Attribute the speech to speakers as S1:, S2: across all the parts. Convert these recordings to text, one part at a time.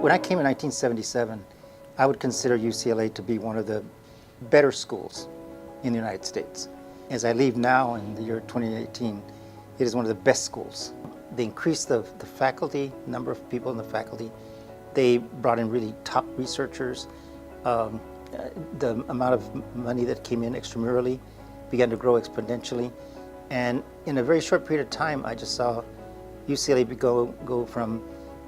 S1: When I came in 1977, I would consider UCLA to be one of the better schools in the United States. As I leave now in the year 2018, it is one of the best schools. They increased the faculty, number of people in the faculty. They brought in really top researchers. The amount of money that came in extramurally began to grow exponentially. And in a very short period of time, I just saw UCLA go from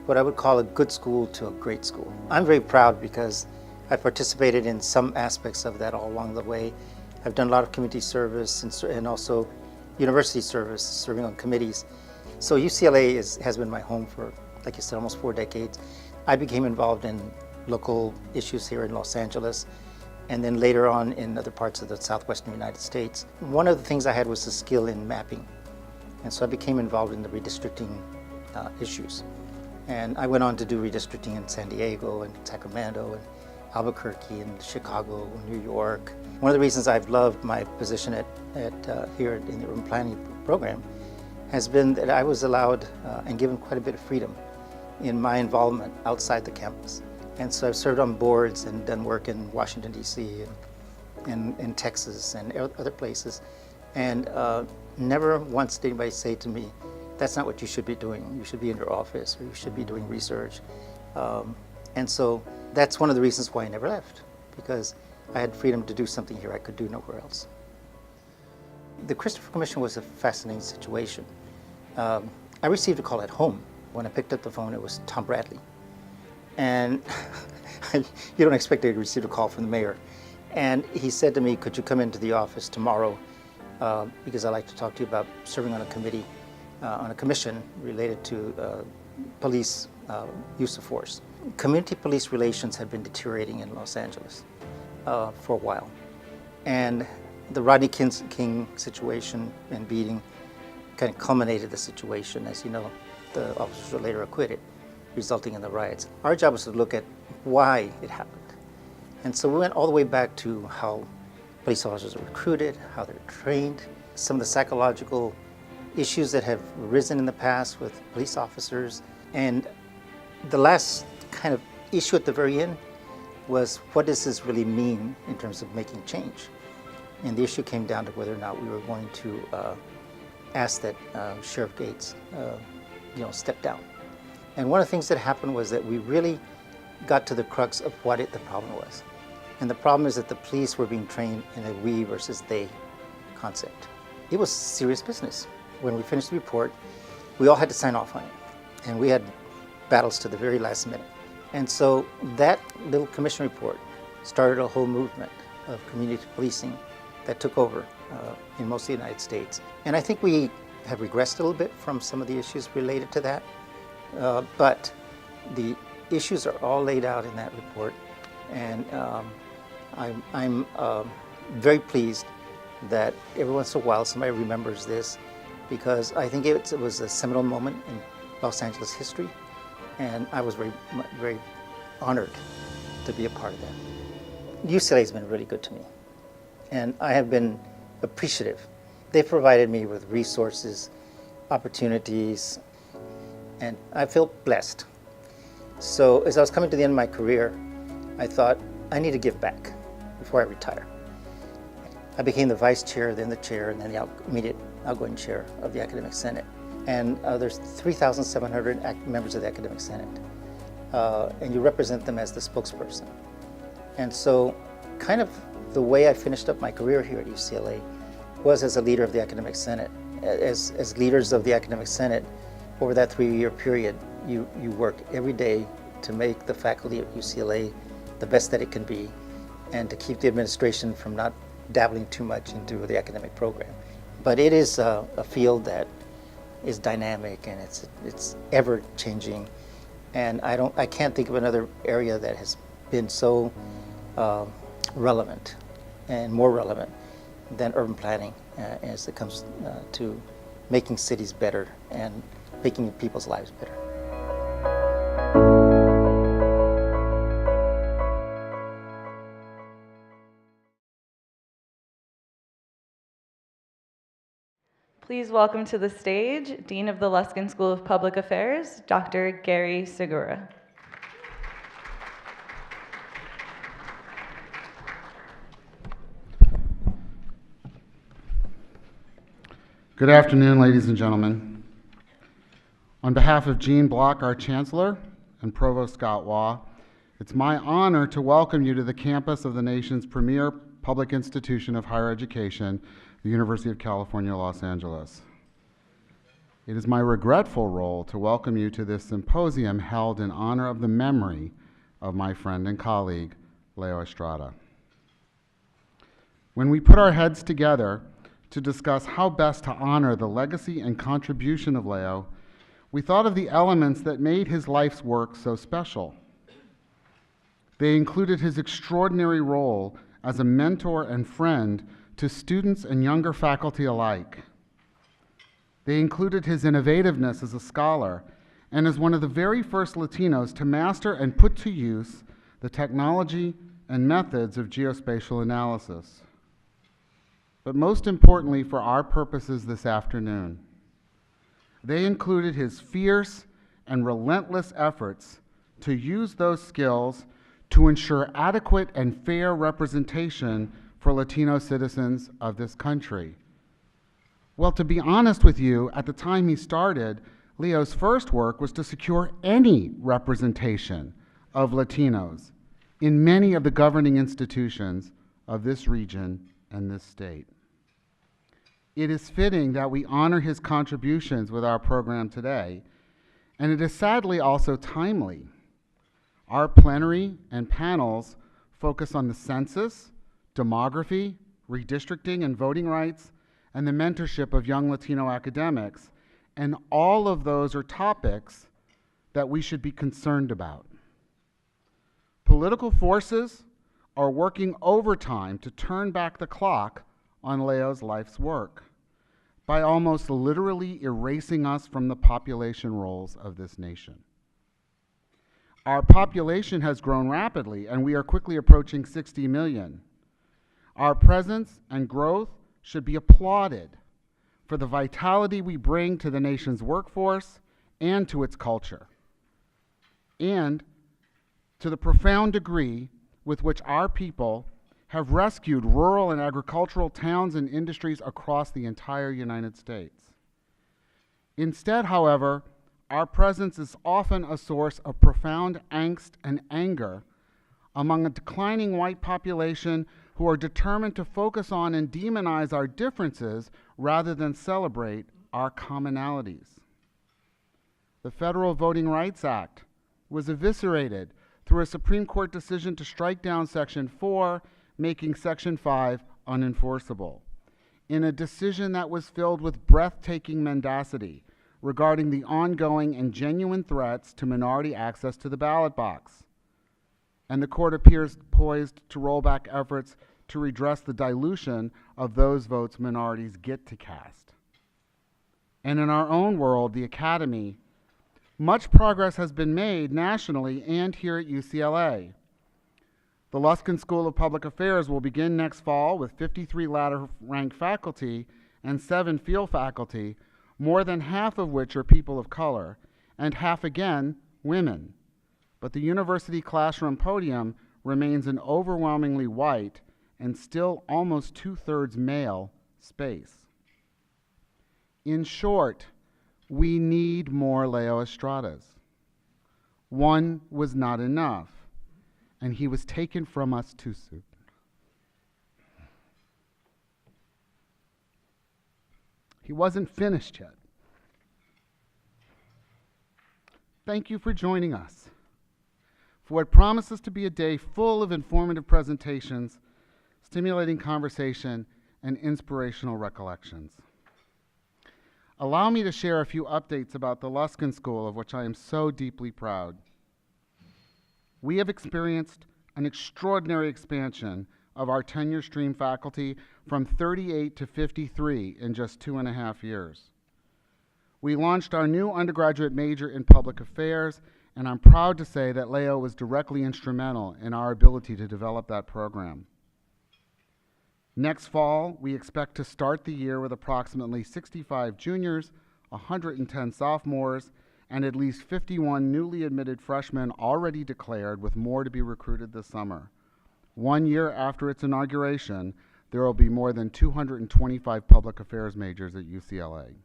S1: what I would call a good school to a great school. I'm very proud because I participated in some aspects of that all along the way. I've done a lot of community service and also university service, serving on committees. So UCLA has been my home for, like you said, almost 4 decades. I became involved in local issues here in Los Angeles, and then later on in other parts of the southwestern United States. One of the things I had was a skill in mapping, and so I became involved in the redistricting issues. And I went on to do redistricting in San Diego and Sacramento and Albuquerque and Chicago and New York. One of the reasons I've loved my position here in the urban planning program has been that I was allowed and given quite a bit of freedom in my involvement outside the campus. And so I've served on boards and done work in Washington, D.C. and in Texas and other places. And never once did anybody say to me, that's not what you should be doing. You should be in your office, or you should be doing research. And so that's one of the reasons why I never left, because I had freedom to do something here I could do nowhere else. The Christopher Commission was a fascinating situation. I received a call at home. When I picked up the phone, it was Tom Bradley. And you don't expect to receive a call from the mayor. And he said to me, could you come into the office tomorrow, because I'd like to talk to you about serving on a committee, on a commission related to police use of force. Community police relations had been deteriorating in Los Angeles for a while. And the Rodney King situation and beating kind of culminated the situation. As you know, the officers were later acquitted, resulting in the riots. Our job was to look at why it happened. And so we went all the way back to how police officers are recruited, how they're trained, some of the psychological issues that have arisen in the past with police officers. And the last kind of issue at the very end was, what does this really mean in terms of making change? And the issue came down to whether or not we were going to ask that Sheriff Gates step down. And one of the things that happened was that we really got to the crux of what the problem was. And the problem is that the police were being trained in a we versus they concept. It was serious business. When we finished the report, we all had to sign off on it. And we had battles to the very last minute. And so that little commission report started a whole movement of community policing that took over in most of the United States. And I think we have regressed a little bit from some of the issues related to that. But the issues are all laid out in that report, and I'm very pleased that every once in a while somebody remembers this, because I think it was a seminal moment in Los Angeles history, and I was very honored to be a part of that. UCLA has been really good to me, and I have been appreciative. They provided me with resources, opportunities, and I feel blessed. So as I was coming to the end of my career, I thought, I need to give back before I retire. I became the vice chair, then the chair, and then the immediate outgoing chair of the Academic Senate. And there's 3,700 members of the Academic Senate. And you represent them as the spokesperson. And so kind of the way I finished up my career here at UCLA was as a leader of the Academic Senate. As leaders of the Academic Senate, over that 3-year period, you work every day to make the faculty at UCLA the best that it can be, and to keep the administration from not dabbling too much into the academic program. But it is a field that is dynamic, and it's ever changing. And I can't think of another area that has been so relevant and more relevant than urban planning as it comes to making cities better and making people's lives better.
S2: Please welcome to the stage Dean of the Luskin School of Public Affairs, Dr. Gary Segura.
S3: Good afternoon, ladies and gentlemen. On behalf of Gene Block, our Chancellor, and Provost Scott Waugh, it's my honor to welcome you to the campus of the nation's premier public institution of higher education, the University of California, Los Angeles. It is my regretful role to welcome you to this symposium held in honor of the memory of my friend and colleague, Leo Estrada. When we put our heads together to discuss how best to honor the legacy and contribution of Leo, we thought of the elements that made his life's work so special. They included his extraordinary role as a mentor and friend to students and younger faculty alike. They included his innovativeness as a scholar and as one of the very first Latinos to master and put to use the technology and methods of geospatial analysis. But most importantly for our purposes this afternoon, they included his fierce and relentless efforts to use those skills to ensure adequate and fair representation for Latino citizens of this country. Well, to be honest with you, at the time he started, Leo's first work was to secure any representation of Latinos in many of the governing institutions of this region and this state. It is fitting that we honor his contributions with our program today, and it is sadly also timely. Our plenary and panels focus on the census, demography, redistricting and voting rights, and the mentorship of young Latino academics, and all of those are topics that we should be concerned about. Political forces are working overtime to turn back the clock on Leo's life's work by almost literally erasing us from the population rolls of this nation. Our population has grown rapidly, and we are quickly approaching 60 million. Our presence and growth should be applauded for the vitality we bring to the nation's workforce and to its culture, and to the profound degree with which our people have rescued rural and agricultural towns and industries across the entire United States. Instead, however, our presence is often a source of profound angst and anger among a declining white population who are determined to focus on and demonize our differences rather than celebrate our commonalities. The Federal Voting Rights Act was eviscerated through a Supreme Court decision to strike down Section 4, making Section 5 unenforceable, in a decision that was filled with breathtaking mendacity regarding the ongoing and genuine threats to minority access to the ballot box. And the court appears poised to roll back efforts to redress the dilution of those votes minorities get to cast. And in our own world, the Academy, much progress has been made nationally and here at UCLA. The Luskin School of Public Affairs will begin next fall with 53 ladder-ranked faculty and 7 field faculty, more than half of which are people of color, and half again, women. But the university classroom podium remains an overwhelmingly white and still almost 2/3 male space. In short, we need more Leo Estradas. One was not enough, and he was taken from us too soon. He wasn't finished yet. Thank you for joining us for what promises to be a day full of informative presentations, stimulating conversation, and inspirational recollections. Allow me to share a few updates about the Luskin School, of which I am so deeply proud. We have experienced an extraordinary expansion of our tenure stream faculty from 38 to 53 in just 2.5 years. We launched our new undergraduate major in public affairs, and I'm proud to say that Leo was directly instrumental in our ability to develop that program. Next fall, we expect to start the year with approximately 65 juniors, 110 sophomores, and at least 51 newly admitted freshmen already declared, with more to be recruited this summer. 1 year after its inauguration, there will be more than 225 public affairs majors at UCLA.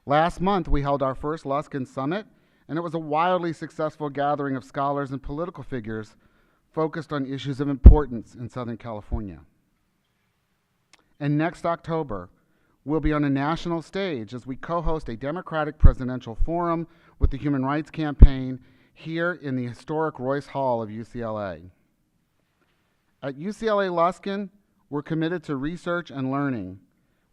S3: Last month, we held our first Luskin Summit, and it was a wildly successful gathering of scholars and political figures focused on issues of importance in Southern California. And next October, we'll be on a national stage as we co-host a Democratic presidential forum with the Human Rights Campaign here in the historic Royce Hall of UCLA. At UCLA Luskin, we're committed to research and learning.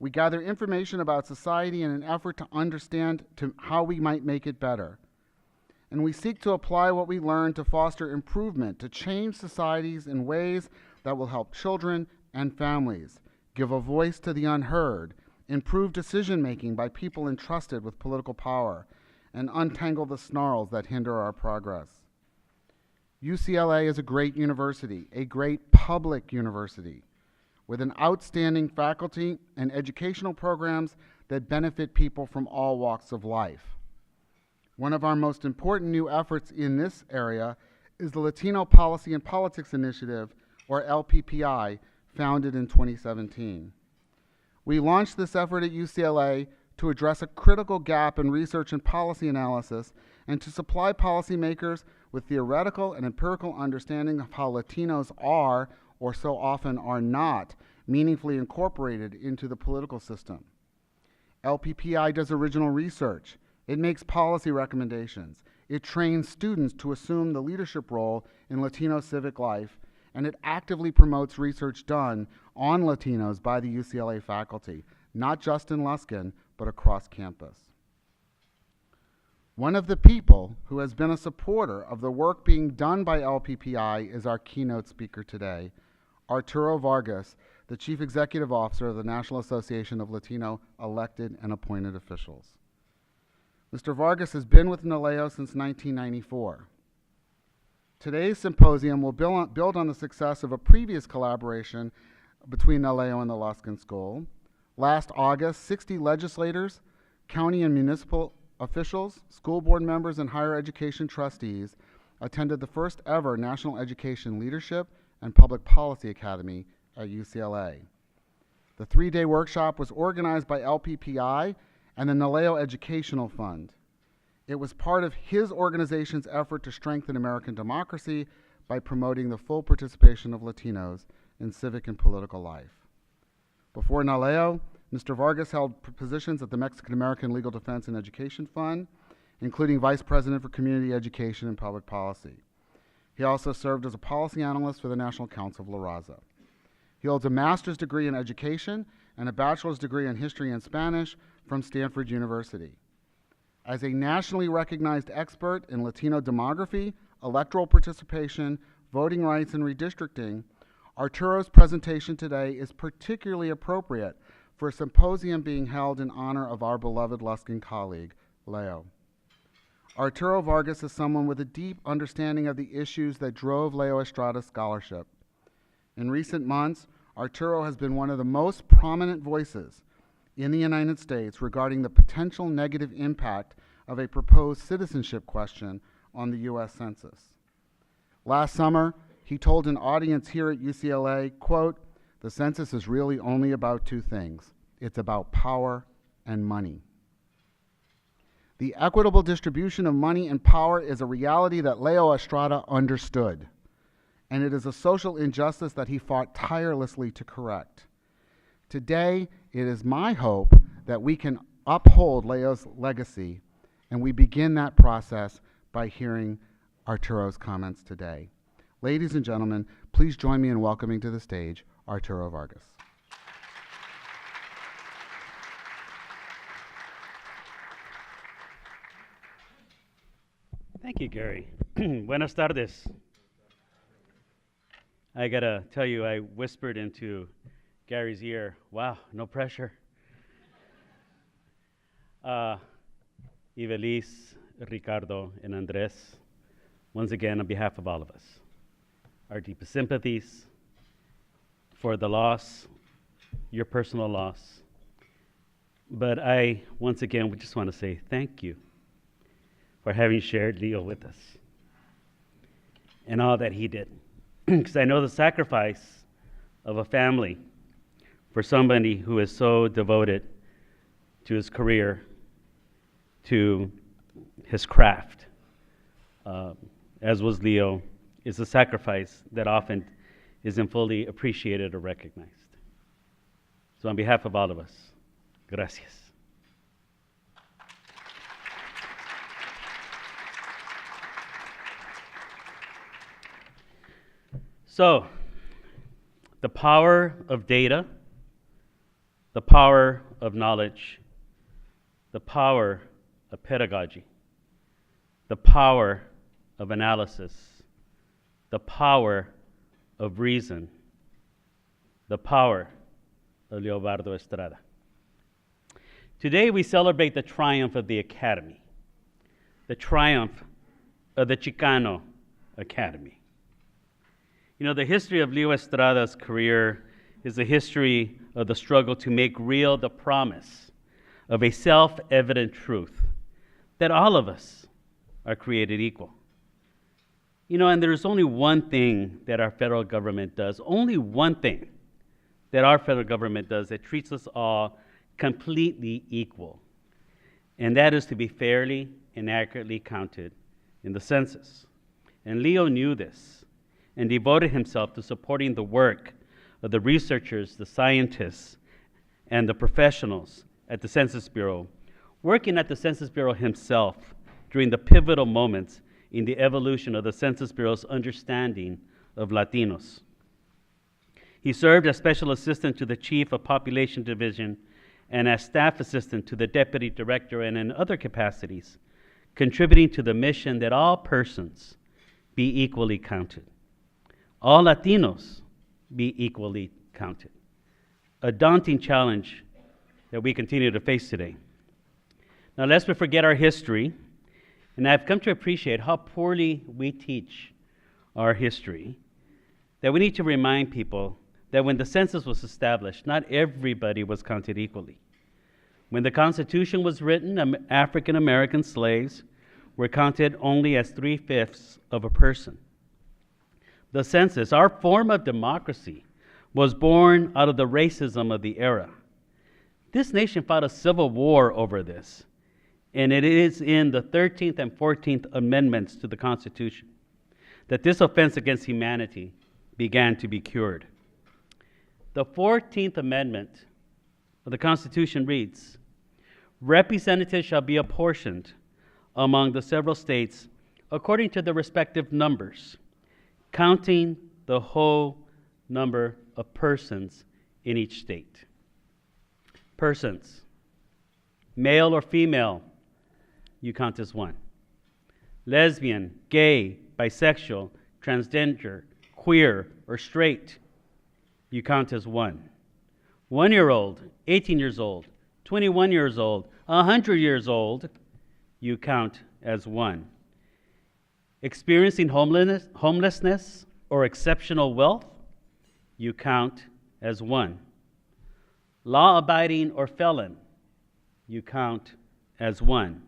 S3: We gather information about society in an effort to understand how we might make it better. And we seek to apply what we learn to foster improvement, to change societies in ways that will help children and families, give a voice to the unheard, improve decision-making by people entrusted with political power, and untangle the snarls that hinder our progress. UCLA is a great university, a great public university, with an outstanding faculty and educational programs that benefit people from all walks of life. One of our most important new efforts in this area is the Latino Policy and Politics Initiative, or LPPI, founded in 2017. We launched this effort at UCLA to address a critical gap in research and policy analysis and to supply policymakers with theoretical and empirical understanding of how Latinos are, or so often are not, meaningfully incorporated into the political system. LPPI does original research. It makes policy recommendations. It trains students to assume the leadership role in Latino civic life, and it actively promotes research done on Latinos by the UCLA faculty, not just in Luskin, but across campus. One of the people who has been a supporter of the work being done by LPPI is our keynote speaker today, Arturo Vargas, the Chief Executive Officer of the National Association of Latino Elected and Appointed Officials. Mr. Vargas has been with NALEO since 1994. Today's symposium will build on the success of a previous collaboration between NALEO and the Luskin School. Last August, 60 legislators, county and municipal officials, school board members, and higher education trustees attended the first ever National Education Leadership and Public Policy Academy at UCLA. The three-day workshop was organized by LPPI and the NALEO Educational Fund. It was part of his organization's effort to strengthen American democracy by promoting the full participation of Latinos in civic and political life. Before NALEO, Mr. Vargas held positions at the Mexican-American Legal Defense and Education Fund, including Vice President for Community Education and Public Policy. He also served as a policy analyst for the National Counsel of La Raza. He holds a master's degree in education and a bachelor's degree in history and Spanish from Stanford University. As a nationally recognized expert in Latino demography, electoral participation, voting rights, and redistricting, Arturo's presentation today is particularly appropriate for a symposium being held in honor of our beloved Luskin colleague, Leo. Arturo Vargas is someone with a deep understanding of the issues that drove Leo Estrada's scholarship. In recent months, Arturo has been one of the most prominent voices in the United States regarding the potential negative impact of a proposed citizenship question on the U.S. Census. Last summer, he told an audience here at UCLA, quote, "The census is really only about two things. It's about power and money." The equitable distribution of money and power is a reality that Leo Estrada understood, and it is a social injustice that he fought tirelessly to correct. Today, it is my hope that we can uphold Leo's legacy, and we begin that process by hearing Arturo's comments today. Ladies and gentlemen, please join me in welcoming to the stage Arturo Vargas.
S4: Thank you, Gary. Buenas tardes. I gotta tell you, I whispered into Gary's ear, wow, no pressure. Ivelisse, Ricardo, and Andres, once again, on behalf of all of us, our deepest sympathies for the loss, your personal loss. But I, once again, would just want to say thank you for having shared Leo with us and all that he did. Because I know the sacrifice of a family for somebody who is so devoted to his career, to his craft, as was Leo, is a sacrifice that often isn't fully appreciated or recognized. So on behalf of all of us, gracias. So, the power of data, the power of knowledge, the power of pedagogy, the power of analysis, the power of reason, the power of Leo Estrada. Today we celebrate the triumph of the Academy, the triumph of the Chicano Academy. You know, the history of Leo Estrada's career is a history of the struggle to make real the promise of a self-evident truth that all of us are created equal. You know, and there's only one thing that our federal government does, only one thing that our federal government does that treats us all completely equal, and that is to be fairly and accurately counted in the census. And Leo knew this and devoted himself to supporting the work of the researchers, the scientists, and the professionals at the Census Bureau, working at the Census Bureau himself during the pivotal moments in the evolution of the Census Bureau's understanding of Latinos. He served as special assistant to the chief of population division and as staff assistant to the deputy director, and in other capacities, contributing to the mission that all persons be equally counted. All Latinos be equally counted. A daunting challenge that we continue to face today. Now, lest we forget our history, and I've come to appreciate how poorly we teach our history, that we need to remind people that when the census was established, not everybody was counted equally. When the Constitution was written, African American slaves were counted only as 3/5 of a person. The census, our form of democracy, was born out of the racism of the era. This nation fought a civil war over this, and it is in the 13th and 14th Amendments to the Constitution that this offense against humanity began to be cured. The 14th Amendment of the Constitution reads, "Representatives shall be apportioned among the several states according to the respective numbers, counting the whole number of persons in each state." Persons, male or female, you count as one. Lesbian, gay, bisexual, transgender, queer, or straight, you count as one. 1-year-old, 18 years old, 21 years old, 100 years old, you count as one. Experiencing homelessness or exceptional wealth, you count as one. Law-abiding or felon, you count as one.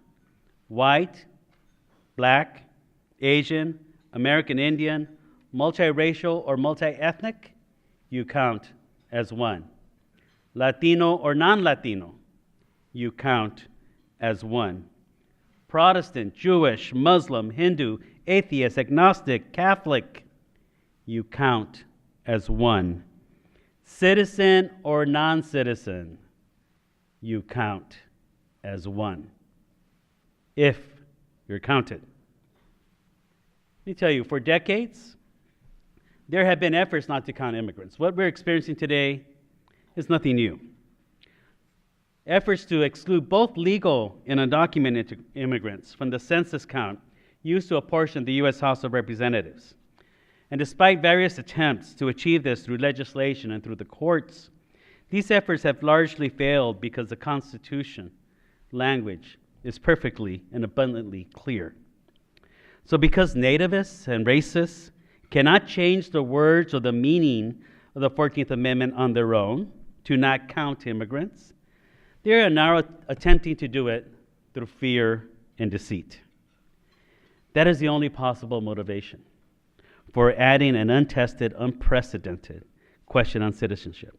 S4: White, black, Asian, American Indian, multiracial or multi-ethnic, you count as one. Latino or non-Latino, you count as one. Protestant, Jewish, Muslim, Hindu, atheist, agnostic, Catholic, you count as one. Citizen or non-citizen, you count as one, if you're counted. Let me tell you, for decades, there have been efforts not to count immigrants. What we're experiencing today is nothing new. Efforts to exclude both legal and undocumented immigrants from the census count used to apportion the U.S. House of Representatives. And despite various attempts to achieve this through legislation and through the courts, these efforts have largely failed because the Constitution language is perfectly and abundantly clear. So because nativists and racists cannot change the words or the meaning of the 14th Amendment on their own to not count immigrants, they are now attempting to do it through fear and deceit. That is the only possible motivation for adding an untested, unprecedented question on citizenship.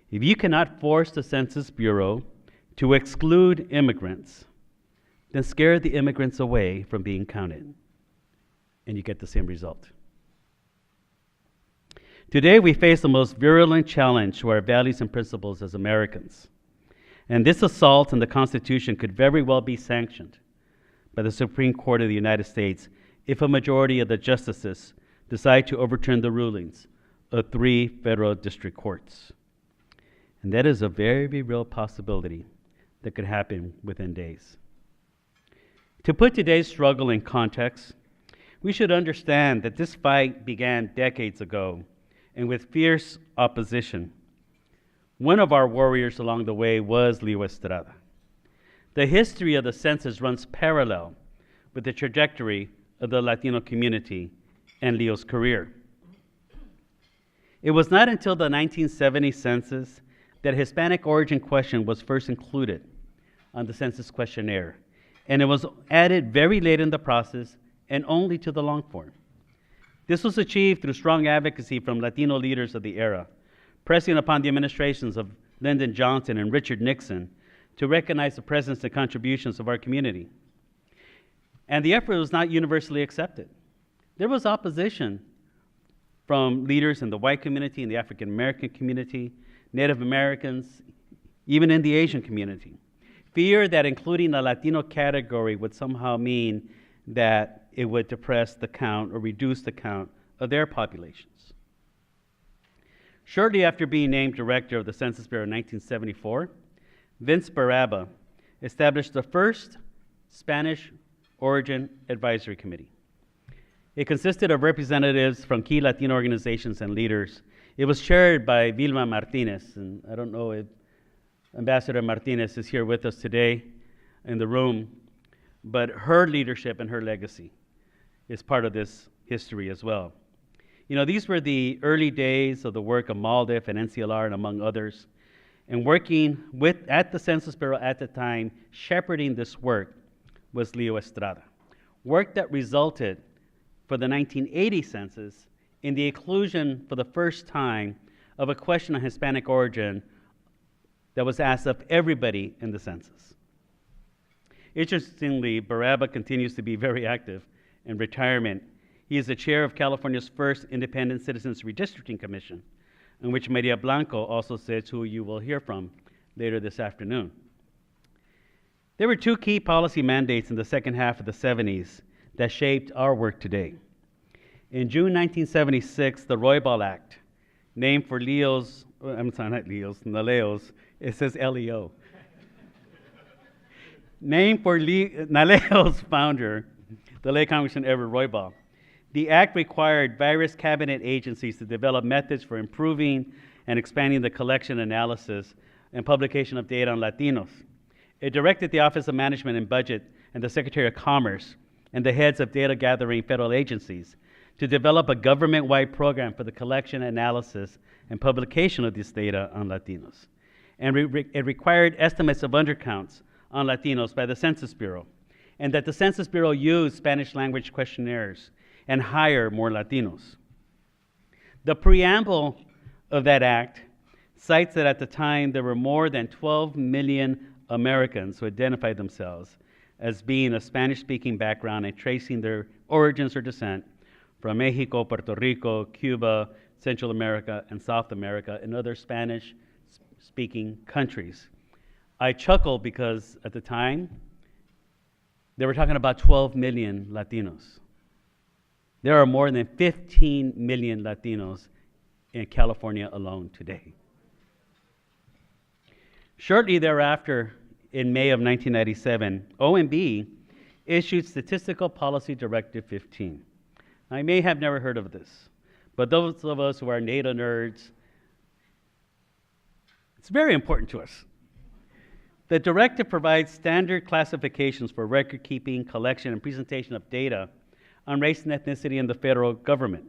S4: If you cannot force the Census Bureau to exclude immigrants, then scare the immigrants away from being counted, and you get the same result. Today, we face the most virulent challenge to our values and principles as Americans. And this assault on the Constitution could very well be sanctioned by the Supreme Court of the United States if a majority of the justices decide to overturn the rulings of 3 federal district courts. And that is a very real possibility that could happen within days. To put today's struggle in context, we should understand that this fight began decades ago and with fierce opposition. One of our warriors along the way was Leo Estrada. The history of the census runs parallel with the trajectory of the Latino community and Leo's career. It was not until the 1970 census that Hispanic origin question was first included on the census questionnaire, and it was added very late in the process and only to the long form. This was achieved through strong advocacy from Latino leaders of the era, pressing upon the administrations of Lyndon Johnson and Richard Nixon to recognize the presence and contributions of our community. And the effort was not universally accepted. There was opposition from leaders in the white community, in the African American community, Native Americans, even in the Asian community. Fear that including a Latino category would somehow mean that it would depress the count or reduce the count of their populations. Shortly after being named director of the Census Bureau in 1974, Vince Barraba established the first Spanish Origin Advisory Committee. It consisted of representatives from key Latino organizations and leaders. It was chaired by Vilma Martinez, and I don't know if Ambassador Martinez is here with us today in the room, but her leadership and her legacy is part of this history as well. You know, these were the early days of the work of Maldef and NCLR and among others, and working at the Census Bureau at the time, shepherding this work was Leo Estrada. Work that resulted for the 1980 census in the inclusion for the first time of a question on Hispanic origin that was asked of everybody in the census. Interestingly, Barraba continues to be very active in retirement. He is the chair of California's first independent citizens redistricting commission, in which Maria Blanco also sits, who you will hear from later this afternoon. There were 2 key policy mandates in the second half of the 70s that shaped our work today. In June 1976, the Roybal Act, named for Naleo's, it says LEO. Named for Naleo's founder, the late Congressman Everett Roybal. The act required various cabinet agencies to develop methods for improving and expanding the collection, analysis, and publication of data on Latinos. It directed the Office of Management and Budget and the Secretary of Commerce and the heads of data gathering federal agencies to develop a government-wide program for the collection, analysis, and publication of this data on Latinos. And it required estimates of undercounts on Latinos by the Census Bureau, and that the Census Bureau use Spanish language questionnaires and hire more Latinos. The preamble of that act cites that at the time there were more than 12 million Americans who identified themselves as being a Spanish-speaking background and tracing their origins or descent from Mexico, Puerto Rico, Cuba, Central America, and South America, and other Spanish-speaking countries. I chuckle because at the time, they were talking about 12 million Latinos. There are more than 15 million Latinos in California alone today. Shortly thereafter, in May of 1997, OMB issued Statistical Policy Directive 15. I may have never heard of this, but those of us who are data nerds, it's very important to us. The directive provides standard classifications for record keeping, collection, and presentation of data on race and ethnicity in the federal government.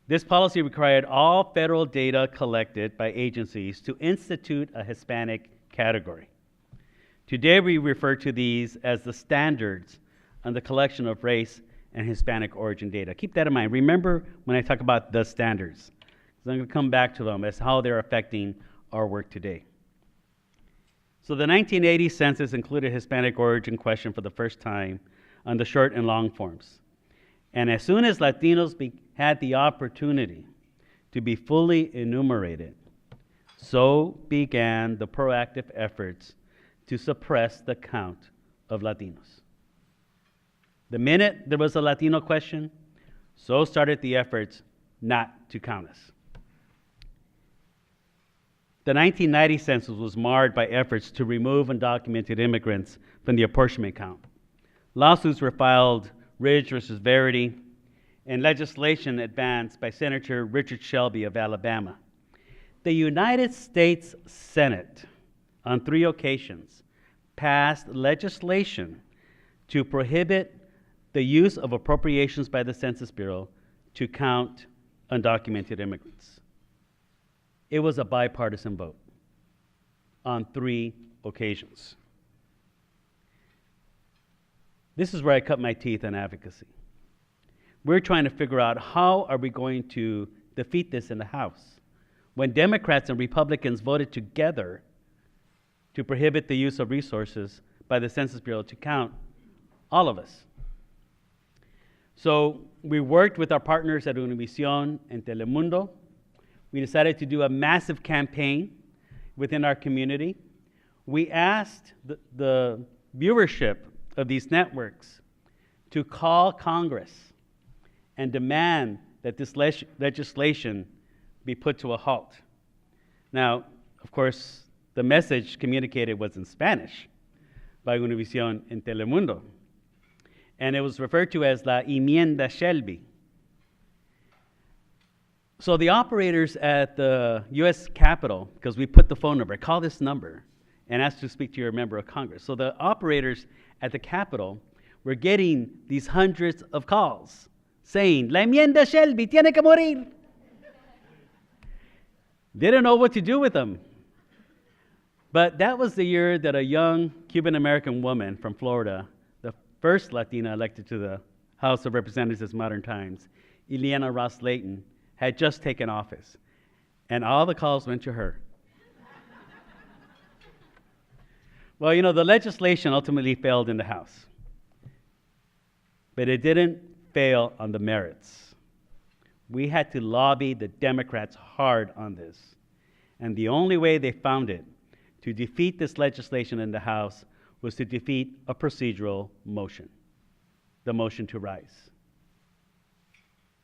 S4: This policy required all federal data collected by agencies to institute a Hispanic category. Today, we refer to these as the standards on the collection of race and Hispanic origin data. Keep that in mind. Remember when I talk about the standards, because So I'm going to come back to them as how they're affecting our work today. So the 1980 census included Hispanic origin question for the first time on the short and long forms. And as soon as Latinos had the opportunity to be fully enumerated, so began the proactive efforts to suppress the count of Latinos. The minute there was a Latino question, so started the efforts not to count us. The 1990 census was marred by efforts to remove undocumented immigrants from the apportionment count. Lawsuits were filed, Ridge versus Verity, and legislation advanced by Senator Richard Shelby of Alabama. The United States Senate, on 3 occasions, passed legislation to prohibit the use of appropriations by the Census Bureau to count undocumented immigrants. It was a bipartisan vote on 3 occasions. This is where I cut my teeth on advocacy. We're trying to figure out how are we going to defeat this in the House when Democrats and Republicans voted together to prohibit the use of resources by the Census Bureau to count all of us. So we worked with our partners at Univision and Telemundo. We decided to do a massive campaign within our community. We asked the viewership of these networks to call Congress and demand that this legislation be put to a halt. Now, of course, the message communicated was in Spanish by Univision and Telemundo, and it was referred to as La Enmienda Shelby. So the operators at the U.S. Capitol, because we put the phone number, call this number and ask to speak to your member of Congress. So the operators at the Capitol were getting these hundreds of calls saying, La enmienda Shelby tiene que morir. Didn't know what to do with them. But that was the year that a young Cuban-American woman from Florida, the first Latina elected to the House of Representatives in modern times, Ileana Ross-Layton, had just taken office. And all the calls went to her. Well, you know, the legislation ultimately failed in the House. But it didn't fail on the merits. We had to lobby the Democrats hard on this. And the only way they found it to defeat this legislation in the House was to defeat a procedural motion, the motion to rise.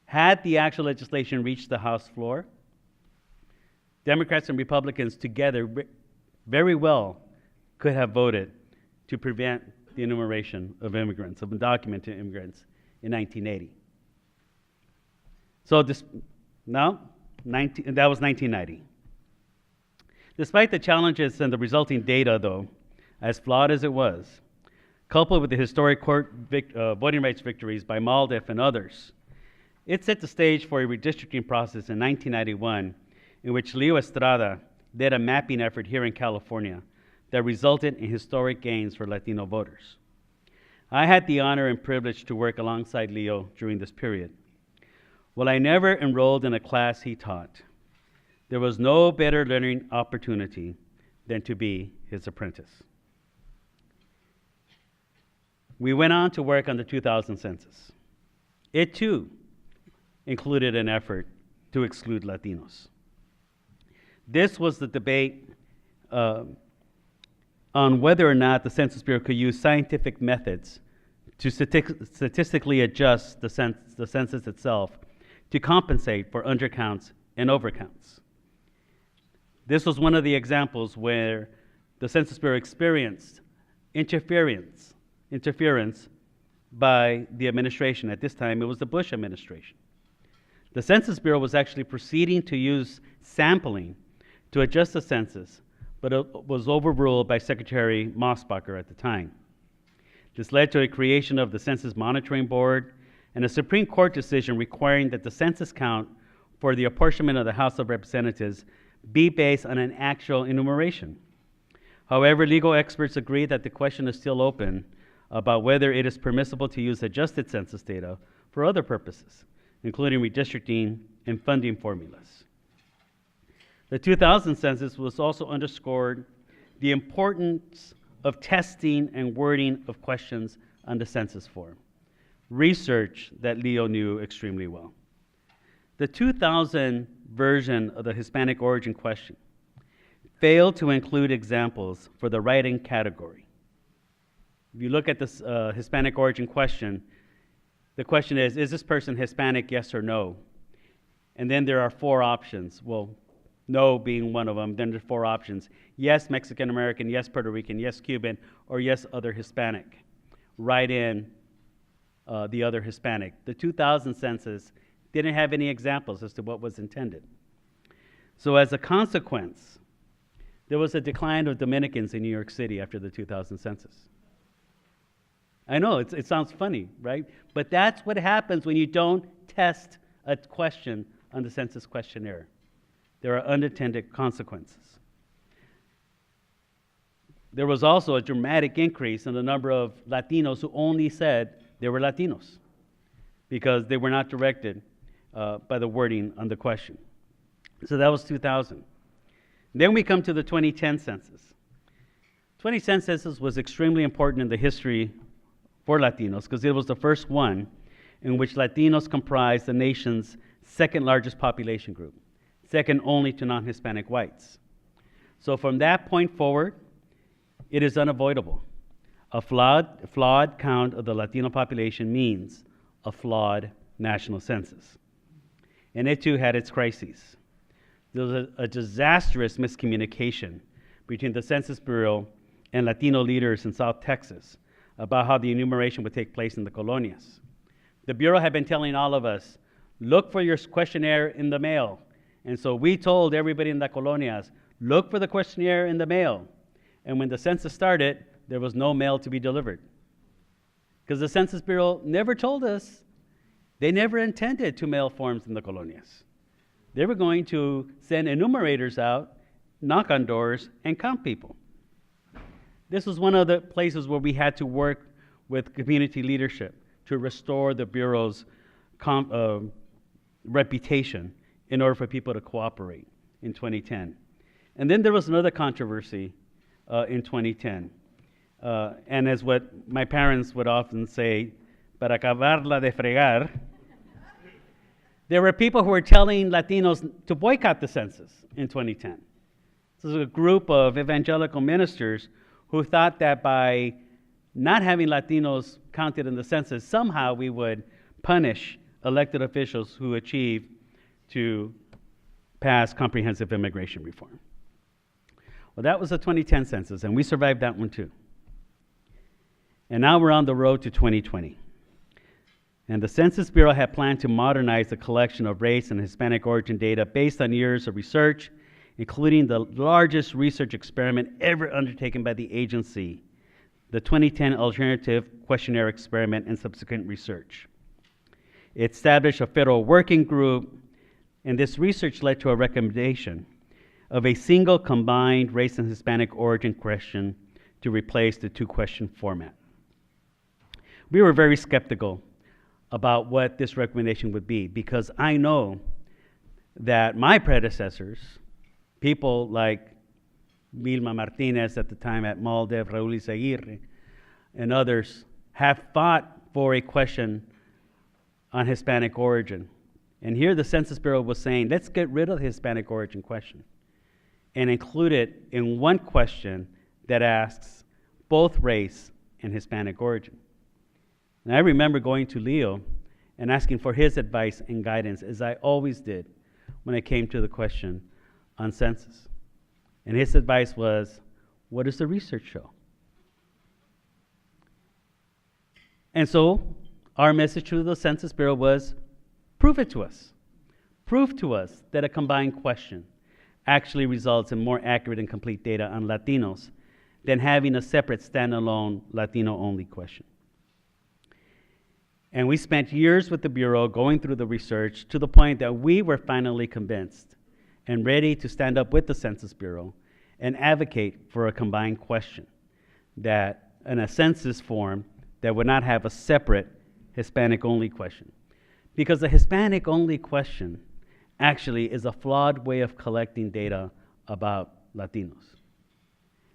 S4: Had the actual legislation reached the House floor, Democrats and Republicans together very well could have voted to prevent the enumeration of immigrants, of undocumented immigrants in 1980. So that was 1990. Despite the challenges and the resulting data, though, as flawed as it was, coupled with the historic court voting rights victories by Maldef and others, it set the stage for a redistricting process in 1991 in which Leo Estrada led a mapping effort here in California that resulted in historic gains for Latino voters. I had the honor and privilege to work alongside Leo during this period. While I never enrolled in a class he taught, there was no better learning opportunity than to be his apprentice. We went on to work on the 2000 census. It too included an effort to exclude Latinos. This was the debate on whether or not the Census Bureau could use scientific methods to statistically adjust the census itself to compensate for undercounts and overcounts. This was one of the examples where the Census Bureau experienced interference by the administration. At this time, it was the Bush administration. The Census Bureau was actually proceeding to use sampling to adjust the census, but it was overruled by Secretary Mosbacher at the time. This led to a creation of the Census Monitoring Board and a Supreme Court decision requiring that the census count for the apportionment of the House of Representatives be based on an actual enumeration. However, legal experts agree that the question is still open about whether it is permissible to use adjusted census data for other purposes, including redistricting and funding formulas. The 2000 census was also underscored the importance of testing and wording of questions on the census form, research that Leo knew extremely well. The 2000 version of the Hispanic origin question failed to include examples for the write-in category. If you look at this Hispanic origin question, the question is this person Hispanic, yes or no? And then there are four options. Well, no being one of them, then there's four options. Yes, Mexican American, yes, Puerto Rican, yes, Cuban, or yes, other Hispanic. Write in the other Hispanic. The 2000 census didn't have any examples as to what was intended. So as a consequence, there was a decline of Dominicans in New York City after the 2000 census. I know, it sounds funny, right? But that's what happens when you don't test a question on the census questionnaire. There are unintended consequences. There was also a dramatic increase in the number of Latinos who only said they were Latinos because they were not directed by the wording on the question. So that was 2000. Then we come to the 2010 census. 2010 census was extremely important in the history for Latinos because it was the first one in which Latinos comprised the nation's second largest population group, second only to non-Hispanic whites. So from that point forward, it is unavoidable. A flawed count of the Latino population means a flawed national census. And it too had its crises. There was a disastrous miscommunication between the Census Bureau and Latino leaders in South Texas about how the enumeration would take place in the colonias. The Bureau had been telling all of us, look for your questionnaire in the mail. And so we told everybody in the colonias, look for the questionnaire in the mail. And when the census started, there was no mail to be delivered. Because the Census Bureau never told us, they never intended to mail forms in the colonias. They were going to send enumerators out, knock on doors, and count people. This was one of the places where we had to work with community leadership to restore the Bureau's reputation in order for people to cooperate in 2010. And then there was another controversy in 2010. And as what my parents would often say, para acabarla de fregar, there were people who were telling Latinos to boycott the census in 2010. This is a group of evangelical ministers who thought that by not having Latinos counted in the census, somehow we would punish elected officials who achieved to pass comprehensive immigration reform. Well, that was the 2010 census, and we survived that one too. And now we're on the road to 2020. And the Census Bureau had planned to modernize the collection of race and Hispanic origin data based on years of research, including the largest research experiment ever undertaken by the agency, the 2010 Alternative Questionnaire Experiment and subsequent research. It established a federal working group, and this research led to a recommendation of a single combined race and Hispanic origin question to replace the two-question format. We were very skeptical about what this recommendation would be because I know that my predecessors, people like Vilma Martinez at the time at Maldef, Raul Izaguirre, and others, have fought for a question on Hispanic origin. And here the Census Bureau was saying, let's get rid of the Hispanic origin question and include it in one question that asks both race and Hispanic origin. And I remember going to Leo and asking for his advice and guidance, as I always did when it came to the question on census. And his advice was, what does the research show? And so our message to the Census Bureau was, prove it to us. Prove to us that a combined question actually results in more accurate and complete data on Latinos than having a separate standalone Latino-only question. And we spent years with the Bureau going through the research to the point that we were finally convinced and ready to stand up with the Census Bureau and advocate for a combined question that in a census form that would not have a separate Hispanic-only question. Because the Hispanic-only question actually is a flawed way of collecting data about Latinos.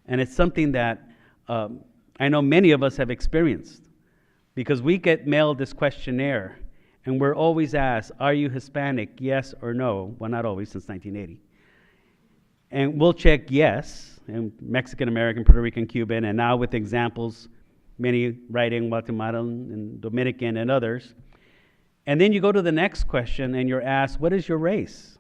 S4: And it's something that I know many of us have experienced, because we get mailed this questionnaire and we're always asked, are you Hispanic, yes or no? Well, not always, since 1980. And we'll check yes, and Mexican American, Puerto Rican, Cuban, and now with examples, many writing Guatemalan and Dominican and others. And then you go to the next question and you're asked, what is your race?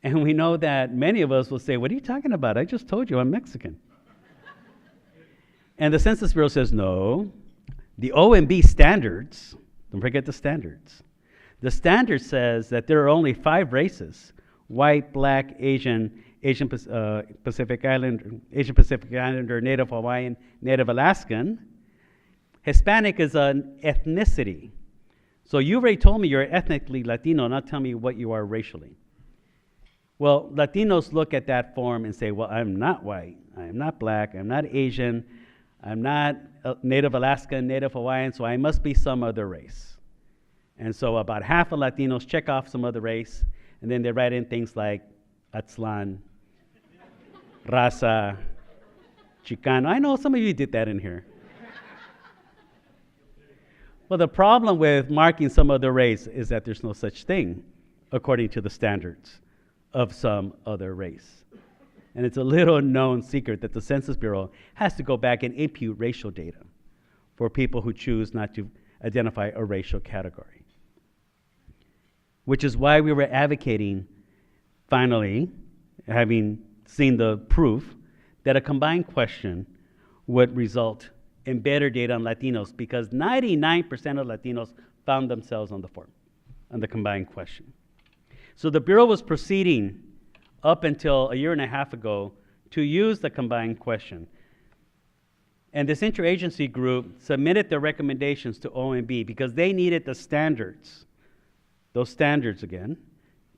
S4: And we know that many of us will say, what are you talking about? I just told you I'm Mexican. And the Census Bureau says, no, the OMB standards, don't forget the standards. The standard says that there are only 5 races: white, black, Asian, Asian Pacific Islander, Native Hawaiian, Native Alaskan. Hispanic is an ethnicity. So you already told me you're ethnically Latino, not tell me what you are racially. Well, Latinos look at that form and say, well, I'm not white, I'm not black, I'm not Asian, I'm not Native Alaskan, Native Hawaiian, so I must be some other race. And so about half of Latinos check off some other race, and then they write in things like Atzlan, Raza, Chicano. I know some of you did that in here. Well, the problem with marking some other race is that there's no such thing, according to the standards of some other race. And it's a little known secret that the Census Bureau has to go back and impute racial data for people who choose not to identify a racial category. Which is why we were advocating, finally, having seen the proof, that a combined question would result in better data on Latinos, because 99% of Latinos found themselves on the form, on the combined question. So the Bureau was proceeding up until a year and a half ago to use the combined question. And this interagency group submitted their recommendations to OMB because they needed the standards, those standards again,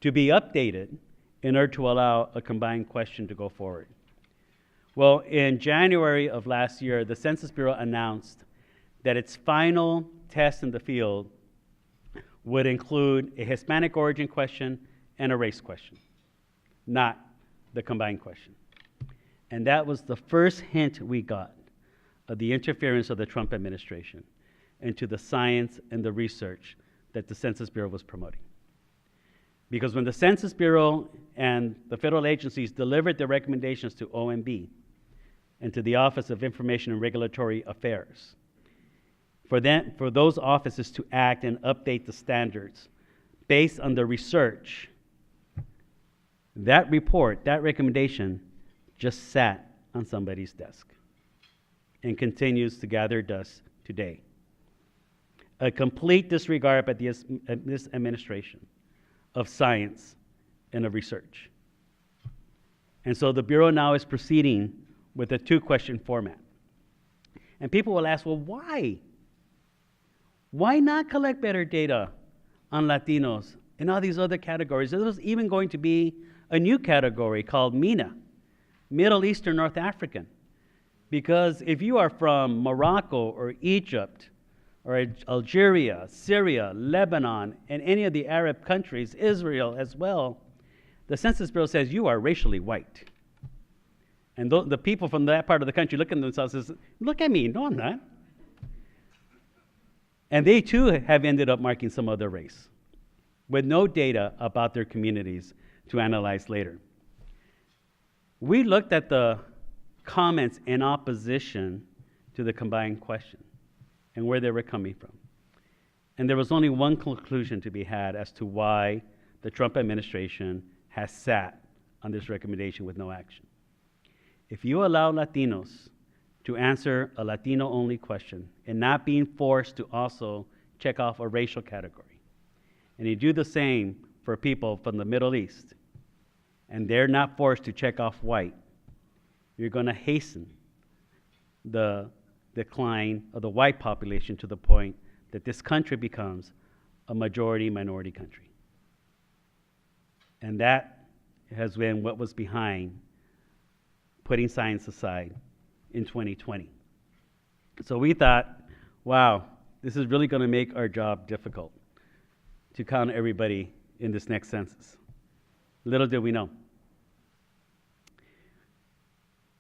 S4: to be updated in order to allow a combined question to go forward. Well, in January of last year, the Census Bureau announced that its final test in the field would include a Hispanic origin question and a race question, not the combined question. And that was the first hint we got of the interference of the Trump administration into the science and the research that the Census Bureau was promoting. Because when the Census Bureau and the federal agencies delivered their recommendations to OMB and to the Office of Information and Regulatory Affairs, for those offices to act and update the standards based on the research, that report, that recommendation, just sat on somebody's desk and continues to gather dust today. A complete disregard by this administration of science and of research. And so the Bureau now is proceeding with a 2-question format. And people will ask, well, why? Why not collect better data on Latinos and all these other categories? There was even going to be a new category called MENA, Middle Eastern North African. Because if you are from Morocco or Egypt or Algeria, Syria, Lebanon, and any of the Arab countries, Israel as well, the Census Bureau says you are racially white. And the people from that part of the country look at themselves and say, look at me, no I'm not. And they too have ended up marking some other race with no data about their communities to analyze later. We looked at the comments in opposition to the combined question and where they were coming from. And there was only one conclusion to be had as to why the Trump administration has sat on this recommendation with no action. If you allow Latinos to answer a Latino-only question and not being forced to also check off a racial category, and you do the same for people from the Middle East, and they're not forced to check off white, you're going to hasten the decline of the white population to the point that this country becomes a majority-minority country. And that has been what was behind putting science aside in 2020. So we thought, wow, this is really going to make our job difficult to count everybody in this next census. Little did we know.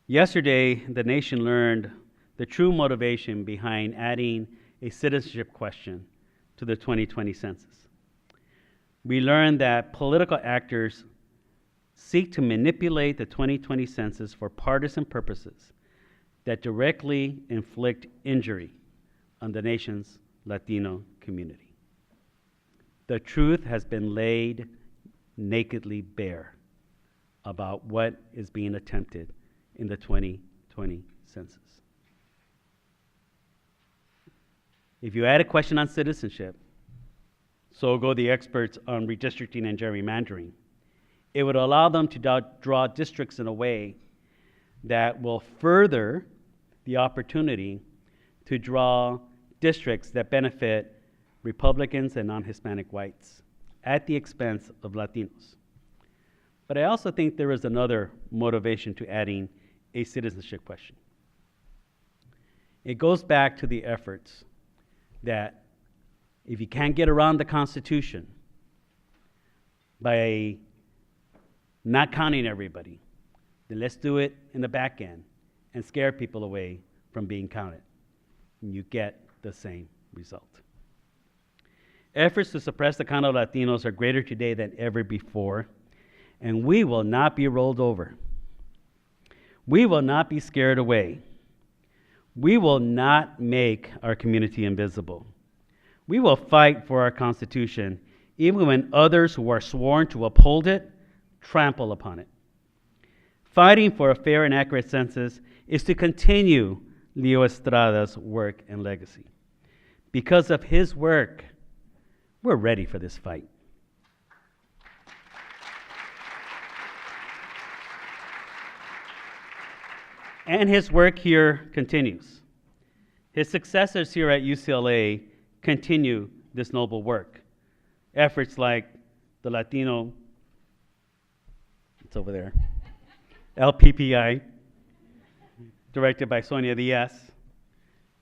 S4: Yesterday, the nation learned the true motivation behind adding a citizenship question to the 2020 census. We learned that political actors seek to manipulate the 2020 census for partisan purposes that directly inflict injury on the nation's Latino community. The truth has been laid nakedly bare about what is being attempted in the 2020 census. If you add a question on citizenship, so go the experts on redistricting and gerrymandering, it would allow them to draw districts in a way that will further the opportunity to draw districts that benefit Republicans and non-Hispanic whites at the expense of Latinos. But I also think there is another motivation to adding a citizenship question. It goes back to the efforts that if you can't get around the Constitution by not counting everybody, then let's do it in the back end and scare people away from being counted. And you get the same result. Efforts to suppress the count of Latinos are greater today than ever before, and we will not be rolled over. We will not be scared away. We will not make our community invisible. We will fight for our Constitution, even when others who are sworn to uphold it trample upon it. Fighting for a fair and accurate census is to continue Leo Estrada's work and legacy. Because of his work, we're ready for this fight. And his work here continues. His successors here at UCLA continue this noble work. Efforts like the Latino, it's over there, LPPI, directed by Sonia Diaz.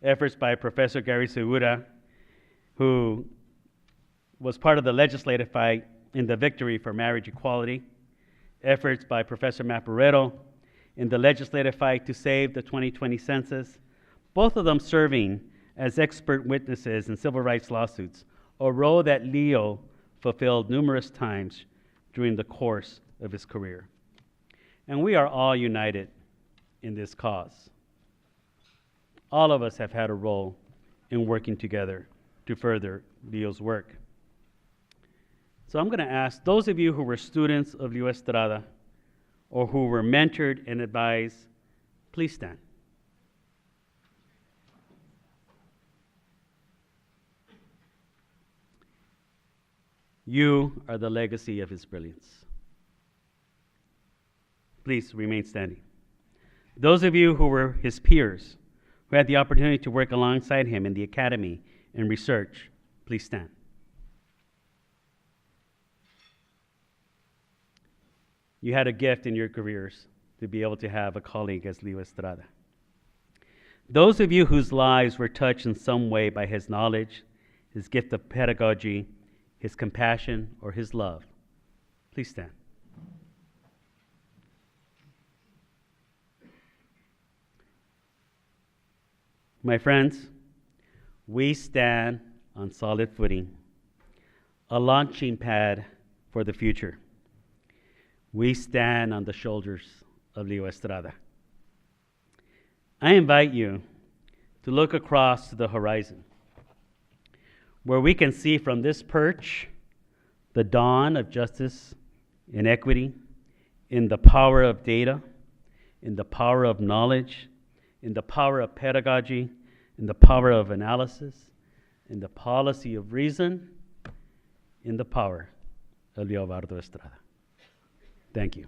S4: Efforts by Professor Gary Segura, who was part of the legislative fight in the victory for marriage equality. Efforts by Professor Barreto in the legislative fight to save the 2020 census, both of them serving as expert witnesses in civil rights lawsuits, a role that Leo fulfilled numerous times during the course of his career. And we are all united in this cause. All of us have had a role in working together to further Leo's work. So I'm going to ask those of you who were students of Leo Estrada or who were mentored and advised, please stand. You are the legacy of his brilliance. Please remain standing. Those of you who were his peers, who had the opportunity to work alongside him in the academy and research, please stand. You had a gift in your careers to be able to have a colleague as Leo Estrada. Those of you whose lives were touched in some way by his knowledge, his gift of pedagogy, his compassion, or his love, please stand. My friends, we stand on solid footing, a launching pad for the future. We stand on the shoulders of Leo Estrada. I invite you to look across to the horizon, where we can see from this perch the dawn of justice and equity in the power of data, in the power of knowledge, in the power of pedagogy, in the power of analysis, in the policy of reason, in the power of Leobardo Estrada. Thank you.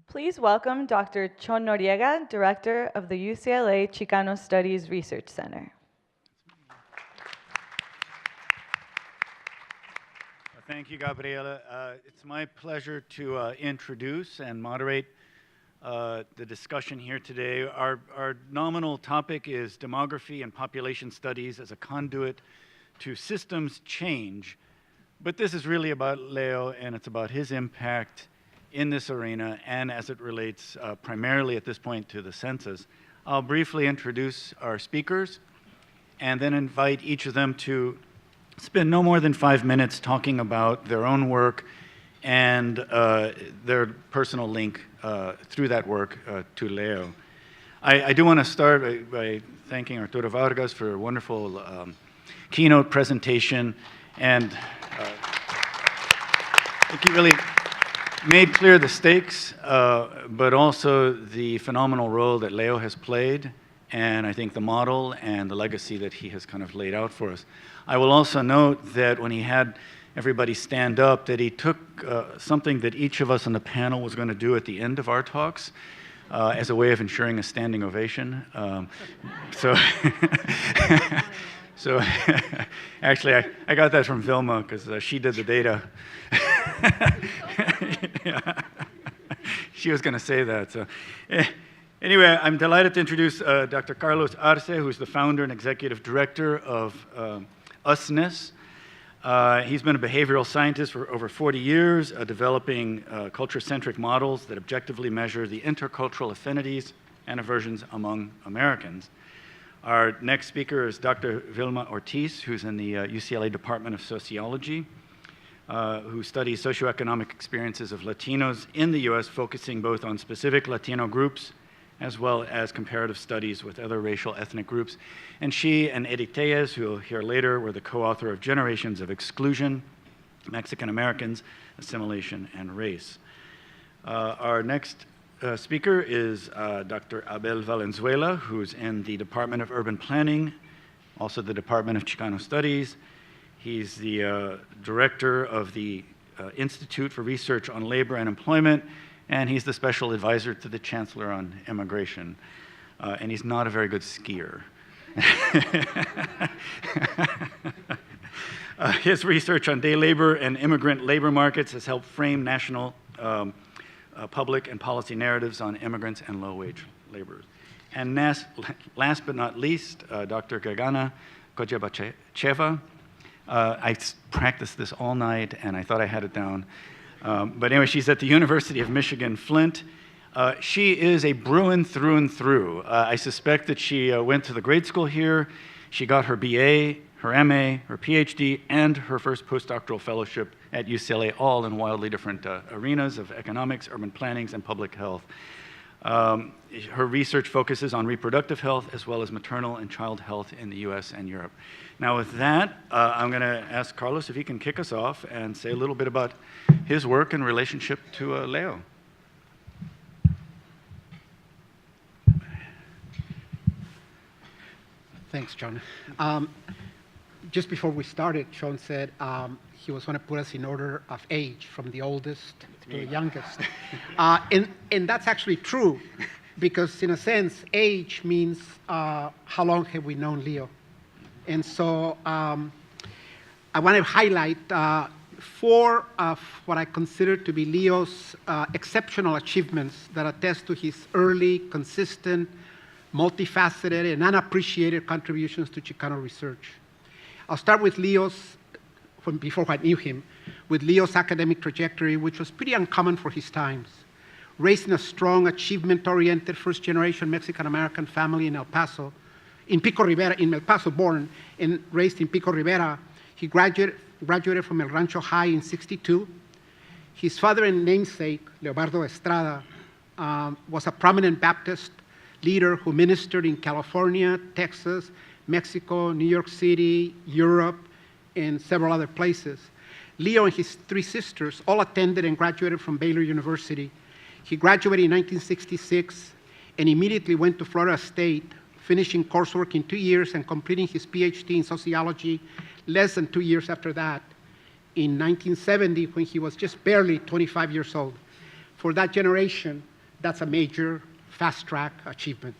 S2: Please welcome Dr. Noriega, Director of the UCLA Chicano Studies Research Center.
S5: Thank you, Gabriela. It's my pleasure to introduce and moderate the discussion here today. Our nominal topic is demography and population studies as a conduit to systems change. But this is really about Leo, and it's about his impact in this arena and as it relates primarily at this point to the census. I'll briefly introduce our speakers and then invite each of them to spend no more than 5 minutes talking about their own work and their personal link through that work to Leo. I do want to start by thanking Arturo Vargas for a wonderful keynote presentation, and I think he really made clear the stakes, but also the phenomenal role that Leo has played, and I think the model and the legacy that he has kind of laid out for us. I will also note that when he had everybody stand up, that he took something that each of us on the panel was going to do at the end of our talks as a way of ensuring a standing ovation. So actually, I got that from Vilma because she did the data. Yeah. She was going to say that. So anyway, I'm delighted to introduce Dr. Carlos Arce, who's the founder and executive director of USNIS. He's been a behavioral scientist for over 40 years, developing culture-centric models that objectively measure the intercultural affinities and aversions among Americans. Our next speaker is Dr. Vilma Ortiz, who's in the UCLA Department of Sociology, who studies socioeconomic experiences of Latinos in the U.S., focusing both on specific Latino groups as well as comparative studies with other racial ethnic groups. And she and Edith Tellez, who you'll hear later, were the co-author of Generations of Exclusion, Mexican Americans, Assimilation, and Race. Our next speaker is Dr. Abel Valenzuela, who's in the Department of Urban Planning, also the Department of Chicano Studies. He's the director of the Institute for Research on Labor and Employment, and he's the special advisor to the Chancellor on Immigration. And he's not a very good skier. His research on day labor and immigrant labor markets has helped frame national public and policy narratives on immigrants and low-wage laborers. And last but not least, Dr. Gagana Kojabacheva. I practiced this all night, and I thought I had it down. But anyway, she's at the University of Michigan, Flint. She is a Bruin through and through. I suspect that she went to the grade school here. She got her BA, her MA, her PhD, and her first postdoctoral fellowship at UCLA, all in wildly different arenas of economics, urban plannings, and public health. Her research focuses on reproductive health as well as maternal and child health in the US and Europe. Now with that, I'm going to ask Carlos if he can kick us off and say a little bit about his work in relationship to Leo.
S6: Thanks, John. Just before we started, Sean said he was going to put us in order of age, from the oldest to the youngest. And that's actually true, because in a sense, age means how long have we known Leo. And so I want to highlight 4 of what I consider to be Leo's exceptional achievements that attest to his early, consistent, multifaceted, and unappreciated contributions to Chicano research. I'll start with Leo's, before I knew him, with Leo's academic trajectory, which was pretty uncommon for his times. Raised in a strong, achievement-oriented, first-generation Mexican-American family in El Paso, in Pico Rivera, in El Paso, born and raised in Pico Rivera, he graduated from El Rancho High in '62. His father and namesake, Leo Estrada, was a prominent Baptist leader who ministered in California, Texas, Mexico, New York City, Europe, and several other places. Leo and his 3 sisters all attended and graduated from Baylor University. He graduated in 1966 and immediately went to Florida State, finishing coursework in 2 years and completing his PhD in sociology less than 2 years after that, in 1970, when he was just barely 25 years old. For that generation, that's a major fast-track achievement.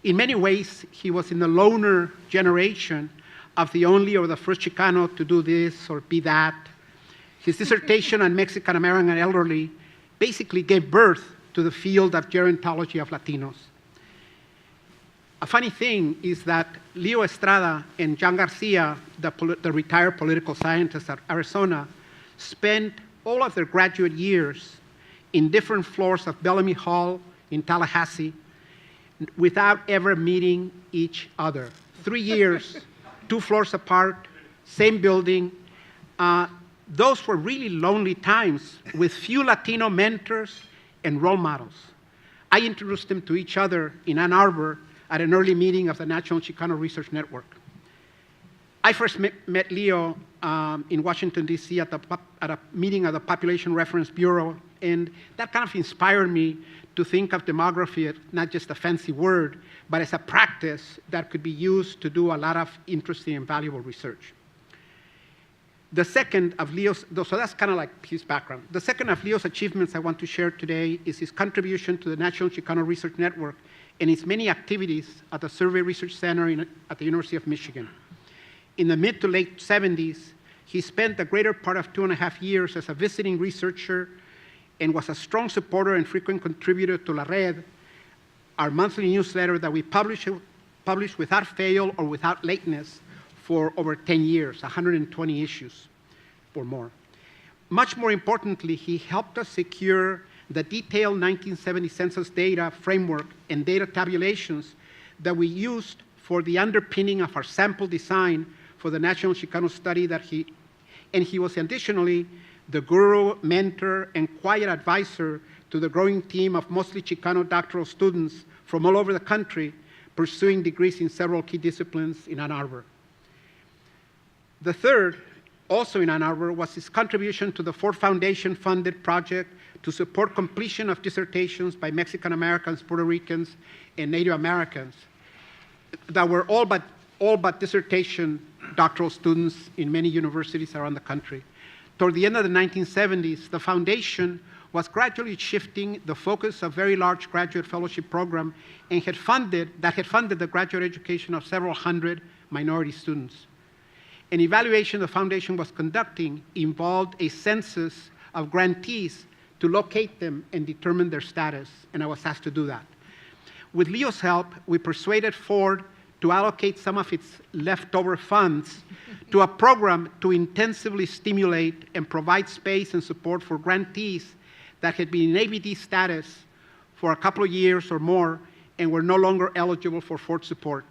S6: In many ways, he was in the loner generation of the only or the first Chicano to do this or be that. His dissertation on Mexican-American elderly basically gave birth to the field of gerontology of Latinos. A funny thing is that Leo Estrada and John Garcia, the retired political scientist at Arizona, spent all of their graduate years in different floors of Bellamy Hall in Tallahassee without ever meeting each other. 3 years, 2 floors apart, same building. Those were really lonely times with few Latino mentors and role models. I introduced them to each other in Ann Arbor at an early meeting of the National Chicano Research Network. I first met Leo in Washington, D.C. at a meeting of the Population Reference Bureau, and that kind of inspired me to think of demography as not just a fancy word, but as a practice that could be used to do a lot of interesting and valuable research. The second of Leo's, so that's kind of like his background. The second of Leo's achievements I want to share today is his contribution to the National Chicano Research Network and his many activities at the Survey Research Center at the University of Michigan. In the mid to late 70s, he spent the greater part of 2.5 years as a visiting researcher and was a strong supporter and frequent contributor to La Red, our monthly newsletter that we publish without fail or without lateness for over 10 years, 120 issues or more. Much more importantly, he helped us secure the detailed 1970 census data framework and data tabulations that we used for the underpinning of our sample design for the National Chicano study and he was additionally the guru, mentor, and quiet advisor to the growing team of mostly Chicano doctoral students from all over the country pursuing degrees in several key disciplines in Ann Arbor. The third, also in Ann Arbor, was his contribution to the Ford Foundation-funded project to support completion of dissertations by Mexican Americans, Puerto Ricans, and Native Americans that were all but dissertation doctoral students in many universities around the country. Toward the end of the 1970s, the foundation was gradually shifting the focus of very large graduate fellowship program and had funded the graduate education of several hundred minority students. An evaluation the foundation was conducting involved a census of grantees to locate them and determine their status, and I was asked to do that. With Leo's help, we persuaded Ford to allocate some of its leftover funds to a program to intensively stimulate and provide space and support for grantees that had been in ABD status for a couple of years or more and were no longer eligible for Ford support.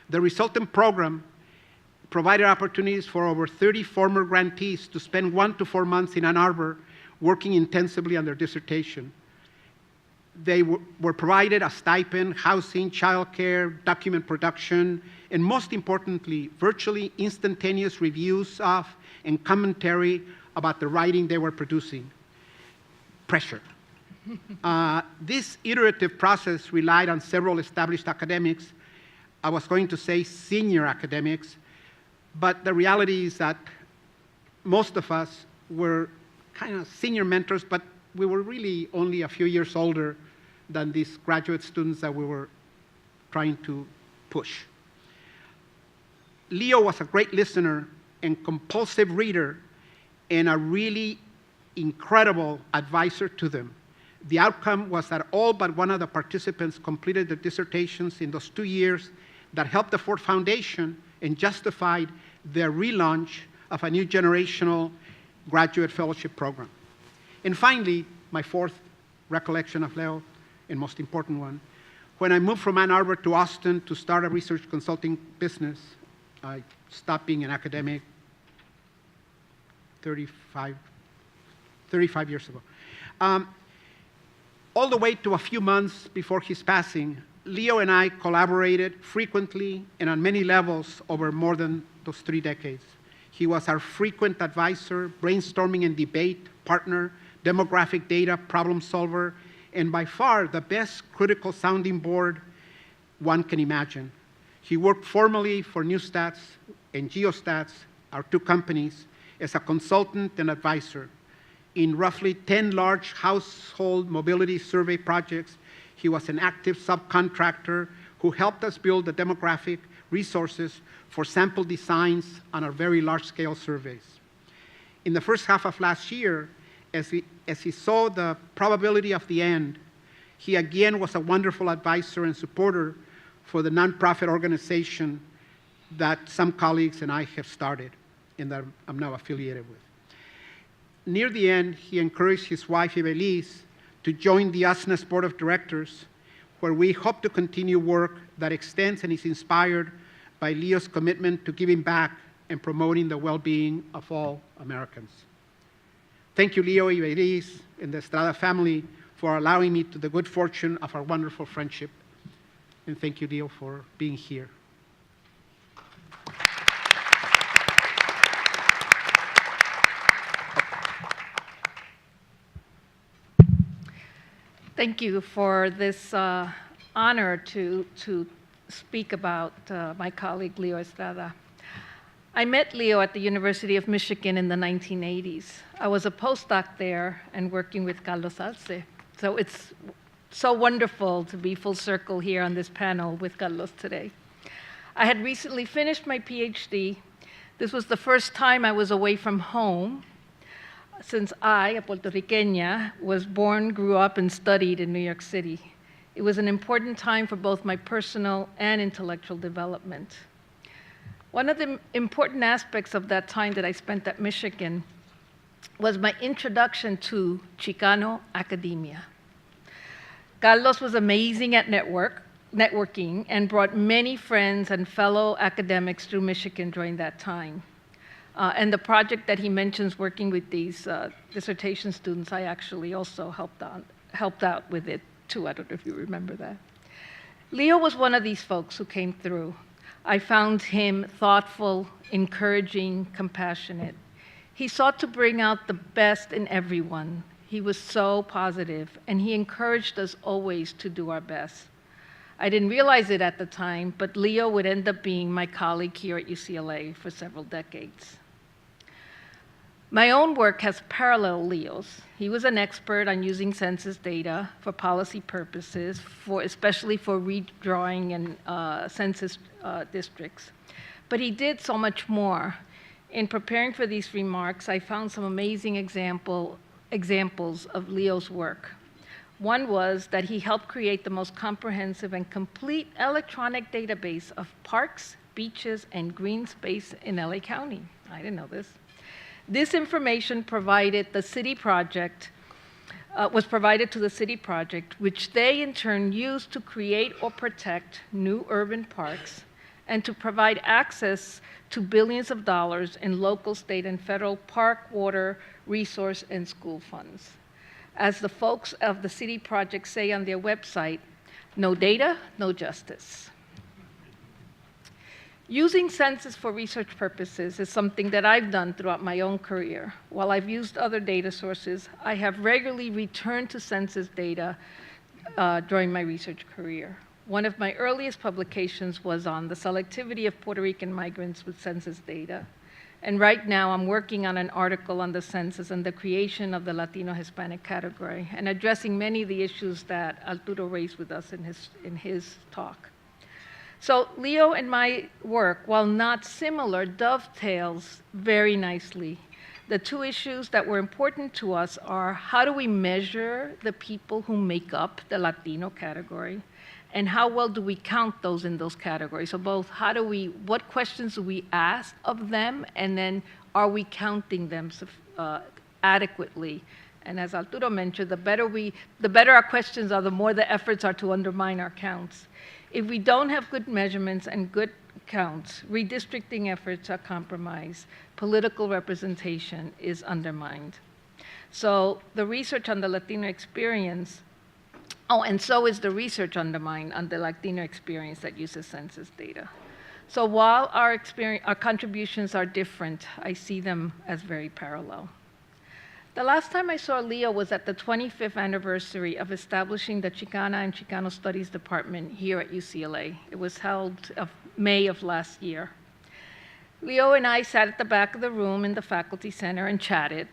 S6: The resultant program provided opportunities for over 30 former grantees to spend 1 to 4 months in Ann Arbor working intensively on their dissertation. They were provided a stipend, housing, childcare, document production, and most importantly, virtually instantaneous reviews of and commentary about the writing they were producing. Pressure. This iterative process relied on several established academics. I was going to say senior academics, but the reality is that most of us were kind of senior mentors, but we were really only a few years older than these graduate students that we were trying to push. Leo was a great listener and compulsive reader and a really incredible advisor to them. The outcome was that all but one of the participants completed their dissertations in those 2 years that helped the Ford Foundation and justified their relaunch of a new generational graduate fellowship program. And finally, my fourth recollection of Leo, and most important one, when I moved from Ann Arbor to Austin to start a research consulting business, I stopped being an academic 35 years ago. All the way to a few months before his passing, Leo and I collaborated frequently and on many levels over more than those 3 decades. He was our frequent advisor, brainstorming and debate partner, demographic data problem solver, and by far the best critical sounding board one can imagine. He worked formally for Newstats and Geostats, our 2 companies, as a consultant and advisor. In roughly 10 large household mobility survey projects, he was an active subcontractor who helped us build the demographic resources for sample designs on our very large-scale surveys. In the first half of last year, as he saw the probability of the end, He again was a wonderful advisor and supporter for the nonprofit organization that some colleagues and I have started and that I'm now affiliated with. Near the end, he encouraged his wife, Ibeliz, to join the USNES Board of Directors, where we hope to continue work that extends and is inspired by Leo's commitment to giving back and promoting the well-being of all Americans. Thank you, Leo, Ibeliz, and the Estrada family for allowing me to the good fortune of our wonderful friendship. And thank you, Leo, for being here.
S7: Thank you for this honor to speak about my colleague, Leo Estrada. I met Leo at the University of Michigan in the 1980s. I was a postdoc there and working with Carlos Arce. So it's so wonderful to be full circle here on this panel with Carlos today. I had recently finished my PhD. This was the first time I was away from home since I, a Puerto Riqueña, was born, grew up, and studied in New York City. It was an important time for both my personal and intellectual development. One of the important aspects of that time that I spent at Michigan was my introduction to Chicano academia. Carlos was amazing at networking and brought many friends and fellow academics through Michigan during that time. And the project that he mentions working with these dissertation students, I actually also helped out with it too. I don't know if you remember that. Leo was one of these folks who came through. I found him thoughtful, encouraging, compassionate. He sought to bring out the best in everyone. He was so positive, and he encouraged us always to do our best. I didn't realize it at the time, but Leo would end up being my colleague here at UCLA for several decades. My own work has paralleled Leo's. He was an expert on using census data for policy purposes, especially for redrawing and census districts. But he did so much more. In preparing for these remarks, I found some amazing examples of Leo's work. One was that he helped create the most comprehensive and complete electronic database of parks, beaches, and green space in LA County. I didn't know this. This information provided the city project, was provided to the city project, which they in turn used to create or protect new urban parks and to provide access to billions of dollars in local, state, and federal park, water, resource, and school funds. As the folks of the city project say on their website, no data, no justice. Using census for research purposes is something that I've done throughout my own career. While I've used other data sources, I have regularly returned to census data during my research career. One of my earliest publications was on the selectivity of Puerto Rican migrants with census data. And right now, I'm working on an article on the census and the creation of the Latino Hispanic category and addressing many of the issues that Arturo raised with us in his talk. So Leo and my work, while not similar, dovetails very nicely. The two issues that were important to us are how do we measure the people who make up the Latino category, and how well do we count those in those categories? So both what questions do we ask of them, and then are we counting them adequately? And as Arturo mentioned, the better our questions are, the more the efforts are to undermine our counts. If we don't have good measurements and good counts, redistricting efforts are compromised, political representation is undermined. So the research on the Latino experience, and so is the research undermined on the Latino experience that uses census data. So while our contributions are different, I see them as very parallel. The last time I saw Leo was at the 25th anniversary of establishing the Chicana and Chicano Studies Department here at UCLA. It was held in May of last year. Leo and I sat at the back of the room in the faculty center and chatted.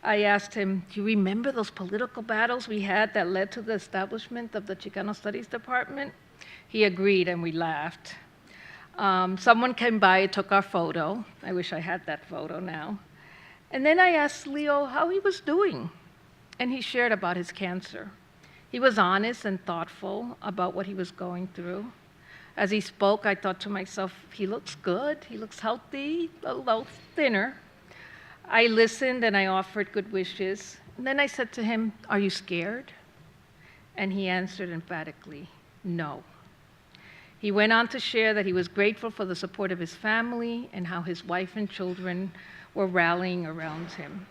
S7: I asked him, do you remember those political battles we had that led to the establishment of the Chicano Studies Department? He agreed, and we laughed. Someone came by and took our photo. I wish I had that photo now. And then I asked Leo how he was doing, and he shared about his cancer. He was honest and thoughtful about what he was going through. As he spoke, I thought to myself, he looks good, he looks healthy, a little thinner. I listened and I offered good wishes. And then I said to him, "Are you scared?" And he answered emphatically, "No." He went on to share that he was grateful for the support of his family and how his wife and children were rallying around him.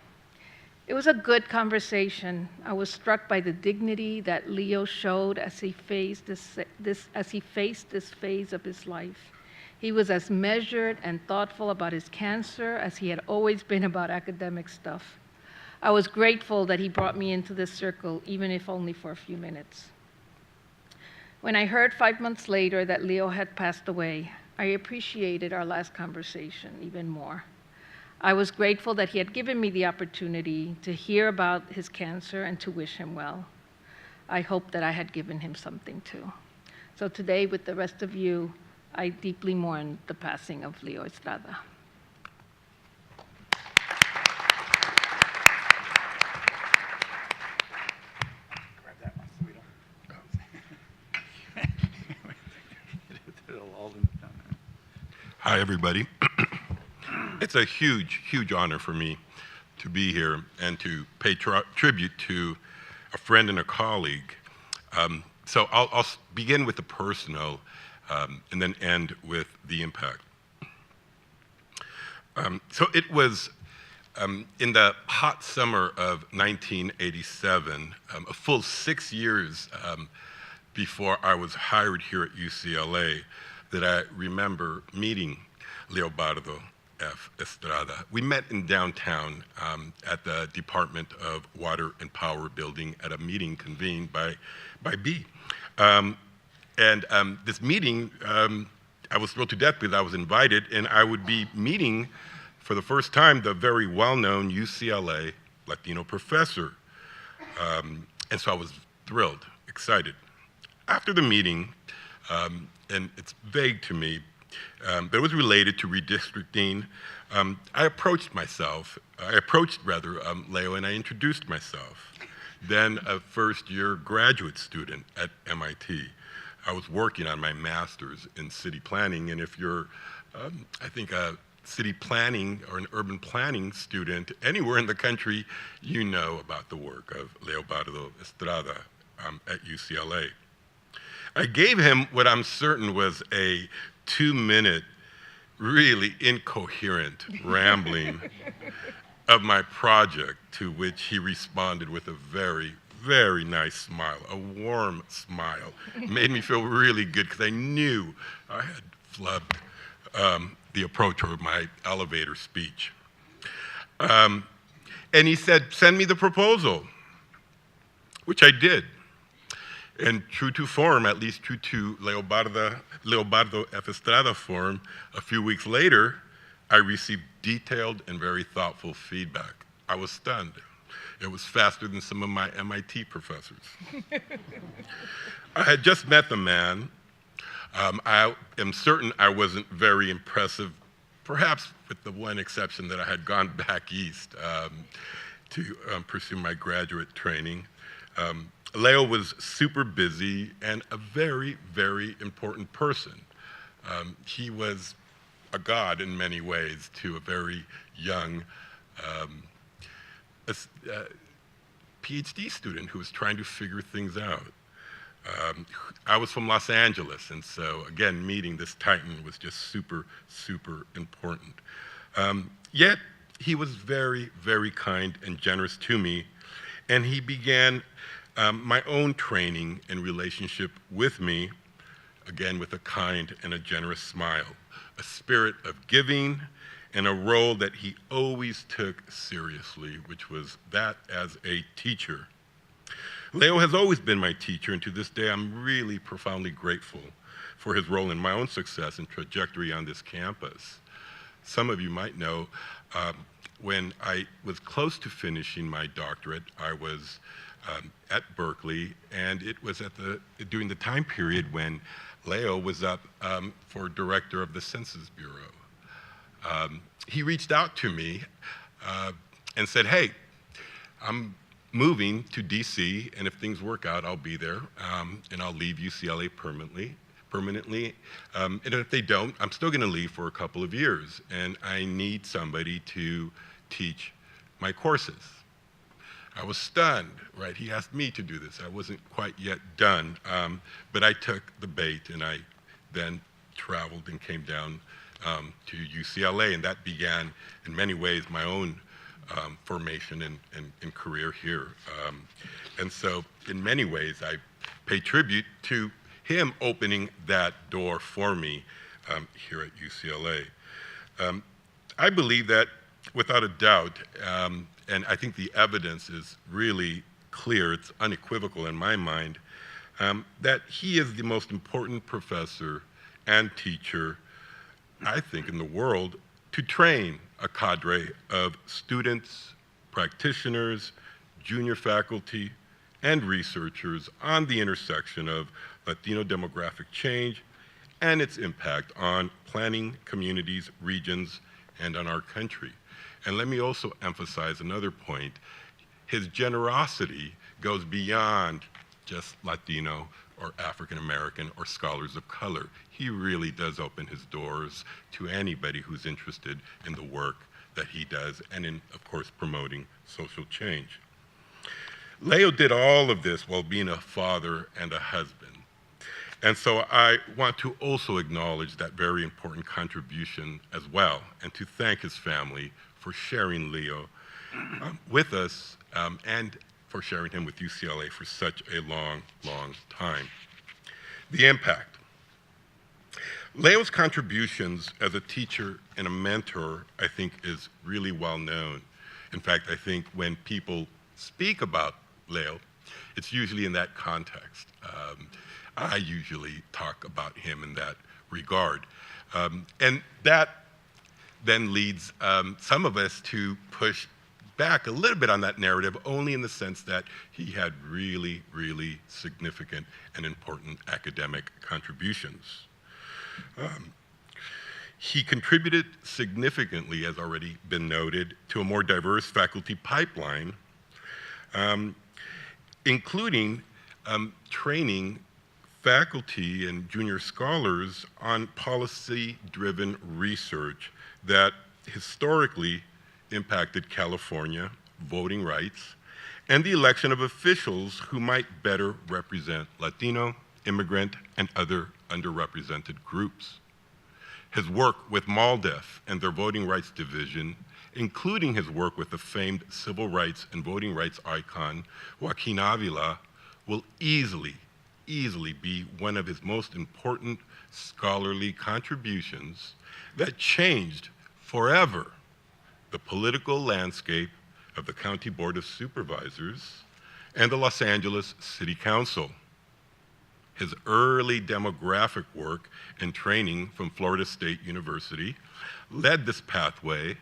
S7: It was a good conversation. I was struck by the dignity that Leo showed as he faced this phase of his life. He was as measured and thoughtful about his cancer as he had always been about academic stuff. I was grateful that he brought me into this circle, even if only for a few minutes. When I heard 5 months later that Leo had passed away, I appreciated our last conversation even more. I was grateful that he had given me the opportunity to hear about his cancer and to wish him well. I hope that I had given him something too. So today, with the rest of you, I deeply mourn the passing of Leo Estrada.
S5: Grab that one so we don't. It'll all in down there.
S8: Hi, everybody. It's a huge, huge honor for me to be here and to pay tribute to a friend and a colleague. So I'll begin with the personal and then end with the impact. So it was in the hot summer of 1987, a full 6 years before I was hired here at UCLA, that I remember meeting Leobardo F. Estrada. We met in downtown at the Department of Water and Power building at a meeting convened by B. This meeting, I was thrilled to death because I was invited, and I would be meeting for the first time the very well-known UCLA Latino professor. And so I was thrilled, excited. After the meeting, and it's vague to me, but it was related to redistricting. I approached Leo, and I introduced myself. Then a first-year graduate student at MIT. I was working on my master's in city planning, and if you're, I think, a city planning or an urban planning student anywhere in the country, you know about the work of Leobardo Estrada at UCLA. I gave him what I'm certain was a 2-minute, really incoherent rambling of my project, to which he responded with a very, very nice smile, a warm smile. It made me feel really good because I knew I had flubbed the approach or my elevator speech. And he said, "Send me the proposal," which I did. And true to form, at least true to Leobardo F. Estrada form, a few weeks later, I received detailed and very thoughtful feedback. I was stunned. It was faster than some of my MIT professors. I had just met the man. I am certain I wasn't very impressive, perhaps with the one exception that I had gone back east to pursue my graduate training. Leo was super busy and a very, very important person. He was a god in many ways to a very young PhD student who was trying to figure things out. I was from Los Angeles, and so again, meeting this titan was just super, super important. Yet, he was very, very kind and generous to me, and he began my own training and relationship with me, again with a kind and a generous smile, a spirit of giving, and a role that he always took seriously, which was that as a teacher. Leo has always been my teacher, and to this day I'm really profoundly grateful for his role in my own success and trajectory on this campus. Some of you might know, when I was close to finishing my doctorate, I was at Berkeley, and it was during the time period when Leo was up for director of the Census Bureau. He reached out to me and said, "Hey, I'm moving to DC, and if things work out, I'll be there, and I'll leave UCLA permanently. And if they don't, I'm still gonna leave for a couple of years, and I need somebody to teach my courses. I was stunned, right? He asked me to do this. I wasn't quite yet done, but I took the bait, and I then traveled and came down to UCLA, and that began, in many ways, my own formation and career here. And so, in many ways, I pay tribute to him opening that door for me here at UCLA. I believe that, without a doubt, and I think the evidence is really clear, it's unequivocal in my mind, that he is the most important professor and teacher, I think, in the world to train a cadre of students, practitioners, junior faculty, and researchers on the intersection of Latino demographic change and its impact on planning communities, regions, and on our country. And let me also emphasize another point. His generosity goes beyond just Latino or African American or scholars of color. He really does open his doors to anybody who's interested in the work that he does and in, of course, promoting social change. Leo did all of this while being a father and a husband. And so I want to also acknowledge that very important contribution as well, and to thank his family for sharing Leo with us and for sharing him with UCLA for such a long, long time. The impact. Leo's contributions as a teacher and a mentor, I think, is really well known. In fact, I think when people speak about Leo, it's usually in that context. I usually talk about him in that regard. And that then leads some of us to push back a little bit on that narrative, only in the sense that he had really, really significant and important academic contributions. He contributed significantly, as already been noted, to a more diverse faculty pipeline, including training faculty and junior scholars on policy-driven research that historically impacted California, voting rights, and the election of officials who might better represent Latino, immigrant, and other underrepresented groups. His work with Maldef and their voting rights division, including his work with the famed civil rights and voting rights icon, Joaquin Avila, will easily be one of his most important scholarly contributions that changed forever the political landscape of the County Board of Supervisors and the Los Angeles City Council. His early demographic work and training from Florida State University led this pathway,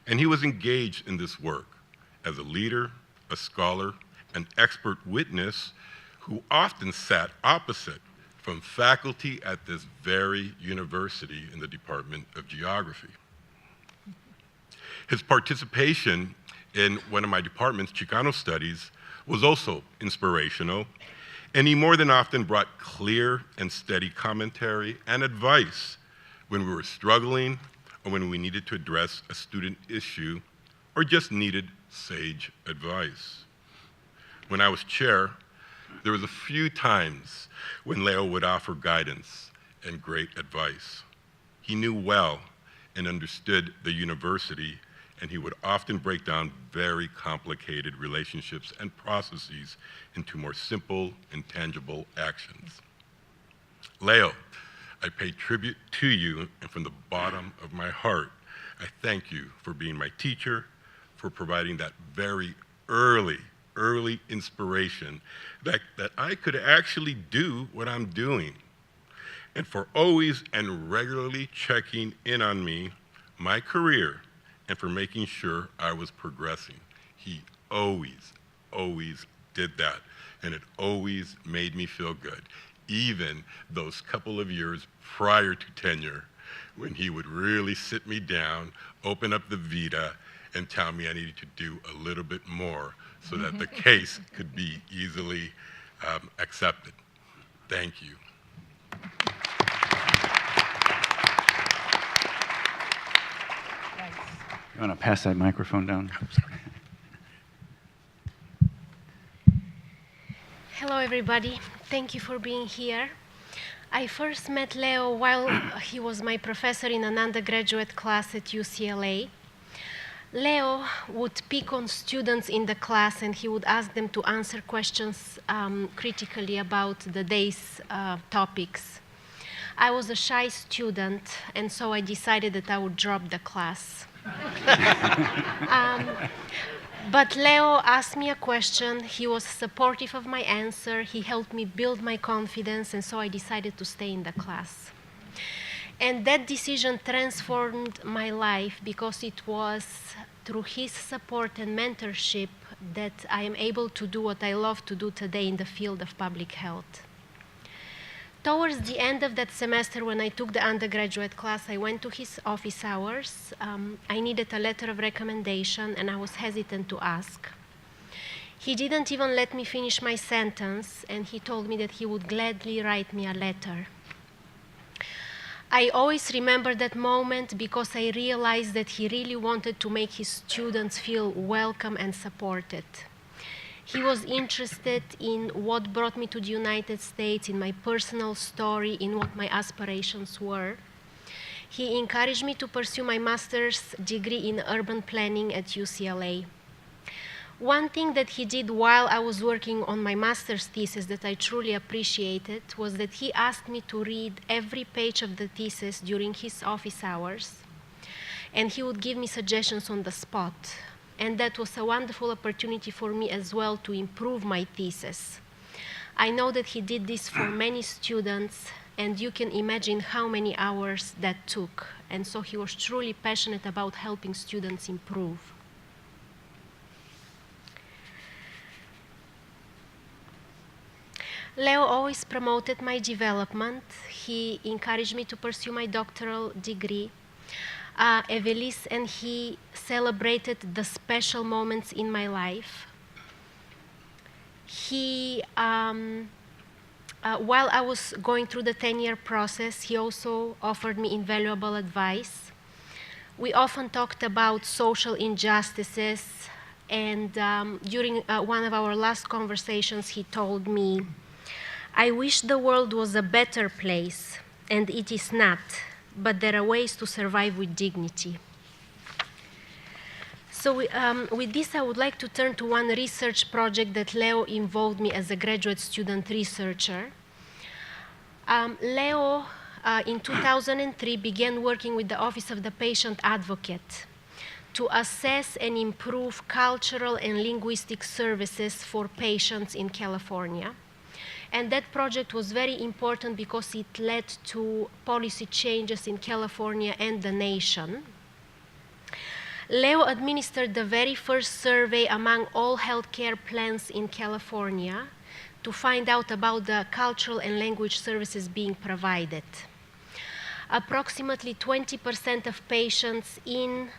S8: and he was engaged in this work as a leader, a scholar, an expert witness who often sat opposite from faculty at this very university in the Department of Geography. His participation in one of my departments, Chicano Studies, was also inspirational, and he more than often brought clear and steady commentary and advice when we were struggling or when we needed to address a student issue or just needed sage advice. When I was chair, there was a few times when Leo would offer guidance and great advice. He knew well and understood the university, and he would often break down very complicated relationships and processes into more simple and tangible actions. Leo, I pay tribute to you, and from the bottom of my heart, I thank you for being my teacher, for providing that very early inspiration that I could actually do what I'm doing, and for always and regularly checking in on me, my career, and for making sure I was progressing. He always did that, and it always made me feel good, even those couple of years prior to tenure, when he would really sit me down, open up the Vita, and tell me I needed to do a little bit more so that the case could be easily accepted. Thank you.
S5: You want to pass that microphone down?
S9: Hello, everybody. Thank you for being here. I first met Leo while he was my professor in an undergraduate class at UCLA. Leo would pick on students in the class and he would ask them to answer questions critically about the day's topics. I was a shy student, and so I decided that I would drop the class. But Leo asked me a question. He was supportive of my answer. He helped me build my confidence, and so I decided to stay in the class. And that decision transformed my life because it was through his support and mentorship that I am able to do what I love to do today in the field of public health. Towards the end of that semester, when I took the undergraduate class, I went to his office hours. I needed a letter of recommendation, and I was hesitant to ask. He didn't even let me finish my sentence, and he told me that he would gladly write me a letter. I always remember that moment because I realized that he really wanted to make his students feel welcome and supported. He was interested in what brought me to the United States, in my personal story, in what my aspirations were. He encouraged me to pursue my master's degree in urban planning at UCLA. One thing that he did while I was working on my master's thesis that I truly appreciated was that he asked me to read every page of the thesis during his office hours, and he would give me suggestions on the spot. And that was a wonderful opportunity for me as well to improve my thesis. I know that he did this for many students, and you can imagine how many hours that took. And so he was truly passionate about helping students improve. Leo always promoted my development. He encouraged me to pursue my doctoral degree. Evelis and he celebrated the special moments in my life. While I was going through the 10-year process, he also offered me invaluable advice. We often talked about social injustices, and during one of our last conversations, he told me, "I wish the world was a better place, and it is not. But there are ways to survive with dignity." So with this, I would like to turn to one research project that Leo involved me as a graduate student researcher. Leo, in 2003, began working with the Office of the Patient Advocate to assess and improve cultural and linguistic services for patients in California. And that project was very important because it led to policy changes in California and the nation. Leo administered the very first survey among all healthcare plans in California to find out about the cultural and language services being provided. Approximately 20% of patients in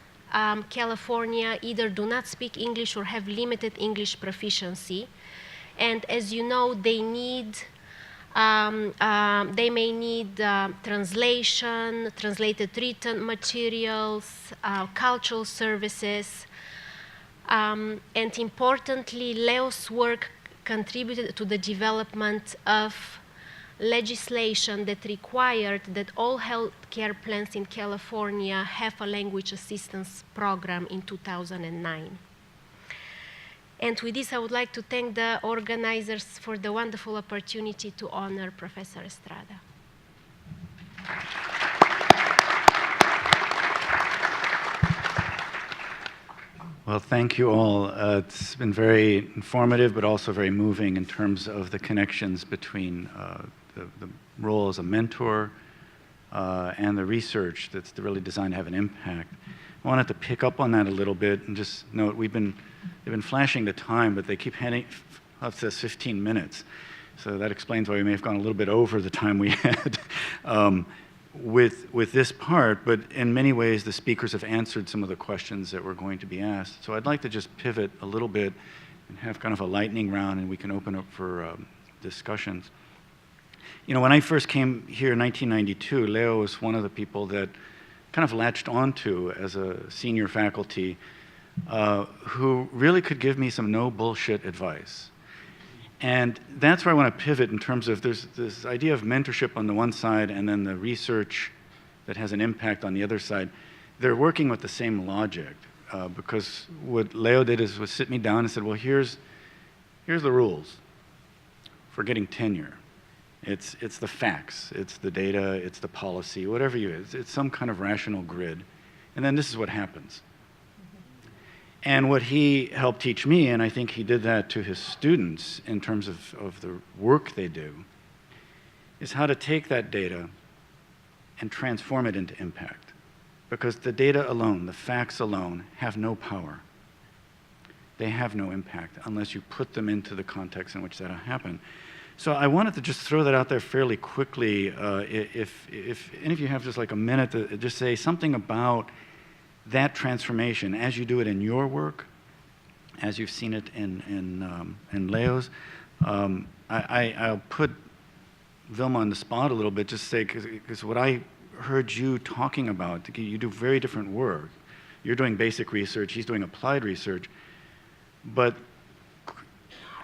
S9: California either do not speak English or have limited English proficiency. And as you know, they may need translation, translated written materials, cultural services. And importantly, Leo's work contributed to the development of legislation that required that all healthcare plans in California have a language assistance program in 2009. And with this, I would like to thank the organizers for the wonderful opportunity to honor Professor Estrada.
S5: Well, thank you all. It's been very informative, but also very moving in terms of the connections between the role as a mentor and the research that's really designed to have an impact. I wanted to pick up on that a little bit and just note they've been flashing the time, but they keep handing up to us 15 minutes. So that explains why we may have gone a little bit over the time we had. with this part, but in many ways the speakers have answered some of the questions that were going to be asked. So I'd like to just pivot a little bit and have kind of a lightning round, and we can open up for discussions. You know, when I first came here in 1992, Leo was one of the people that kind of latched onto as a senior faculty who really could give me some no bullshit advice. And that's where I want to pivot in terms of there's this idea of mentorship on the one side and then the research that has an impact on the other side. They're working with the same logic because what Leo did was sit me down and said, well, here's the rules for getting tenure. It's the facts, it's the data, it's the policy, whatever you is. It's some kind of rational grid. And then this is what happens. And what he helped teach me, and I think he did that to his students in terms of the work they do, is how to take that data and transform it into impact. Because the data alone, the facts alone, have no power. They have no impact unless you put them into the context in which that'll happen. So I wanted to just throw that out there fairly quickly. If any of you have just like a minute to just say something about that transformation as you do it in your work, as you've seen it in Leo's. I'll put Vilma on the spot a little bit, just say, because what I heard you talking about, you do very different work. You're doing basic research, he's doing applied research, but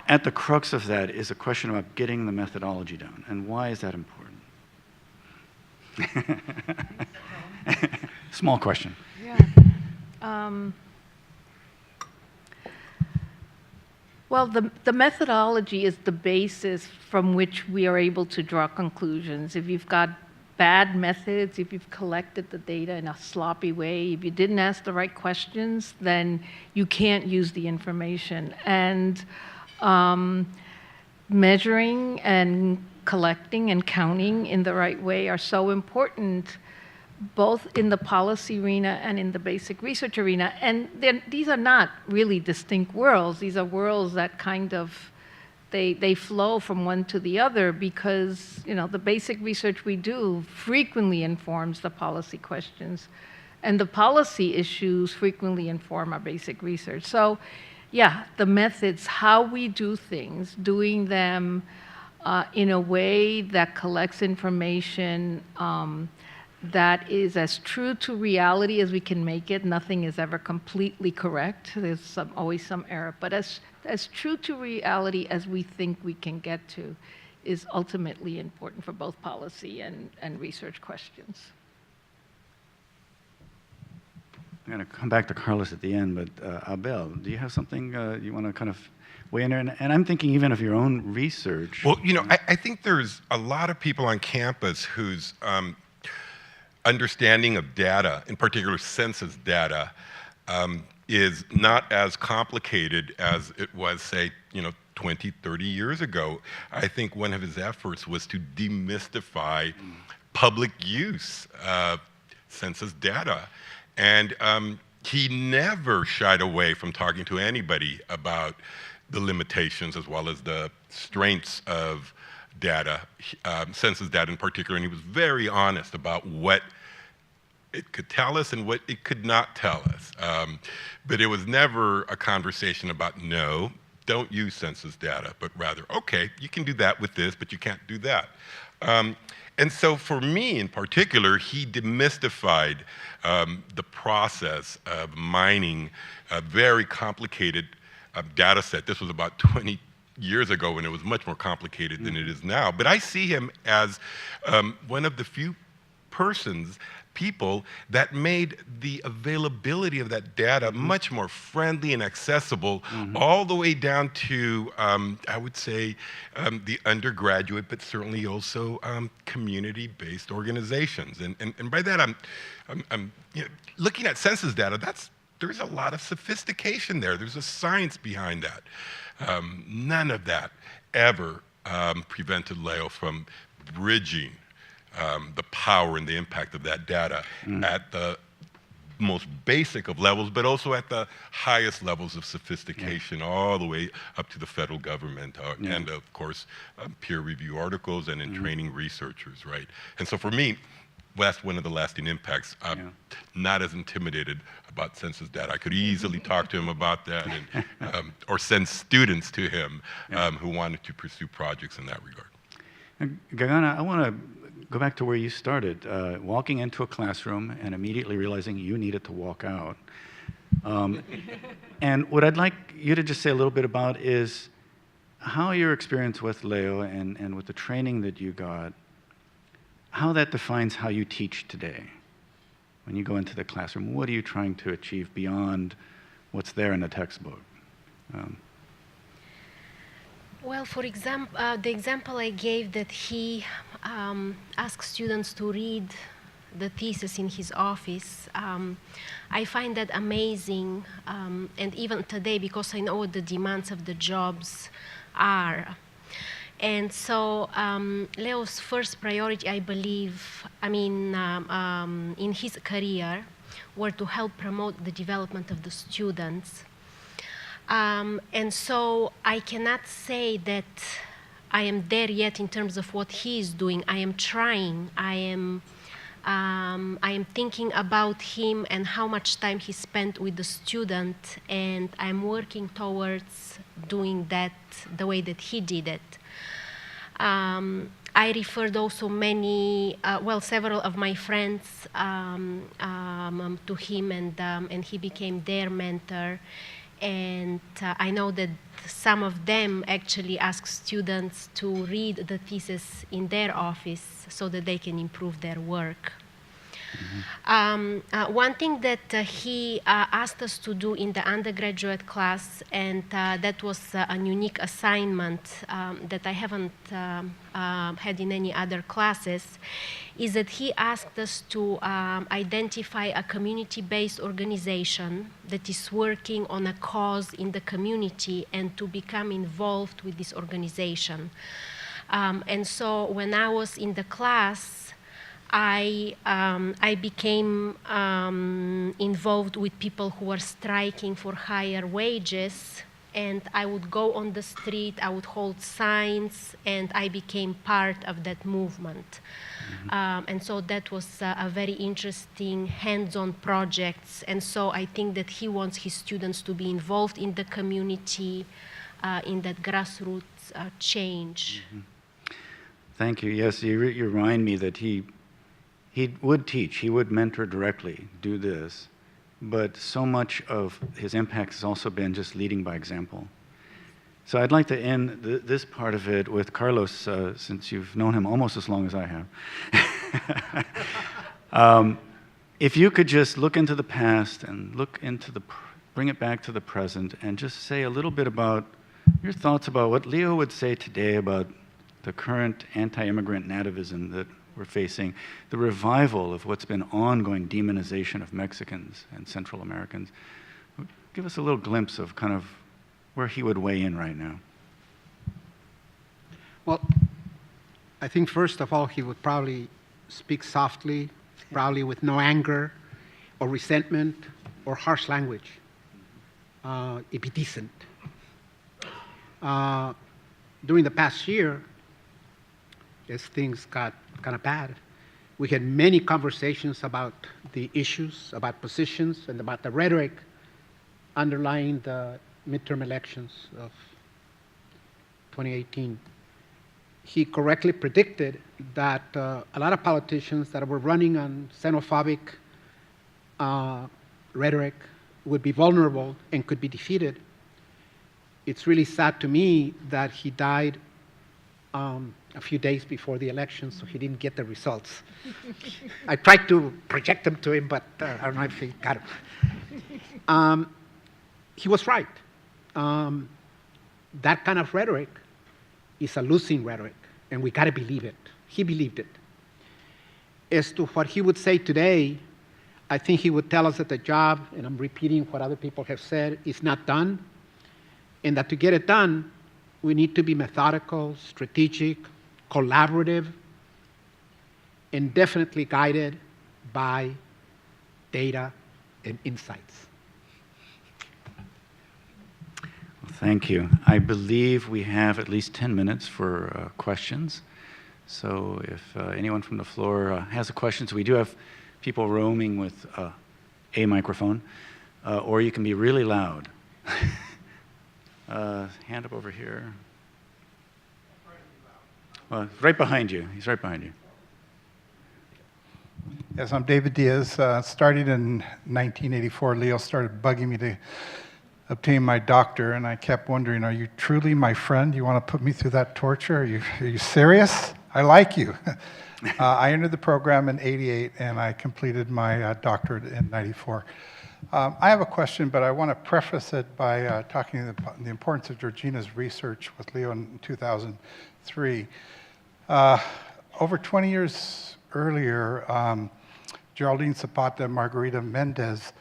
S5: at the crux of that is a question about getting the methodology down. And why is that important? Small question.
S7: Yeah. Well, the methodology is the basis from which we are able to draw conclusions. If you've got bad methods, if you've collected the data in a sloppy way, if you didn't ask the right questions, then you can't use the information. And measuring and collecting and counting in the right way are so important, both in the policy arena and in the basic research arena. And these are not really distinct worlds. These are worlds that kind of, they flow from one to the other because, you know, the basic research we do frequently informs the policy questions. And the policy issues frequently inform our basic research. So, yeah, the methods, how we do things, doing them in a way that collects information that is as true to reality as we can make it. Nothing is ever completely correct. There's always some error. But as true to reality as we think we can get to is ultimately important for both policy and research questions.
S5: I'm going to come back to Carlos at the end, but Abel, do you have something you want to kind of weigh in there? And I'm thinking even of your own research.
S8: Well, you know, I think there's a lot of people on campus whose understanding of data, in particular census data, is not as complicated as it was, say, 20, 30 years ago. I think one of his efforts was to demystify public use of census data. And he never shied away from talking to anybody about the limitations as well as the strengths of data, census data in particular, and he was very honest about what it could tell us and what it could not tell us. But it was never a conversation about, no, don't use census data, but rather, okay, you can do that with this, but you can't do that. And so for me in particular, he demystified the process of mining a very complicated data set. This was about 20 years ago when it was much more complicated than it is now. But I see him as one of the few people that made the availability of that data much more friendly and accessible, all the way down to, I would say, the undergraduate, but certainly also community-based organizations. And by that, I'm looking at census data, there's a lot of sophistication there. There's a science behind that. None of that ever prevented Leo from bridging the power and the impact of that data at the most basic of levels, but also at the highest levels of sophistication, all the way up to the federal government, and of course, peer review articles and in training researchers, right? And so for me, that's one of the lasting impacts. I'm not as intimidated about census data. I could easily talk to him about that, and, or send students to him who wanted to pursue projects in that regard.
S5: Gagana, I want to go back to where you started, walking into a classroom and immediately realizing you needed to walk out. And what I'd like you to just say a little bit about is how your experience with Leo and with the training that you got, how that defines how you teach today. When you go into the classroom, what are you trying to achieve beyond what's there in the textbook?
S9: Well, for example, the example I gave that he asked students to read the thesis in his office, I find that amazing, and even today, because I know what the demands of the jobs are. And so Leo's first priority, I believe, in his career, were to help promote the development of the students. And so I cannot say that I am there yet in terms of what he is doing. I am trying. I am thinking about him and how much time he spent with the student, and I'm working towards doing that the way that he did it. I referred also several of my friends to him, and he became their mentor. And I know that some of them actually ask students to read the thesis in their office so that they can improve their work. One thing that he asked us to do in the undergraduate class, and that was a unique assignment that I haven't had in any other classes, is that he asked us to identify a community-based organization that is working on a cause in the community and to become involved with this organization. And so when I was in the class, I became involved with people who were striking for higher wages, and I would go on the street, I would hold signs, and I became part of that movement. And so that was a very interesting hands-on project, and so I think that he wants his students to be involved in the community, in that grassroots change.
S5: Thank you. Yes, you remind me that he would teach, he would mentor directly, do this, but so much of his impact has also been just leading by example. So I'd like to end this part of it with Carlos, since you've known him almost as long as I have. If you could just look into the past and bring it back to the present and just say a little bit about your thoughts about what Leo would say today about the current anti-immigrant nativism that we're facing, the revival of what's been ongoing demonization of Mexicans and Central Americans. Give us a little glimpse of kind of where he would weigh in right now.
S6: Well, I think first of all, he would probably speak softly, probably with no anger or resentment or harsh language. It'd be decent. During the past year, as things got kind of bad, we had many conversations about the issues, about positions, and about the rhetoric underlying the midterm elections of 2018. He correctly predicted that a lot of politicians that were running on xenophobic rhetoric would be vulnerable and could be defeated. It's really sad to me that he died a few days before the election, so he didn't get the results. I tried to project them to him, but I don't know if he got them. He was right. That kind of rhetoric is a losing rhetoric, and we got to believe it. He believed it. As to what he would say today, I think he would tell us that the job, and I'm repeating what other people have said, is not done, and that to get it done, we need to be methodical, strategic, collaborative, and definitely guided by data and insights.
S5: Well, thank you. I believe we have at least 10 minutes for questions. So if anyone from the floor has a question, so we do have people roaming with a microphone, or you can be really loud. Hand up over here. Right behind you. He's right behind you.
S10: Yes, I'm David Diaz. Starting in 1984, Leo started bugging me to obtain my doctor, and I kept wondering, are you truly my friend? You want to put me through that torture? Are you serious? I like you. I entered the program in '88, and I completed my doctorate in '94. I have a question, but I want to preface it by talking about the importance of Georgina's research with Leo in 2003. Over 20 years earlier, Geraldine Zapata and Margarita Mendez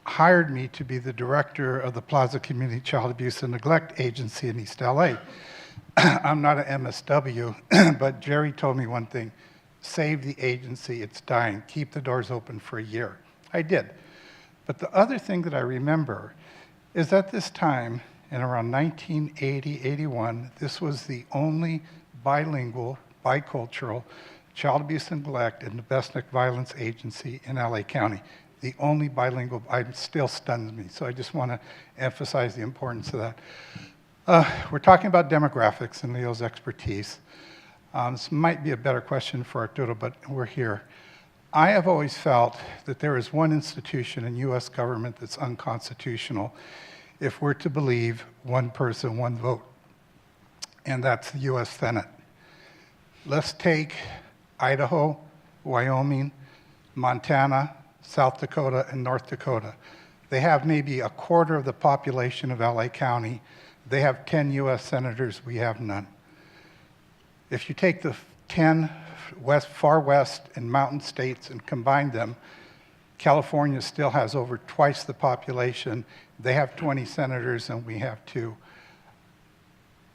S10: hired me to be the director of the Plaza Community Child Abuse and Neglect Agency in East LA. I'm not an MSW, but Jerry told me one thing: save the agency, it's dying. Keep the doors open for a year. I did. But the other thing that I remember is at this time, in around 1980, 81, this was the only bilingual, bicultural child abuse and neglect and domestic violence agency in LA County. The only bilingual, it still stuns me. So I just want to emphasize the importance of that. We're talking about demographics and Leo's expertise. This might be a better question for Arturo, but we're here. I have always felt that there is one institution in US government that's unconstitutional if we're to believe one person, one vote, and that's the US Senate. Let's take Idaho, Wyoming, Montana, South Dakota, and North Dakota. They have maybe a quarter of the population of LA County. They have 10 US senators, we have none. If you take the 10 far west and mountain states and combine them, California still has over twice the population. They have 20 senators and we have 2.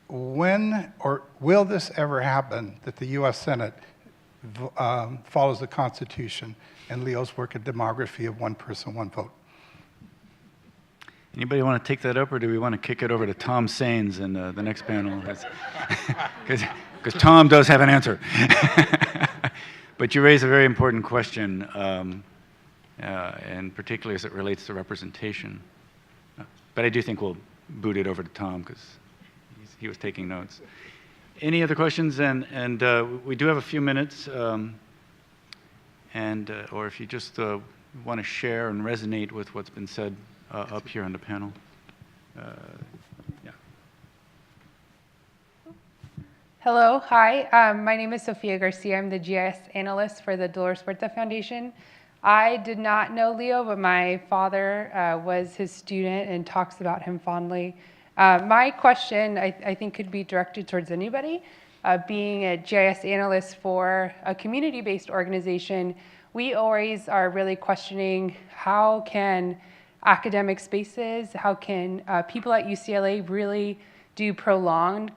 S10: When or will this ever happen that the US Senate follows the Constitution and Leo's work at demography of one person, one vote?
S5: Anybody want to take that up, or do we want to kick it over to Tom Sains in the next panel? Because Tom does have an answer. But you raise a very important question, and particularly as it relates to representation. But I do think we'll boot it over to Tom, because he was taking notes. Any other questions? And we do have a few minutes. Or if you just want to share and resonate with what's been said up here on the panel. Yeah.
S11: Hello, hi. My name is Sofia Garcia. I'm the GIS analyst for the Dolores Huerta Foundation. I did not know Leo, but my father was his student and talks about him fondly. My question, I think, could be directed towards anybody. Being a GIS analyst for a community-based organization, we always are really questioning how can academic spaces, how can people at UCLA really do prolonged,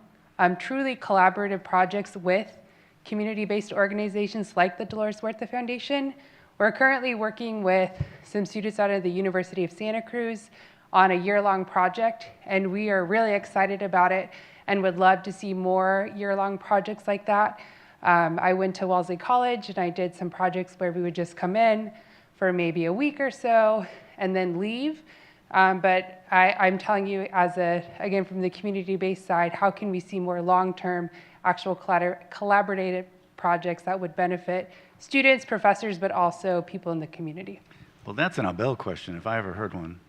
S11: truly collaborative projects with community-based organizations like the Dolores Huerta Foundation. We're currently working with some students out of the University of Santa Cruz on a year-long project, and we are really excited about it and would love to see more year-long projects like that. I went to Wellesley College and I did some projects where we would just come in for maybe a week or so and then leave. But I'm telling you, again, from the community-based side, how can we see more long-term, actual collaborative projects that would benefit students, professors, but also people in the community?
S5: Well, that's an Abel question, if I ever heard one.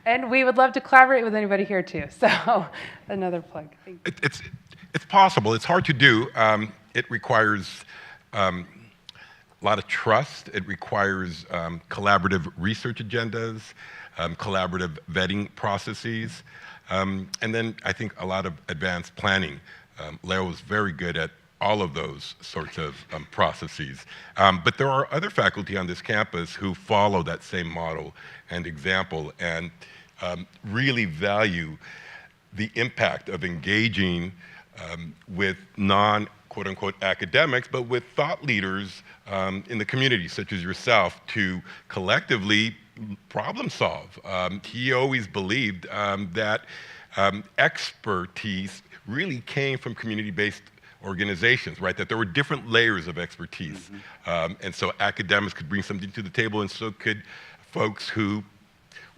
S11: And we would love to collaborate with anybody here too. So another plug.
S8: It's possible. It's hard to do. It requires a lot of trust. It requires collaborative research agendas, collaborative vetting processes, and then I think a lot of advanced planning. Leo is very good at all of those sorts of processes. But there are other faculty on this campus who follow that same model and example and really value the impact of engaging with non-quote-unquote academics, but with thought leaders in the community, such as yourself, to collectively problem solve. He always believed that expertise really came from community-based organizations, right? That there were different layers of expertise. And so academics could bring something to the table, and so could folks who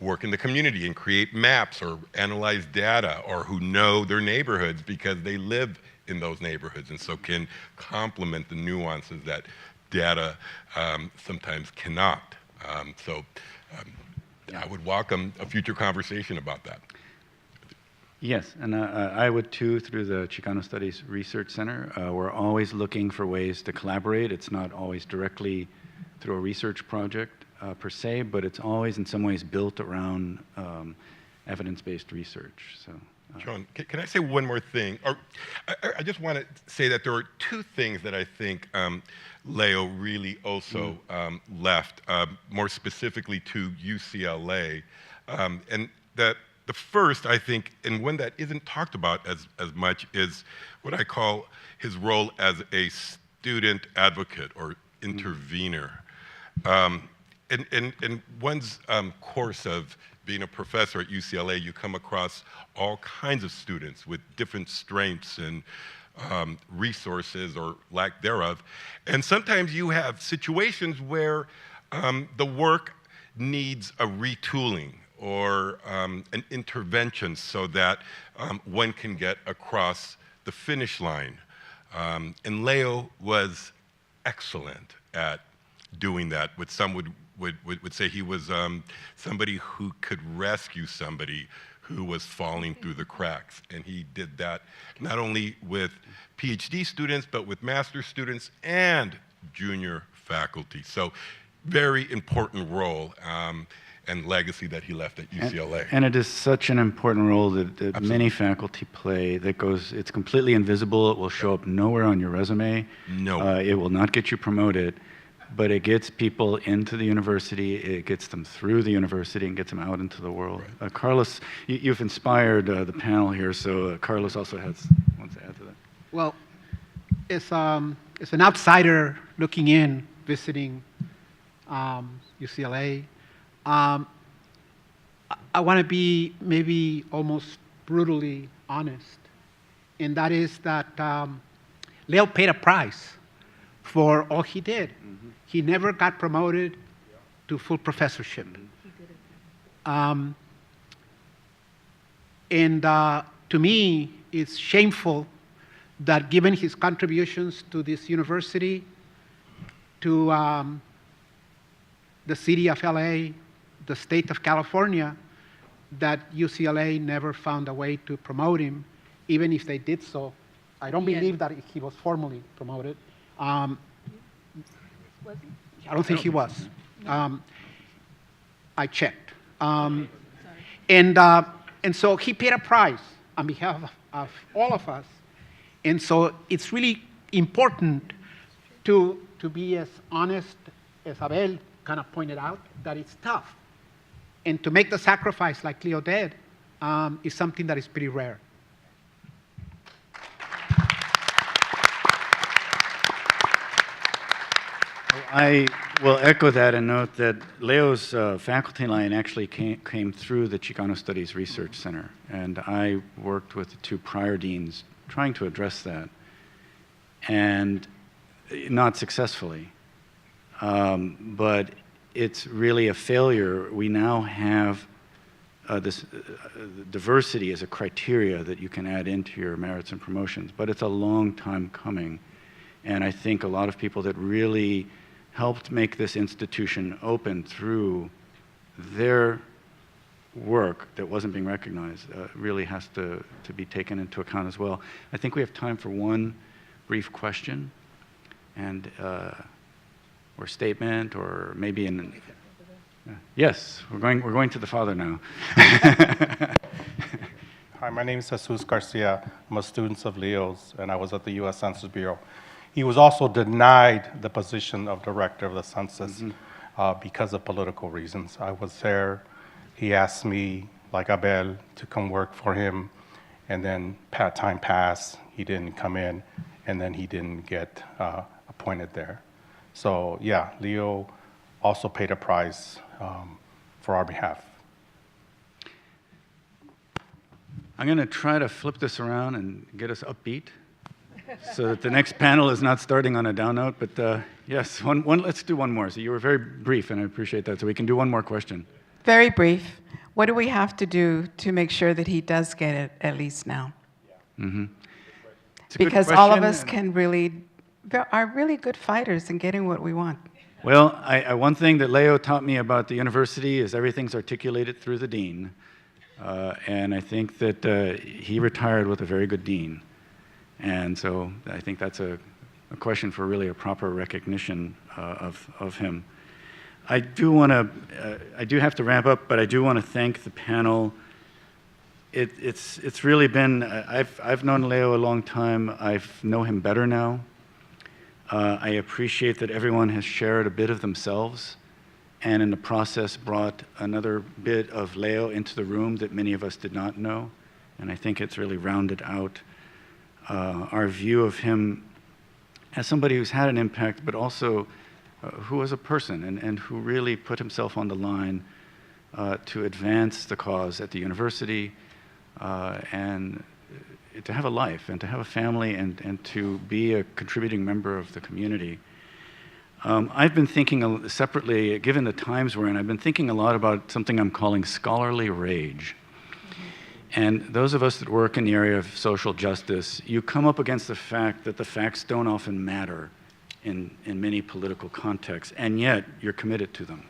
S8: work in the community and create maps or analyze data, or who know their neighborhoods because they live in those neighborhoods, and so can complement the nuances that data sometimes cannot. I would welcome a future conversation about that.
S5: Yes, and I would too, through the Chicano Studies Research Center. We're always looking for ways to collaborate. It's not always directly through a research project per se, but it's always in some ways built around evidence-based research. So,
S8: Sean, can I say one more thing? Or I just want to say that there are two things that I think Leo really also left, more specifically to UCLA. And that the first, I think, and one that isn't talked about as much, is what I call his role as a student advocate or intervener. In one's course of being a professor at UCLA, you come across all kinds of students with different strengths and resources or lack thereof. And sometimes you have situations where the work needs a retooling or an intervention so that one can get across the finish line. And Leo was excellent at doing that. What some would say he was somebody who could rescue somebody who was falling through the cracks. And he did that not only with PhD students, but with master's students and junior faculty. So very important role and legacy that he left at UCLA.
S5: And it is such an important role that many faculty play that goes, it's completely invisible. It will show up nowhere on your resume.
S8: No.
S5: It will not get you promoted, but it gets people into the university, it gets them through the university and gets them out into the world. Right. Carlos, you've inspired the panel here, so Carlos also wants to add to that.
S6: Well, as an outsider looking in, visiting UCLA, I want to be maybe almost brutally honest, and that is that Leo paid a price for all he did. He never got promoted to full professorship. And to me, it's shameful that given his contributions to this university, to the city of LA, the state of California, that UCLA never found a way to promote him, even if they did so. I don't believe that he was formally promoted.
S7: Was he?
S6: I don't think he was. I checked. And so he paid a price on behalf of all of us. And so it's really important to be as honest as Abel kind of pointed out, that it's tough. And to make the sacrifice like Leo did is something that is pretty rare.
S5: I will echo that and note that Leo's faculty line actually came through the Chicano Studies Research Center, and I worked with the two prior deans trying to address that, and not successfully. But it's really a failure. We now have this diversity as a criteria that you can add into your merits and promotions, but it's a long time coming, and I think a lot of people that really helped make this institution open through their work that wasn't being recognized really has to be taken into account as well. I think we have time for one brief question and or statement, or maybe an yes, we're going to the father now.
S12: Hi, my name is Jesus Garcia. I'm a student of Leo's, and I was at the U.S. Census Bureau. He was also denied the position of director of the census because of political reasons. I was there. He asked me, like Abel, to come work for him, and then time passed. He didn't come in, and then he didn't get appointed there. So yeah, Leo also paid a price for our behalf.
S5: I'm going to try to flip this around and get us upbeat so that the next panel is not starting on a down note. But yes, let's do one more. So you were very brief, and I appreciate that. So we can do one more question.
S13: Very brief. What do we have to do to make sure that he does get it at least now?
S5: Mm-hmm.
S13: Because all of us are really good fighters in getting what we want.
S5: Well, one thing that Leo taught me about the university is everything's articulated through the dean. And I think that he retired with a very good dean. And so I think that's a question for really a proper recognition of him. I do have to ramp up, but I do want to thank the panel. It's really been, I've known Leo a long time. I know him better now. I appreciate that everyone has shared a bit of themselves and in the process brought another bit of Leo into the room that many of us did not know. And I think it's really rounded out our view of him as somebody who's had an impact, but also who was a person and who really put himself on the line to advance the cause at the university and to have a life and to have a family and to be a contributing member of the community. I've been thinking separately, given the times we're in, I've been thinking a lot about something I'm calling scholarly rage. And those of us that work in the area of social justice, you come up against the fact that the facts don't often matter in many political contexts, and yet you're committed to them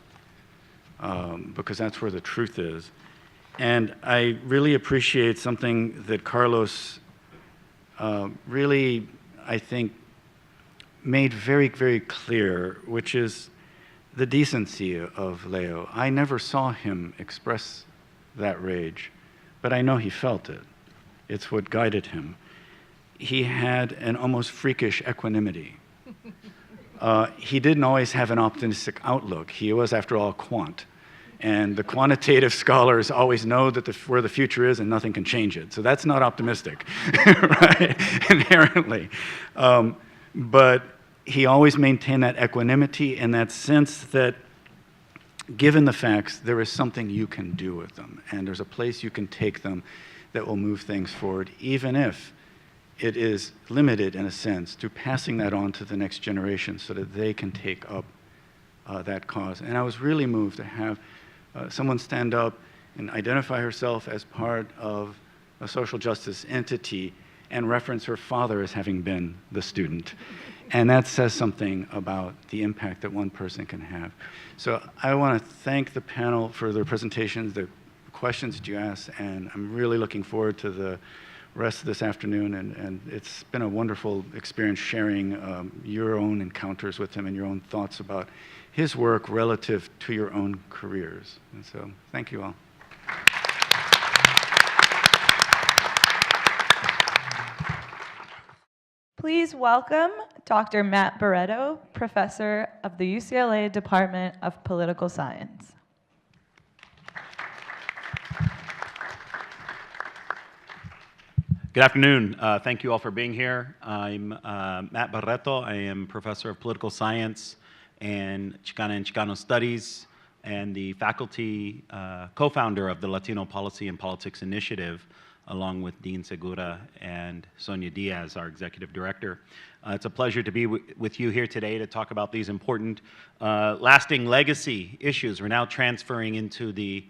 S5: because that's where the truth is. And I really appreciate something that Carlos really, I think, made very, very clear, which is the decency of Leo. I never saw him express that rage, but I know he felt it. It's what guided him. He had an almost freakish equanimity. He didn't always have an optimistic outlook. He was, after all, quant. And the quantitative scholars always know that where the future is and nothing can change it. So that's not optimistic, right? Inherently. But he always maintained that equanimity and that sense that given the facts, there is something you can do with them. And there's a place you can take them that will move things forward, even if it is limited, in a sense, to passing that on to the next generation so that they can take up that cause. And I was really moved to have someone stand up and identify herself as part of a social justice entity and reference her father as having been the student. And that says something about the impact that one person can have. So I want to thank the panel for their presentations, the questions that you asked, and I'm really looking forward to the rest of this afternoon. And it's been a wonderful experience sharing your own encounters with him and your own thoughts about his work relative to your own careers. And so thank you all.
S2: Please welcome Dr. Matt Barreto, professor of the UCLA Department of Political Science.
S14: Good afternoon. Thank you all for being here. I'm Matt Barreto. I am professor of political science and Chicano Studies and the faculty co-founder of the Latino Policy and Politics Initiative, along with Dean Segura and Sonia Diaz, our executive director. It's a pleasure to be with you here today to talk about these important lasting legacy issues. We're now transferring into the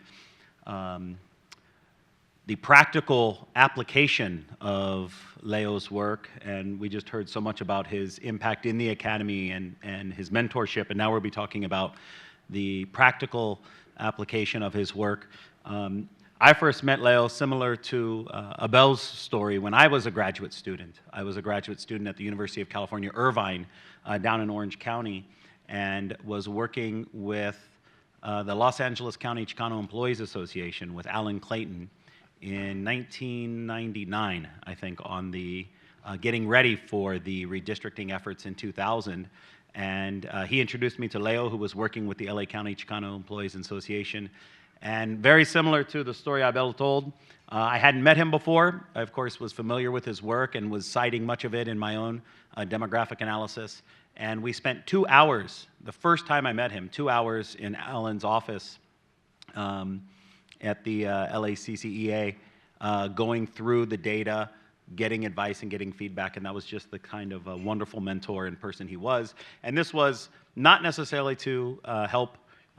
S14: practical application of Leo's work, and we just heard so much about his impact in the academy and his mentorship, and now we'll be talking about the practical application of his work. I first met Leo similar to Abel's story when I was a graduate student. I was a graduate student at the University of California, Irvine, down in Orange County, and was working with the Los Angeles County Chicano Employees Association with Alan Clayton in 1999, I think, on the getting ready for the redistricting efforts in 2000. And he introduced me to Leo, who was working with the LA County Chicano Employees Association. And very similar to the story Abel told, I hadn't met him before. I, of course, was familiar with his work and was citing much of it in my own demographic analysis. And we spent 2 hours, the first time I met him, 2 hours in Alan's office at the LACCEA, going through the data, getting advice and getting feedback, and that was just the kind of wonderful mentor and person he was. And this was not necessarily to help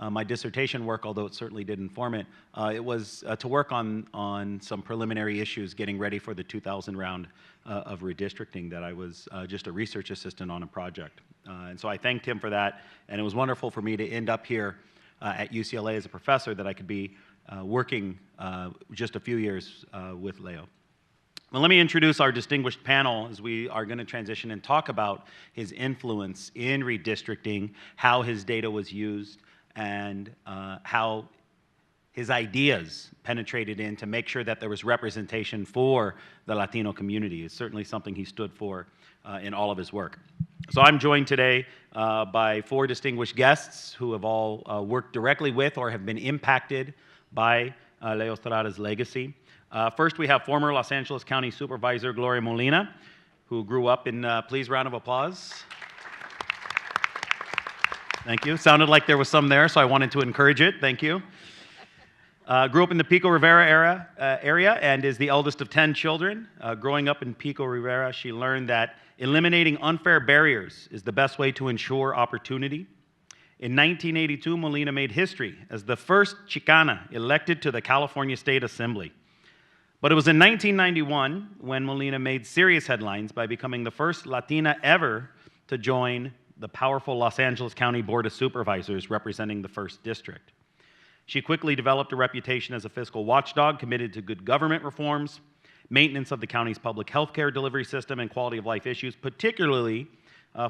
S14: my dissertation work, although it certainly did inform it. It was to work on some preliminary issues, getting ready for the 2000 round of redistricting that I was just a research assistant on a project. And so I thanked him for that, and it was wonderful for me to end up here at UCLA as a professor, that I could be working just a few years with Leo. Well, let me introduce our distinguished panel as we are going to transition and talk about his influence in redistricting, how his data was used, and how his ideas penetrated in to make sure that there was representation for the Latino community. It's certainly something he stood for in all of his work. So I'm joined today by 4 distinguished guests who have all worked directly with or have been impacted by Leo Estrada's legacy. First, we have former Los Angeles County Supervisor Gloria Molina, who grew up in, please, round of applause. Thank you. Sounded like there was some there, so I wanted to encourage it. Thank you. Grew up in the Pico Rivera area and is the eldest of 10 children. Growing up in Pico Rivera, she learned that eliminating unfair barriers is the best way to ensure opportunity. In 1982, Molina made history as the first Chicana elected to the California State Assembly. But it was in 1991 when Molina made serious headlines by becoming the first Latina ever to join the powerful Los Angeles County Board of Supervisors representing the 1st District. She quickly developed a reputation as a fiscal watchdog committed to good government reforms, maintenance of the county's public health care delivery system, and quality of life issues, particularly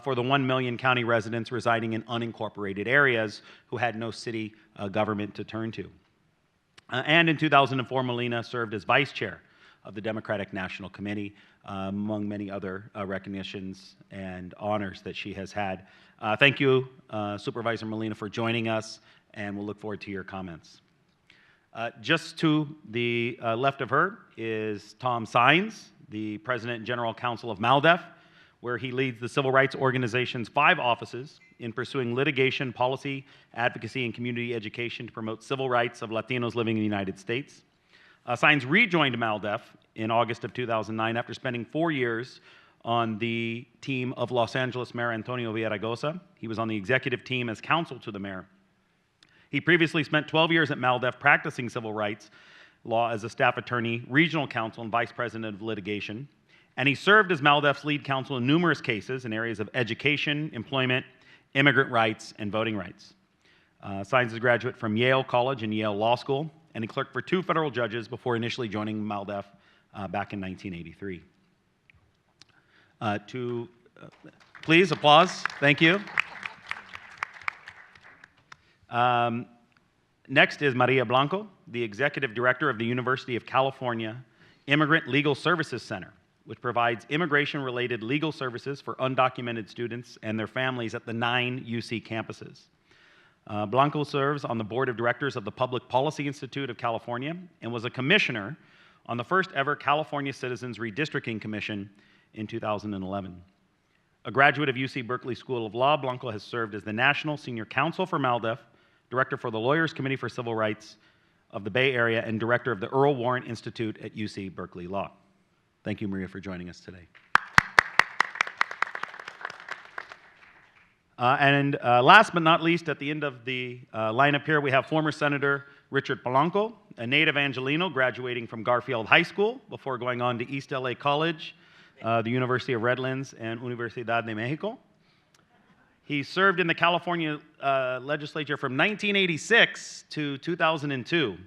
S14: for the 1 million county residents residing in unincorporated areas who had no city government to turn to. And in 2004, Molina served as vice chair of the Democratic National Committee, among many other recognitions and honors that she has had. Thank you, Supervisor Molina, for joining us, and we'll look forward to your comments. Just to the left of her is Tom Saenz, the President and General Counsel of Maldef, where he leads the civil rights organization's 5 offices in pursuing litigation, policy, advocacy, and community education to promote civil rights of Latinos living in the United States. Saenz rejoined Maldef in August of 2009 after spending 4 years on the team of Los Angeles Mayor Antonio Villaraigosa. He was on the executive team as counsel to the mayor. He previously spent 12 years at Maldef practicing civil rights law as a staff attorney, regional counsel, and vice president of litigation. And he served as Maldef's lead counsel in numerous cases in areas of education, employment, immigrant rights, and voting rights. Saenz is a graduate from Yale College and Yale Law School, and he clerked for 2 federal judges before initially joining Maldef back in 1983. Please, applause. Thank you. Next is Maria Blanco, the executive director of the University of California Immigrant Legal Services Center, which provides immigration-related legal services for undocumented students and their families at the 9 UC campuses. Blanco serves on the board of directors of the Public Policy Institute of California and was a commissioner on the first ever California Citizens Redistricting Commission in 2011. A graduate of UC Berkeley School of Law, Blanco has served as the National Senior Counsel for Maldef, Director for the Lawyers Committee for Civil Rights of the Bay Area, and Director of the Earl Warren Institute at UC Berkeley Law. Thank you, Maria, for joining us today. Last but not least, at the end of the lineup here, we have former Senator Richard Polanco, a native Angelino graduating from Garfield High School before going on to East LA College, the University of Redlands, and Universidad de Mexico. He served in the California legislature from 1986 to 2002.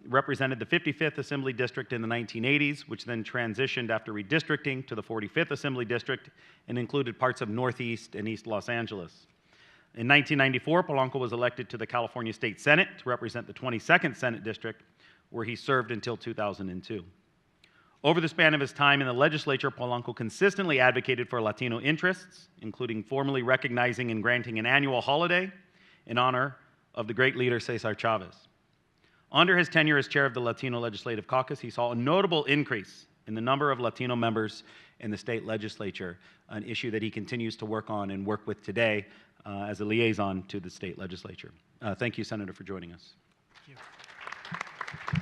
S14: Represented the 55th Assembly District in the 1980s, which then transitioned after redistricting to the 45th Assembly District and included parts of Northeast and East Los Angeles. In 1994, Polanco was elected to the California State Senate to represent the 22nd Senate District, where he served until 2002. Over the span of his time in the legislature, Polanco consistently advocated for Latino interests, including formally recognizing and granting an annual holiday in honor of the great leader Cesar Chavez. Under his tenure as chair of the Latino Legislative Caucus, he saw a notable increase in the number of Latino members in the state legislature, an issue that he continues to work on and work with today as a liaison to the state legislature. Thank you, Senator, for joining us.
S6: Thank you.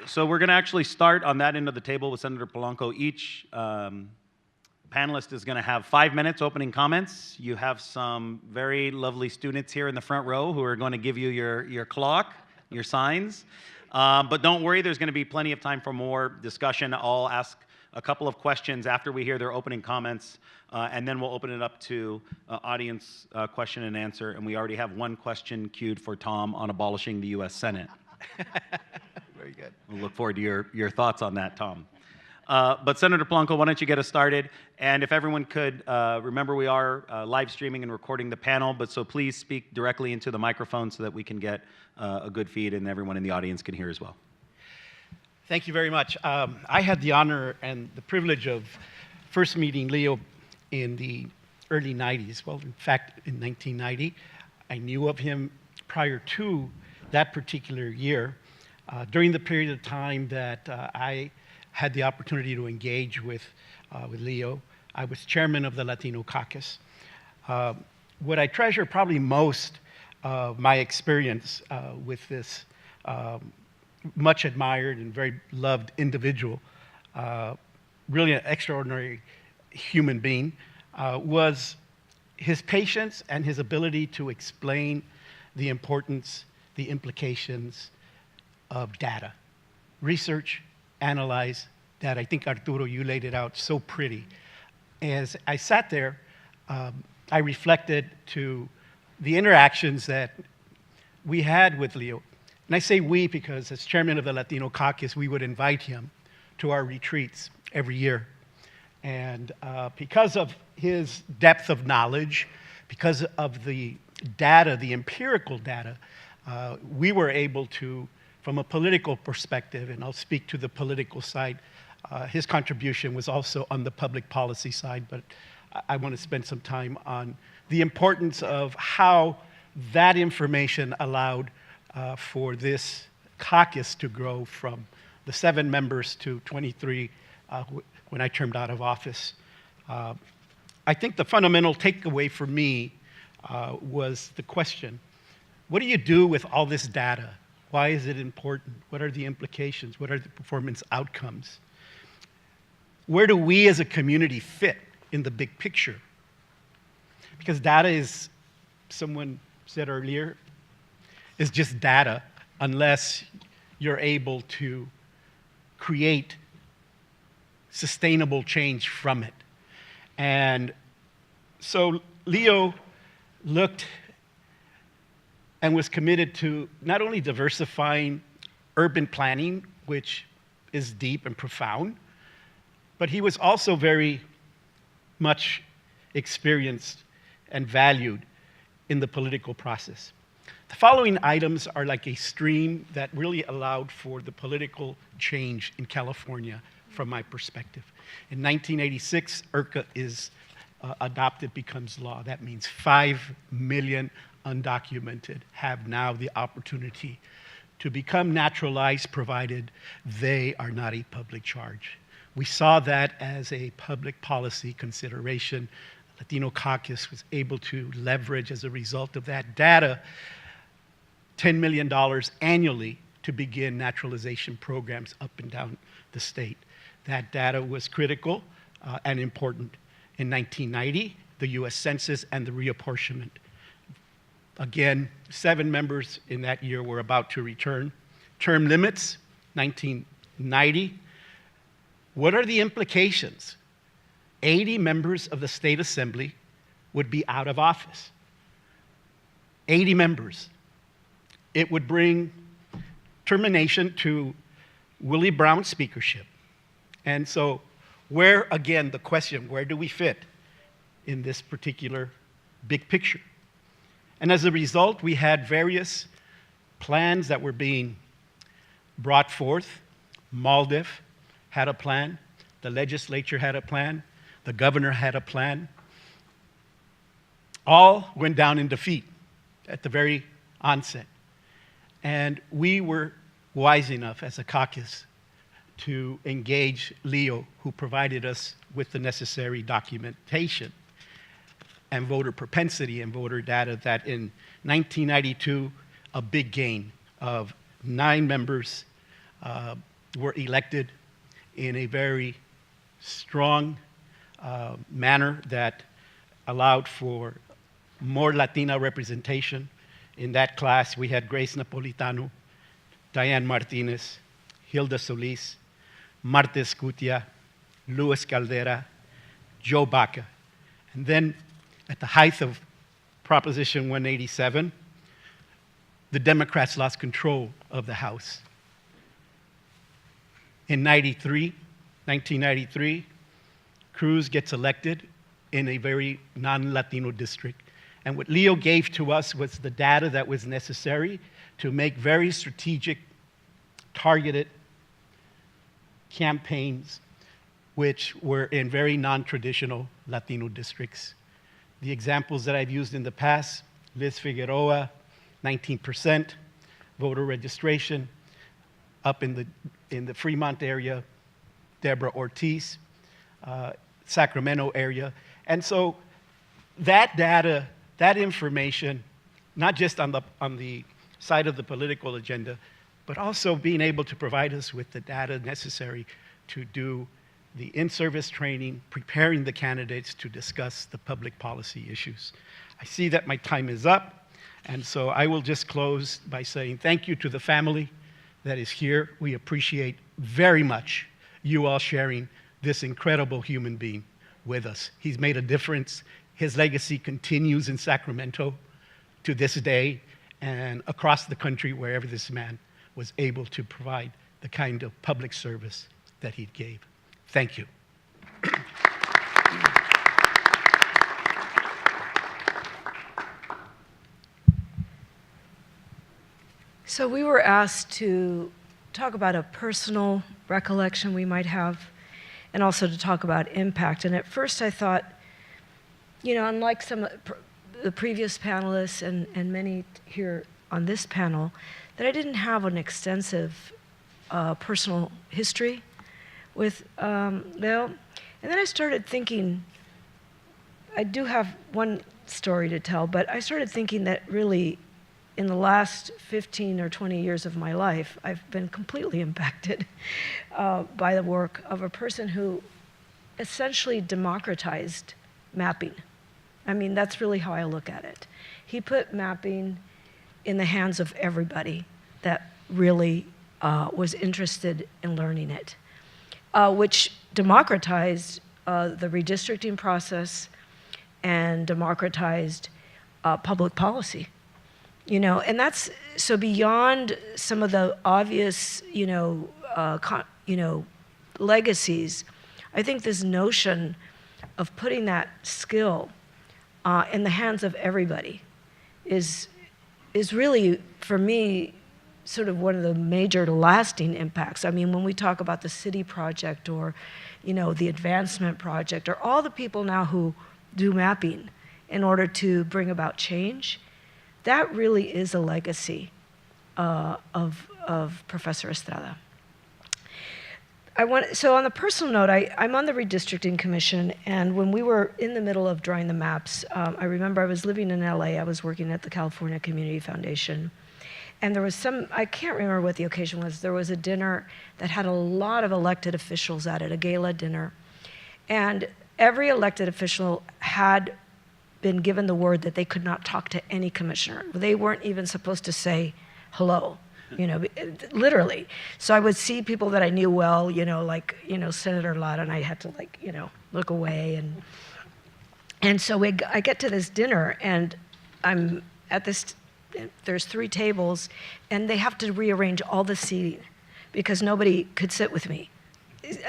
S14: So we're going to actually start on that end of the table with Senator Blanco. Each panelist is going to have 5 minutes opening comments. You have some very lovely students here in the front row who are going to give you your clock, your signs. But don't worry, there's going to be plenty of time for more discussion. I'll ask a couple of questions after we hear their opening comments, and then we'll open it up to audience question and answer. And we already have one question queued for Tom on abolishing the U.S. Senate.
S15: Very good.
S14: We'll look forward to your thoughts on that, Tom. But Senator Blanco, why don't you get us started? And if everyone could, remember we are live streaming and recording the panel, but so please speak directly into the microphone so that we can get a good feed and everyone in the audience can hear as well.
S6: Thank you very much. I had the honor and the privilege of first meeting Leo in the early 90s. Well, in fact, in 1990. I knew of him prior to that particular year. During the period of time that I had the opportunity to engage with Leo, I was chairman of the Latino caucus. What I treasure probably most of my experience with this much admired and very loved individual, really an extraordinary human being, was his patience and his ability to explain the importance, the implications of data. Research, analyze data. I think, Arturo, you laid it out so pretty. As I sat there, I reflected to the interactions that we had with Leo. And I say we because as chairman of the Latino caucus, we would invite him to our retreats every year. And because of his depth of knowledge, because of the data, the empirical data, we were able to, from a political perspective, and I'll speak to the political side, his contribution was also on the public policy side, but I want to spend some time on the importance of how that information allowed for this caucus to grow from the 7 members to 23 when I termed out of office. I think the fundamental takeaway for me was the question, what do you do with all this data? Why is it important? What are the implications? What are the performance outcomes? Where do we as a community fit in the big picture? Because data is, someone said earlier, is just data unless you're able to create sustainable change from it. And so Leo looked and was committed to not only diversifying urban planning, which is deep and profound, but he was also very much experienced and valued in the political process. The following items are like a stream that really allowed for the political change in California from my perspective. In 1986, IRCA is adopted, becomes law. That means 5 million undocumented have now the opportunity to become naturalized, provided they are not a public charge. We saw that as a public policy consideration. Latino caucus was able to leverage, as a result of that data, $10 million annually to begin naturalization programs up and down the state. That data was critical and important. In 1990, the US Census and the reapportionment. Again, 7 members in that year were about to return. Term limits, 1990. What are the implications? 80 members of the state assembly would be out of office. 80 members. It would bring termination to Willie Brown's speakership. And so where, again, the question, where do we fit in this particular big picture? And as a result, we had various plans that were being brought forth. Maldef had a plan. The legislature had a plan. The governor had a plan. All went down in defeat at the very onset. And we were wise enough as a caucus to engage Leo, who provided us with the necessary documentation and voter propensity and voter data, that in 1992, a big gain of 9 members
S16: were elected in a very strong manner that allowed for more Latina representation. In that class, we had Grace Napolitano, Diane Martinez, Hilda Solis, Marta Escutia, Luis Caldera, Joe Baca. And then at the height of Proposition 187, the Democrats lost control of the House. In 1993, Cruz gets elected in a very non-Latino district. And what Leo gave to us was the data that was necessary to make very strategic, targeted campaigns which were in very non-traditional Latino districts. The examples that I've used in the past, Liz Figueroa, 19% voter registration. Up in the Fremont area, Deborah Ortiz, Sacramento area. And so that data, that information, not just on the side of the political agenda, but also being able to provide us with the data necessary to do the in-service training, preparing the candidates to discuss the public policy issues. I see that my time is up, and so I will just close by saying thank you to the family that is here. We appreciate very much you all sharing this incredible human being with us. He's made a difference. His legacy continues in Sacramento to this day and across the country wherever this man was able to provide the kind of public service that he gave. Thank you.
S17: So we were asked to talk about a personal recollection we might have, and also to talk about impact. And at first I thought, you know, unlike some of the previous panelists and many here on this panel, that I didn't have an extensive personal history with Leo. And then I started thinking, I do have one story to tell, but I started thinking that really in the last 15 or 20 years of my life, I've been completely impacted by the work of a person who essentially democratized mapping. I mean, that's really how I look at it. He put mapping in the hands of everybody that really was interested in learning it, which democratized the redistricting process and democratized public policy. You know, and that's so beyond some of the obvious, legacies. I think this notion of putting that skill in the hands of everybody is really, for me, sort of one of the major lasting impacts. I mean, when we talk about the city project or, the advancement project, or all the people now who do mapping in order to bring about change, that really is a legacy of Professor Estrada. So on the personal note, I'm on the Redistricting Commission, and when we were in the middle of drawing the maps, I remember I was living in LA, I was working at the California Community Foundation, and there was I can't remember what the occasion was, there was a dinner that had a lot of elected officials at it, a gala dinner, and every elected official had been given the word that they could not talk to any commissioner. They weren't even supposed to say hello, literally. So I would see people that I knew well, Senator Lott, and I had to look away. And so I get to this dinner, and I'm at this, there's 3 tables, and they have to rearrange all the seating because nobody could sit with me.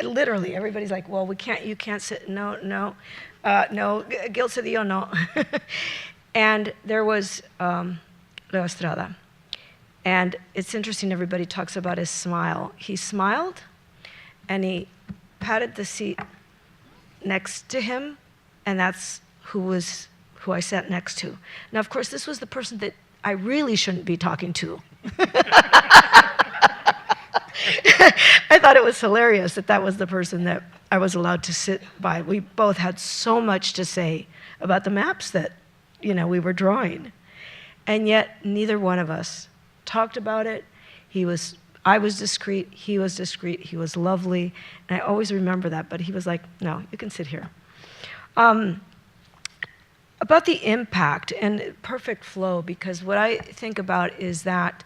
S17: Literally, everybody's like, well, you can't sit, no, Gil Cedillo, no. And there was Leo Estrada. And it's interesting, everybody talks about his smile. He smiled, and he patted the seat next to him, and that's who I sat next to. Now, of course, this was the person that I really shouldn't be talking to. I thought it was hilarious that was the person that I was allowed to sit by. We both had so much to say about the maps that, we were drawing. And yet, neither one of us talked about it. He was I was discreet, he was lovely, and I always remember that, but he was like, no, you can sit here. About the impact and perfect flow, because what I think about is that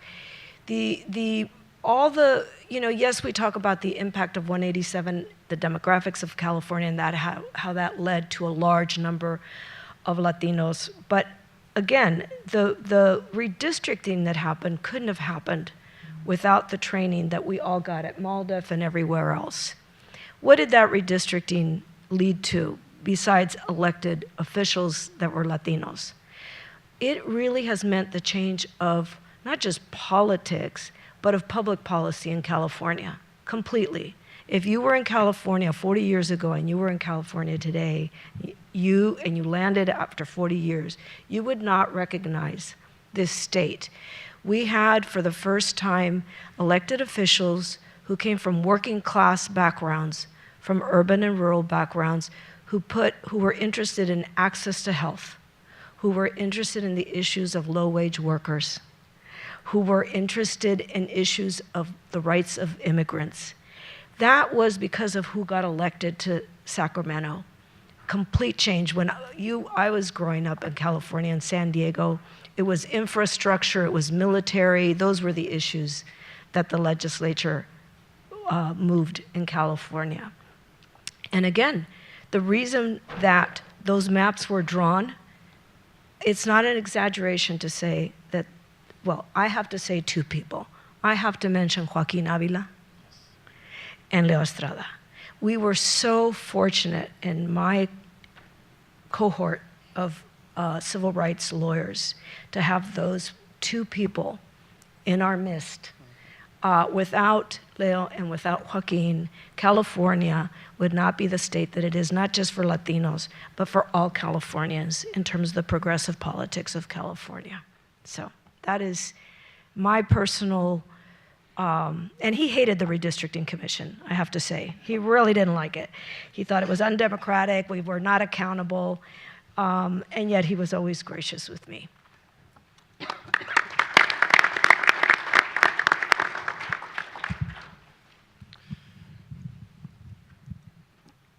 S17: yes, we talk about the impact of 187, the demographics of California, and that how that led to a large number of Latinos. But again, the redistricting that happened couldn't have happened without the training that we all got at Maldef and everywhere else. What did that redistricting lead to, besides elected officials that were Latinos? It really has meant the change of not just politics, but of public policy in California, completely. If you were in California 40 years ago and you were in California today, you landed after 40 years, you would not recognize this state. We had, for the first time, elected officials who came from working class backgrounds, from urban and rural backgrounds, who were interested in access to health, who were interested in the issues of low-wage workers, who were interested in issues of the rights of immigrants. That was because of who got elected to Sacramento. Complete change. When I was growing up in California, in San Diego, it was infrastructure, it was military. Those were the issues that the legislature moved in California. And again, the reason that those maps were drawn, it's not an exaggeration to say that, well, I have to say two people. I have to mention Joaquin Avila and Leo Estrada. We were so fortunate in my cohort of civil rights lawyers to have those two people in our midst. Without Leo and without Joaquin, California would not be the state that it is, not just for Latinos, but for all Californians in terms of the progressive politics of California. So that is my personal, and he hated the Redistricting Commission, I have to say. He really didn't like it. He thought it was undemocratic, we were not accountable, and yet he was always gracious with me.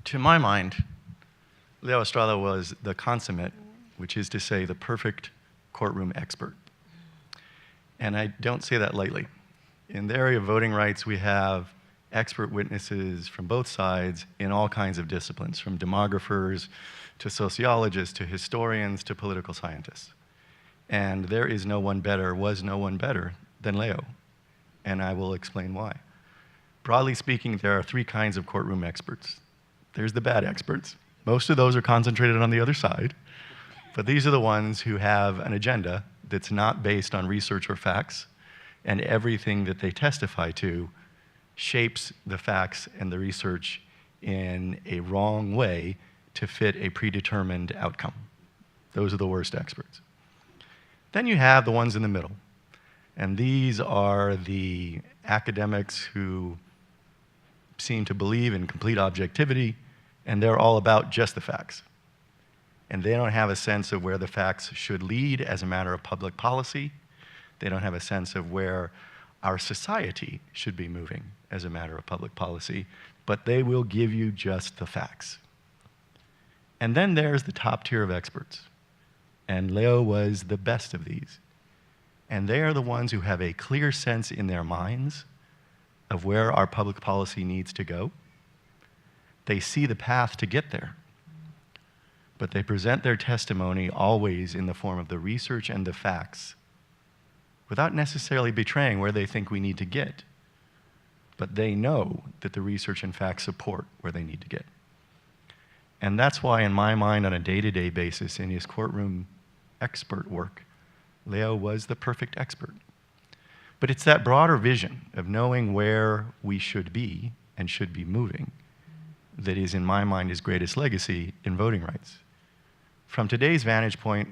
S18: To my mind, Leo Estrada was the consummate, which is to say the perfect courtroom expert. And I don't say that lightly. In the area of voting rights, we have expert witnesses from both sides in all kinds of disciplines, from demographers to sociologists to historians to political scientists. And there is no one better, was no one better than Leo. And I will explain why. Broadly speaking, there are three kinds of courtroom experts. There's the bad experts. Most of those are concentrated on the other side. But these are the ones who have an agenda that's not based on research or facts, and everything that they testify to shapes the facts and the research in a wrong way to fit a predetermined outcome. Those are the worst experts. Then you have the ones in the middle. And these are the academics who seem to believe in complete objectivity, and they're all about just the facts. And they don't have a sense of where the facts should lead as a matter of public policy. They don't have a sense of where our society should be moving as a matter of public policy, but they will give you just the facts. And then there's the top tier of experts. And Leo was the best of these. And they are the ones who have a clear sense in their minds of where our public policy needs to go. They see the path to get there, but they present their testimony always in the form of the research and the facts, without necessarily betraying where they think we need to get. But they know that the research and facts support where they need to get. And that's why, in my mind, on a day-to-day basis, in his courtroom expert work, Leo was the perfect expert. But it's that broader vision of knowing where we should be and should be moving that is, in my mind, his greatest legacy in voting rights. From today's vantage point,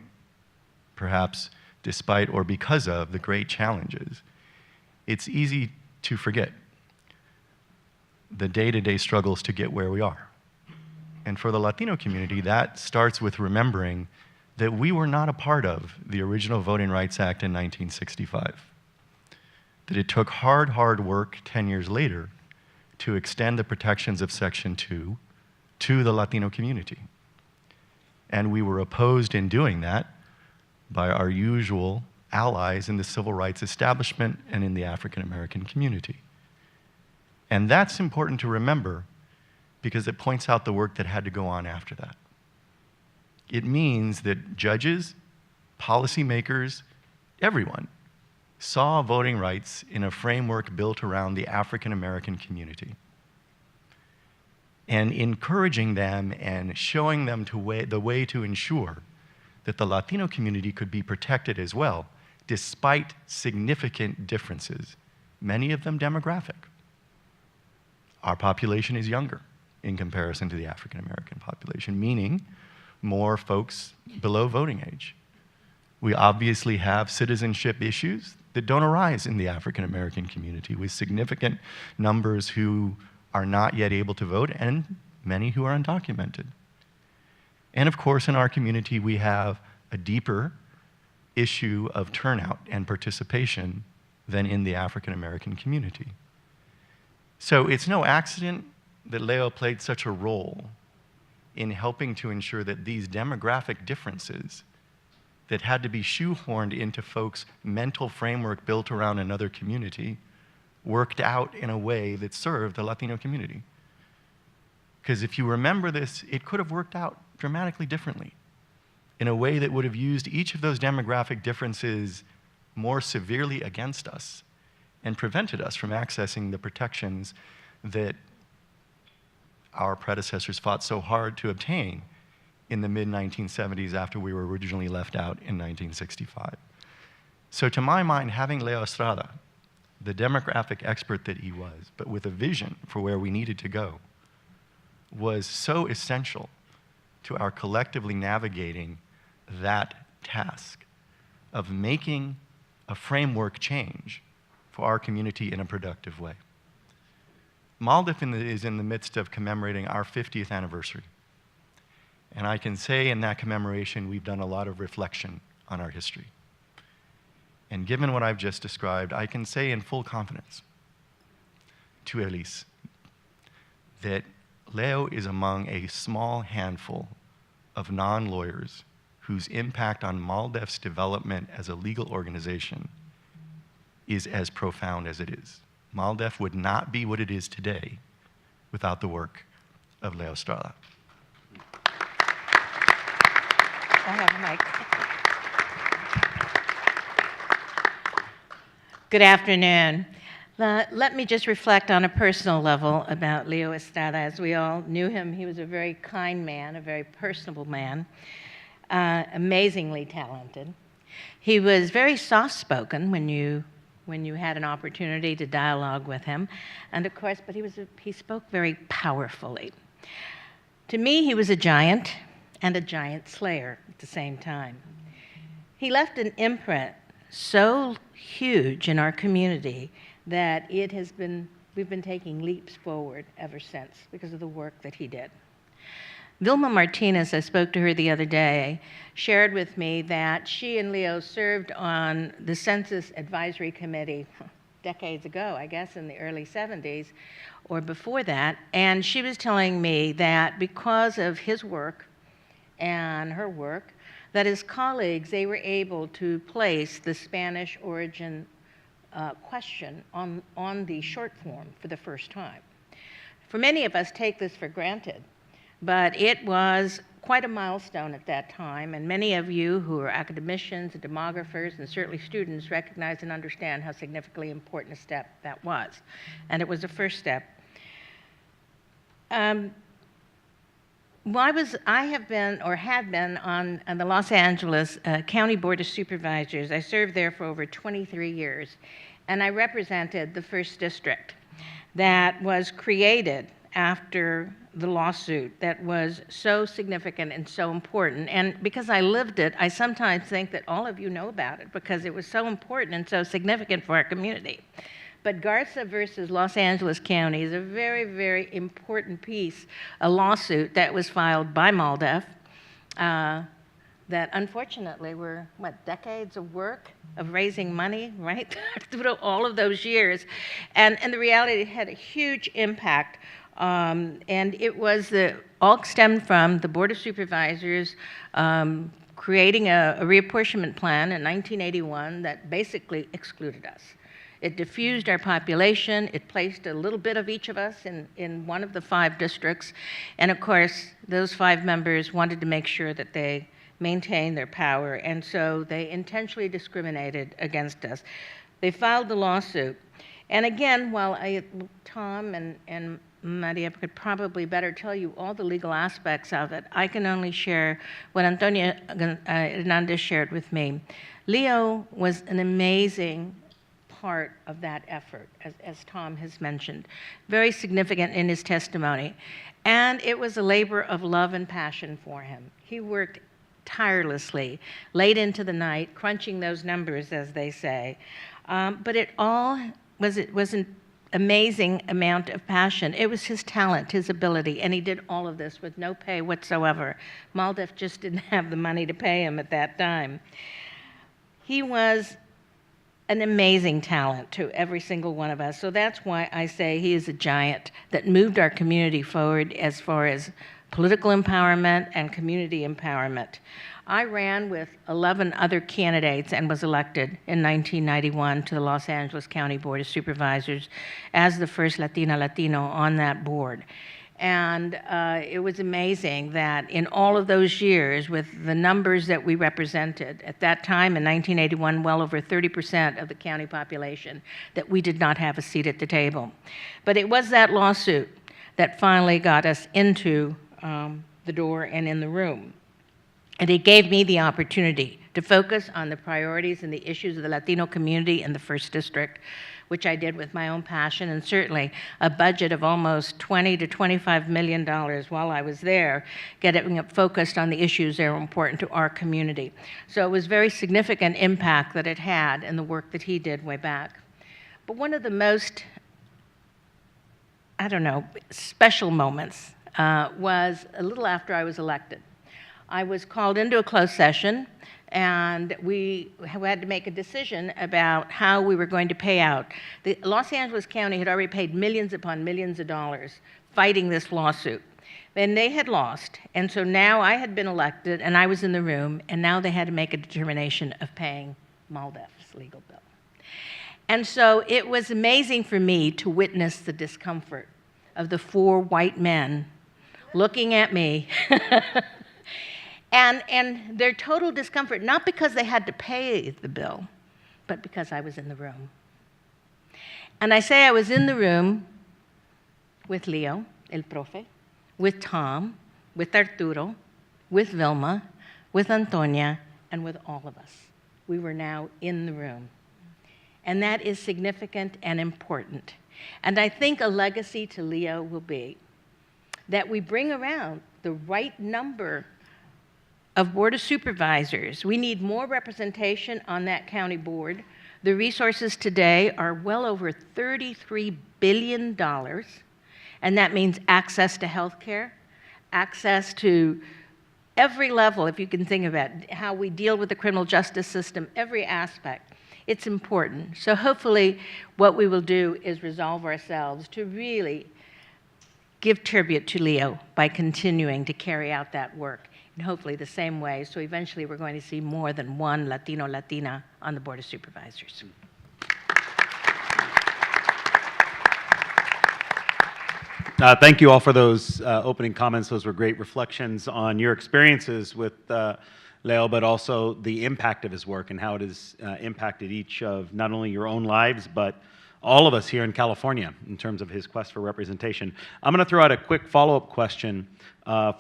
S18: perhaps despite or because of the great challenges, it's easy to forget the day-to-day struggles to get where we are. And for the Latino community, that starts with remembering that we were not a part of the original Voting Rights Act in 1965. that it took hard work 10 years later to extend the protections of Section 2 to the Latino community. And we were opposed in doing that by our usual allies in the civil rights establishment and in the African American community. And that's important to remember because it points out the work that had to go on after that. It means that judges, policymakers, everyone saw voting rights in a framework built around the African American community. And encouraging them and showing them the way to ensure that the Latino community could be protected as well, despite significant differences, many of them demographic. Our population is younger in comparison to the African American population, meaning more folks below voting age. We obviously have citizenship issues that don't arise in the African American community, with significant numbers who are not yet able to vote and many who are undocumented. And of course, in our community, we have a deeper issue of turnout and participation than in the African American community. So it's no accident that Leo played such a role in helping to ensure that these demographic differences that had to be shoehorned into folks' mental framework built around another community worked out in a way that served the Latino community. Because if you remember this, it could have worked out dramatically differently, in a way that would have used each of those demographic differences more severely against us and prevented us from accessing the protections that our predecessors fought so hard to obtain in the mid-1970s after we were originally left out in 1965. So to my mind, having Leo Estrada, the demographic expert that he was, but with a vision for where we needed to go, was so essential to our collectively navigating that task of making a framework change for our community in a productive way. Maldef is in the midst of commemorating our 50th anniversary. And I can say in that commemoration, we've done a lot of reflection on our history. And given what I've just described, I can say in full confidence to Elise that Leo is among a small handful of non-lawyers whose impact on Maldef's development as a legal organization is as profound as it is. Maldef would not be what it is today without the work of Leo Estrada.
S19: I have a mic. Good afternoon. Let me just reflect on a personal level about Leo Estrada. As we all knew him, he was a very kind man, a very personable man, amazingly talented. He was very soft-spoken when you had an opportunity to dialogue with him, and of course, but he spoke very powerfully. To me, he was a giant and a giant slayer at the same time. He left an imprint so huge in our community that we've been taking leaps forward ever since because of the work that he did. Vilma Martinez, I spoke to her the other day, shared with me that she and Leo served on the Census Advisory Committee decades ago, I guess in the early 70s or before that, and she was telling me that because of his work and her work, that his colleagues, they were able to place the Spanish origin question on the short form for the first time. For many of us take this for granted, but it was quite a milestone at that time, and many of you who are academicians and demographers and certainly students recognize and understand how significantly important a step that was. And it was the first step. I have been or had been on the Los Angeles County Board of Supervisors. I served there for over 23 years, and I represented the first district that was created after the lawsuit that was so significant and so important. And because I lived it, I sometimes think that all of you know about it because it was so important and so significant for our community. But Garcia versus Los Angeles County is a very, very important piece, a lawsuit that was filed by Maldef, that unfortunately were, decades of work, of raising money, right, through all of those years. And the reality, it had a huge impact. And it was all stemmed from the Board of Supervisors creating a reapportionment plan in 1981 that basically excluded us. It diffused our population. It placed a little bit of each of us in one of the 5 districts. And of course, those 5 members wanted to make sure that they maintained their power. And so they intentionally discriminated against us. They filed the lawsuit. And again, while Tom and Maria could probably better tell you all the legal aspects of it, I can only share what Antonia Hernandez shared with me. Leo was an amazing part of that effort, as Tom has mentioned, very significant in his testimony. And it was a labor of love and passion for him. He worked tirelessly, late into the night, crunching those numbers, as they say. But it was an amazing amount of passion. It was his talent, his ability, and he did all of this with no pay whatsoever. Maldef just didn't have the money to pay him at that time. He was an amazing talent to every single one of us. So that's why I say he is a giant that moved our community forward as far as political empowerment and community empowerment. I ran with 11 other candidates and was elected in 1991 to the Los Angeles County Board of Supervisors as the first Latino on that board. And it was amazing that in all of those years, with the numbers that we represented, at that time in 1981, well over 30% of the county population, that we did not have a seat at the table. But it was that lawsuit that finally got us into the door and in the room. And it gave me the opportunity to focus on the priorities and the issues of the Latino community in the 1st District, which I did with my own passion, and certainly a budget of almost $20 to $25 million while I was there, getting focused on the issues that are important to our community. So it was very significant impact that it had in the work that he did way back. But one of the most, special moments was a little after I was elected. I was called into a closed session, and we had to make a decision about how we were going to pay out. The Los Angeles County had already paid millions upon millions of dollars fighting this lawsuit. And they had lost, and so now I had been elected, and I was in the room, and now they had to make a determination of paying Maldef's legal bill. And so it was amazing for me to witness the discomfort of the 4 white men looking at me and their total discomfort, not because they had to pay the bill, but because I was in the room. And I say I was in the room with Leo, el profe, with Tom, with Arturo, with Vilma, with Antonia, and with all of us. We were now in the room. And that is significant and important. And I think a legacy to Leo will be that we bring around the right number of Board of Supervisors. We need more representation on that county board. The resources today are well over $33 billion, and that means access to health care, access to every level, if you can think of it, how we deal with the criminal justice system, every aspect. It's important. So hopefully what we will do is resolve ourselves to really give tribute to Leo by continuing to carry out that work, and hopefully the same way. So eventually we're going to see more than one Latino, Latina on the Board of Supervisors.
S14: Thank you all for those opening comments. Those were great reflections on your experiences with Leo, but also the impact of his work and how it has impacted each of not only your own lives, but all of us here in California in terms of his quest for representation. I'm going to throw out a quick follow-up question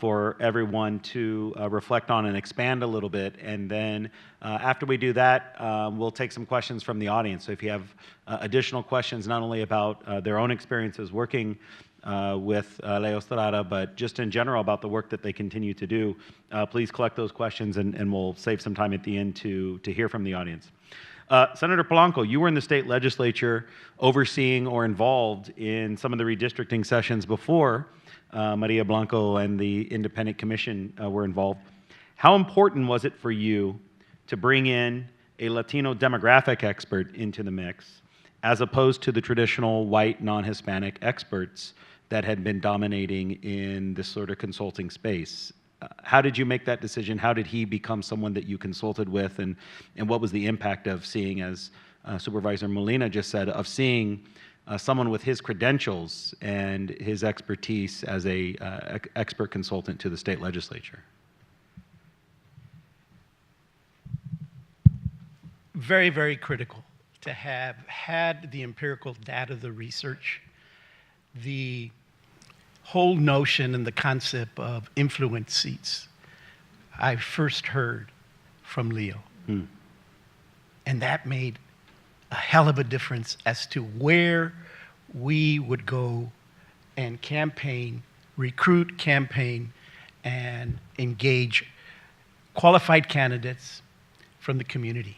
S14: for everyone to reflect on and expand a little bit. And then after we do that, we'll take some questions from the audience. So if you have additional questions, not only about their own experiences working with Leo Estrada, but just in general about the work that they continue to do, please collect those questions, and we'll save some time at the end to hear from the audience. Senator Blanco, you were in the state legislature overseeing or involved in some of the redistricting sessions before Maria Blanco and the independent commission were involved. How important was it for you to bring in a Latino demographic expert into the mix, as opposed to the traditional white, non-Hispanic experts that had been dominating in this sort of consulting space? How did you make that decision? How did he become someone that you consulted with? And what was the impact of seeing, as Supervisor Molina just said, of seeing someone with his credentials and his expertise as a expert consultant to the state legislature?
S16: Very, very critical to have had the empirical data, the research, the whole notion and the concept of influence seats. I first heard from Leo. And that made a hell of a difference as to where we would go and campaign, recruit, campaign, and engage qualified candidates from the community.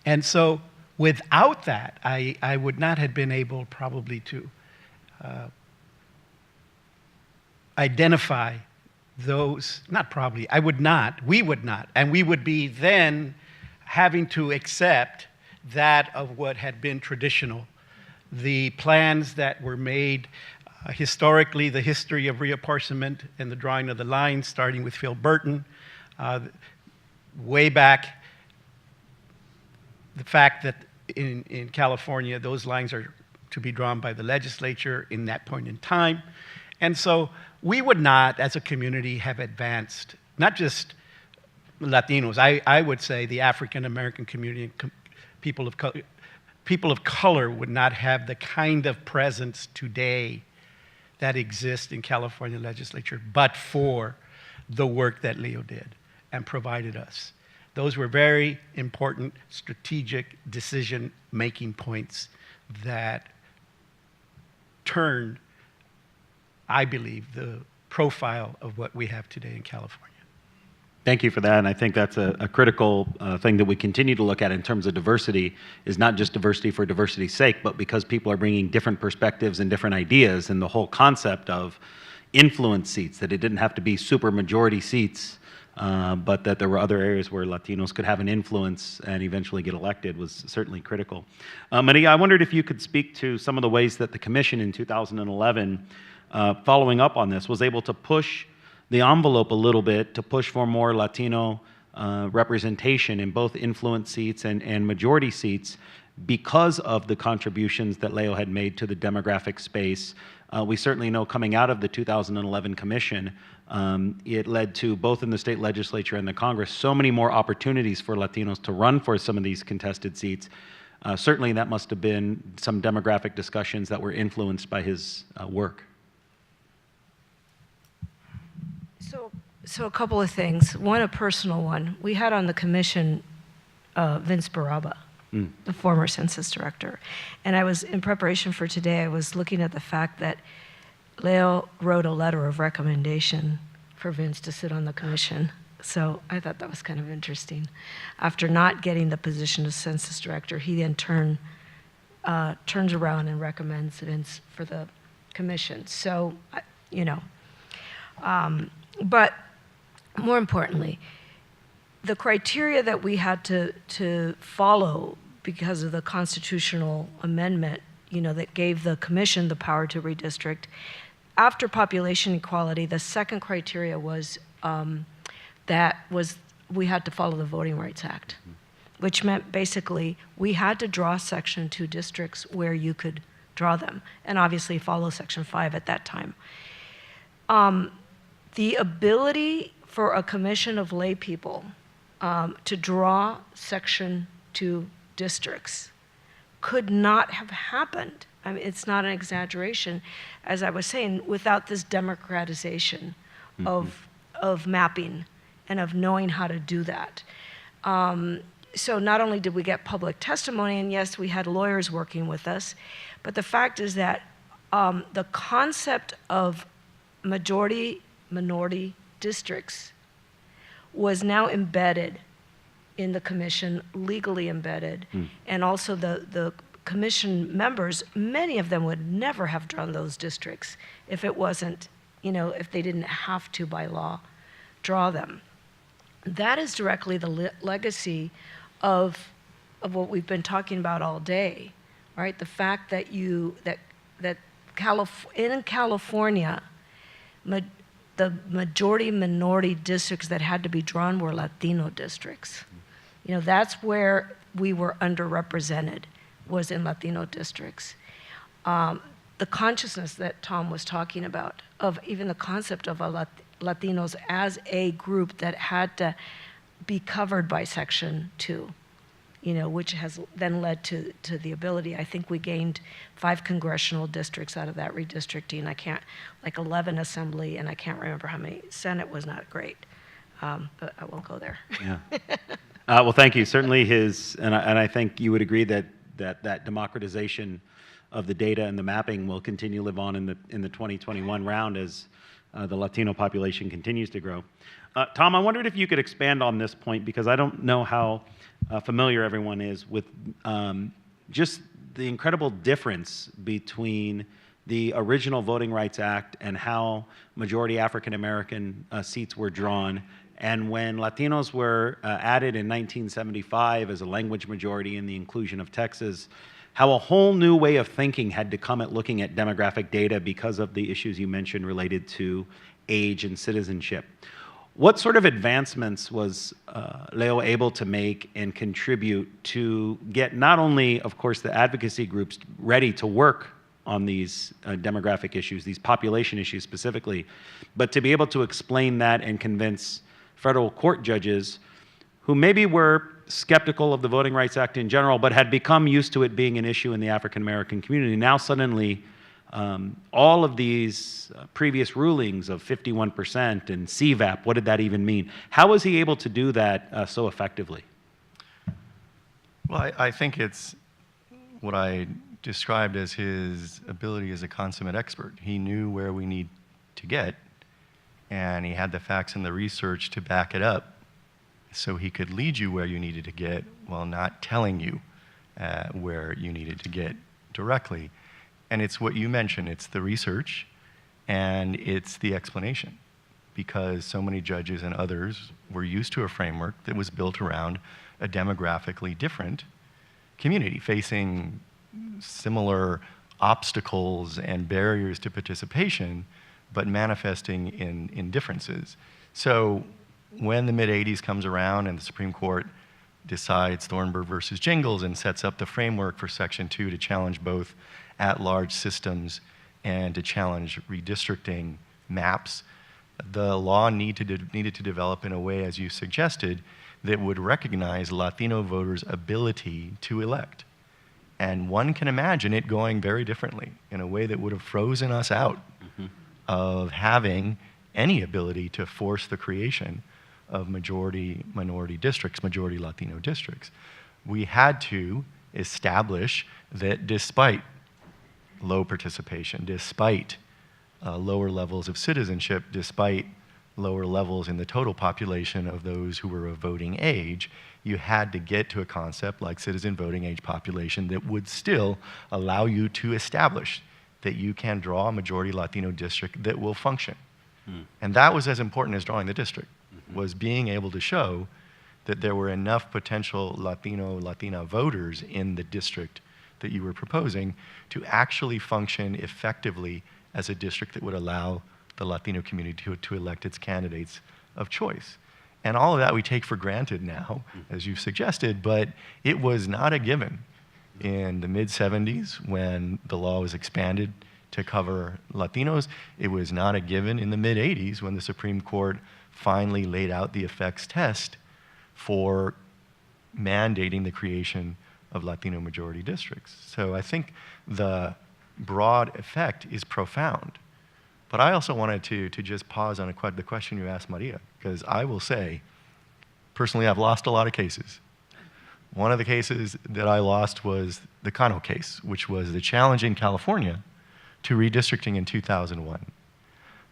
S16: And so without that, I would not have been able probably to identify those, not probably, I would not, we would not, and we would be then having to accept that of what had been traditional. The plans that were made historically, the history of reapportionment and the drawing of the lines, starting with Phil Burton, way back, the fact that in California, those lines are to be drawn by the legislature in that point in time. And so we would not, as a community, have advanced, not just Latinos, I would say the African-American community and people of color would not have the kind of presence today that exists in California legislature, but for the work that Leo did and provided us. Those were very important strategic decision-making points that turned, I believe, the profile of what we have today in California.
S14: Thank you for that, and I think that's a critical thing that we continue to look at in terms of diversity, is not just diversity for diversity's sake, but because people are bringing different perspectives and different ideas, and the whole concept of influence seats, that it didn't have to be super majority seats, but that there were other areas where Latinos could have an influence and eventually get elected, was certainly critical. Maria, I wondered if you could speak to some of the ways that the commission in 2011, following up on this, was able to push the envelope a little bit to push for more Latino representation in both influence seats and majority seats because of the contributions that Leo had made to the demographic space. We certainly know coming out of the 2011 commission, it led to, both in the state legislature and the Congress, so many more opportunities for Latinos to run for some of these contested seats. Certainly that must have been some demographic discussions that were influenced by his work.
S17: So a couple of things. One, a personal one. We had on the commission Vince Baraba, the former census director. And I was, in preparation for today, I was looking at the fact that Leo wrote a letter of recommendation for Vince to sit on the commission. So I thought that was kind of interesting. After not getting the position of census director, he then turns around and recommends Vince for the commission. So, you know, but more importantly, the criteria that we had to follow because of the constitutional amendment, you know, that gave the commission the power to redistrict, after population equality, the second criteria was we had to follow the Voting Rights Act, which meant basically we had to draw Section 2 districts where you could draw them, and obviously follow Section 5 at that time. The ability for a commission of lay people to draw Section 2 districts could not have happened. I mean, it's not an exaggeration, as I was saying, without this democratization of mapping and of knowing how to do that. So not only did we get public testimony, and yes, we had lawyers working with us, but the fact is that the concept of majority-minority districts was now embedded in the commission, legally embedded, and also the commission members, many of them would never have drawn those districts if it wasn't, you know, if they didn't have to by law draw them. that is directly the legacy of what we've been talking about all day, right? The fact that in California, the majority minority districts that had to be drawn were Latino districts. You know, that's where we were underrepresented, was in Latino districts. The consciousness that Tom was talking about, of even the concept of Latinos as a group that had to be covered by Section 2, you know, which has then led to the ability. I think we gained 5 congressional districts out of that redistricting. 11 assembly, and I can't remember how many. Senate was not great, but I won't go there.
S14: Yeah. Well, thank you. Certainly and I think you would agree that democratization of the data and the mapping will continue to live on in the 2021 round as the Latino population continues to grow. Tom, I wondered if you could expand on this point, because I don't know how familiar everyone is with just the incredible difference between the original Voting Rights Act and how majority African American seats were drawn, and when Latinos were added in 1975 as a language majority in the inclusion of Texas, how a whole new way of thinking had to come at looking at demographic data because of the issues you mentioned related to age and citizenship. What sort of advancements was Leo able to make and contribute to get not only, of course, the advocacy groups ready to work on these demographic issues, these population issues specifically, but to be able to explain that and convince federal court judges who maybe were skeptical of the Voting Rights Act in general, but had become used to it being an issue in the African American community. Now suddenly, all of these previous rulings of 51% and CVAP, what did that even mean? How was he able to do that so effectively?
S18: Well, I think it's what I described as his ability as a consummate expert. He knew where we need to get, and he had the facts and the research to back it up, so he could lead you where you needed to get while not telling you where you needed to get directly. And it's what you mentioned, it's the research and it's the explanation, because so many judges and others were used to a framework that was built around a demographically different community facing similar obstacles and barriers to participation, but manifesting in differences. So when the mid-'80s comes around and the Supreme Court decides Thornburg versus Jingles and sets up the framework for Section 2 to challenge both at-large systems and to challenge redistricting maps, the law needed to develop in a way, as you suggested, that would recognize Latino voters' ability to elect. And one can imagine it going very differently, in a way that would have frozen us out of having any ability to force the creation of majority minority districts, majority Latino districts. We had to establish that despite low participation, despite lower levels of citizenship, despite lower levels in the total population of those who were of voting age, you had to get to a concept like citizen voting age population that would still allow you to establish that you can draw a majority Latino district that will function. And that was as important as drawing the district, was being able to show that there were enough potential Latina voters in the district that you were proposing to actually function effectively as a district that would allow the Latino community to elect its candidates of choice. And all of that we take for granted now, as you've suggested, but it was not a given in the mid-'70s when the law was expanded to cover Latinos. It was not a given in the mid-'80s when the Supreme Court finally laid out the effects test for mandating the creation of Latino majority districts. So I think the broad effect is profound. But I also wanted to just pause on the question you asked Maria, because I will say, personally, I've lost a lot of cases. One of the cases that I lost was the Cano case, which was the challenge in California to redistricting in 2001.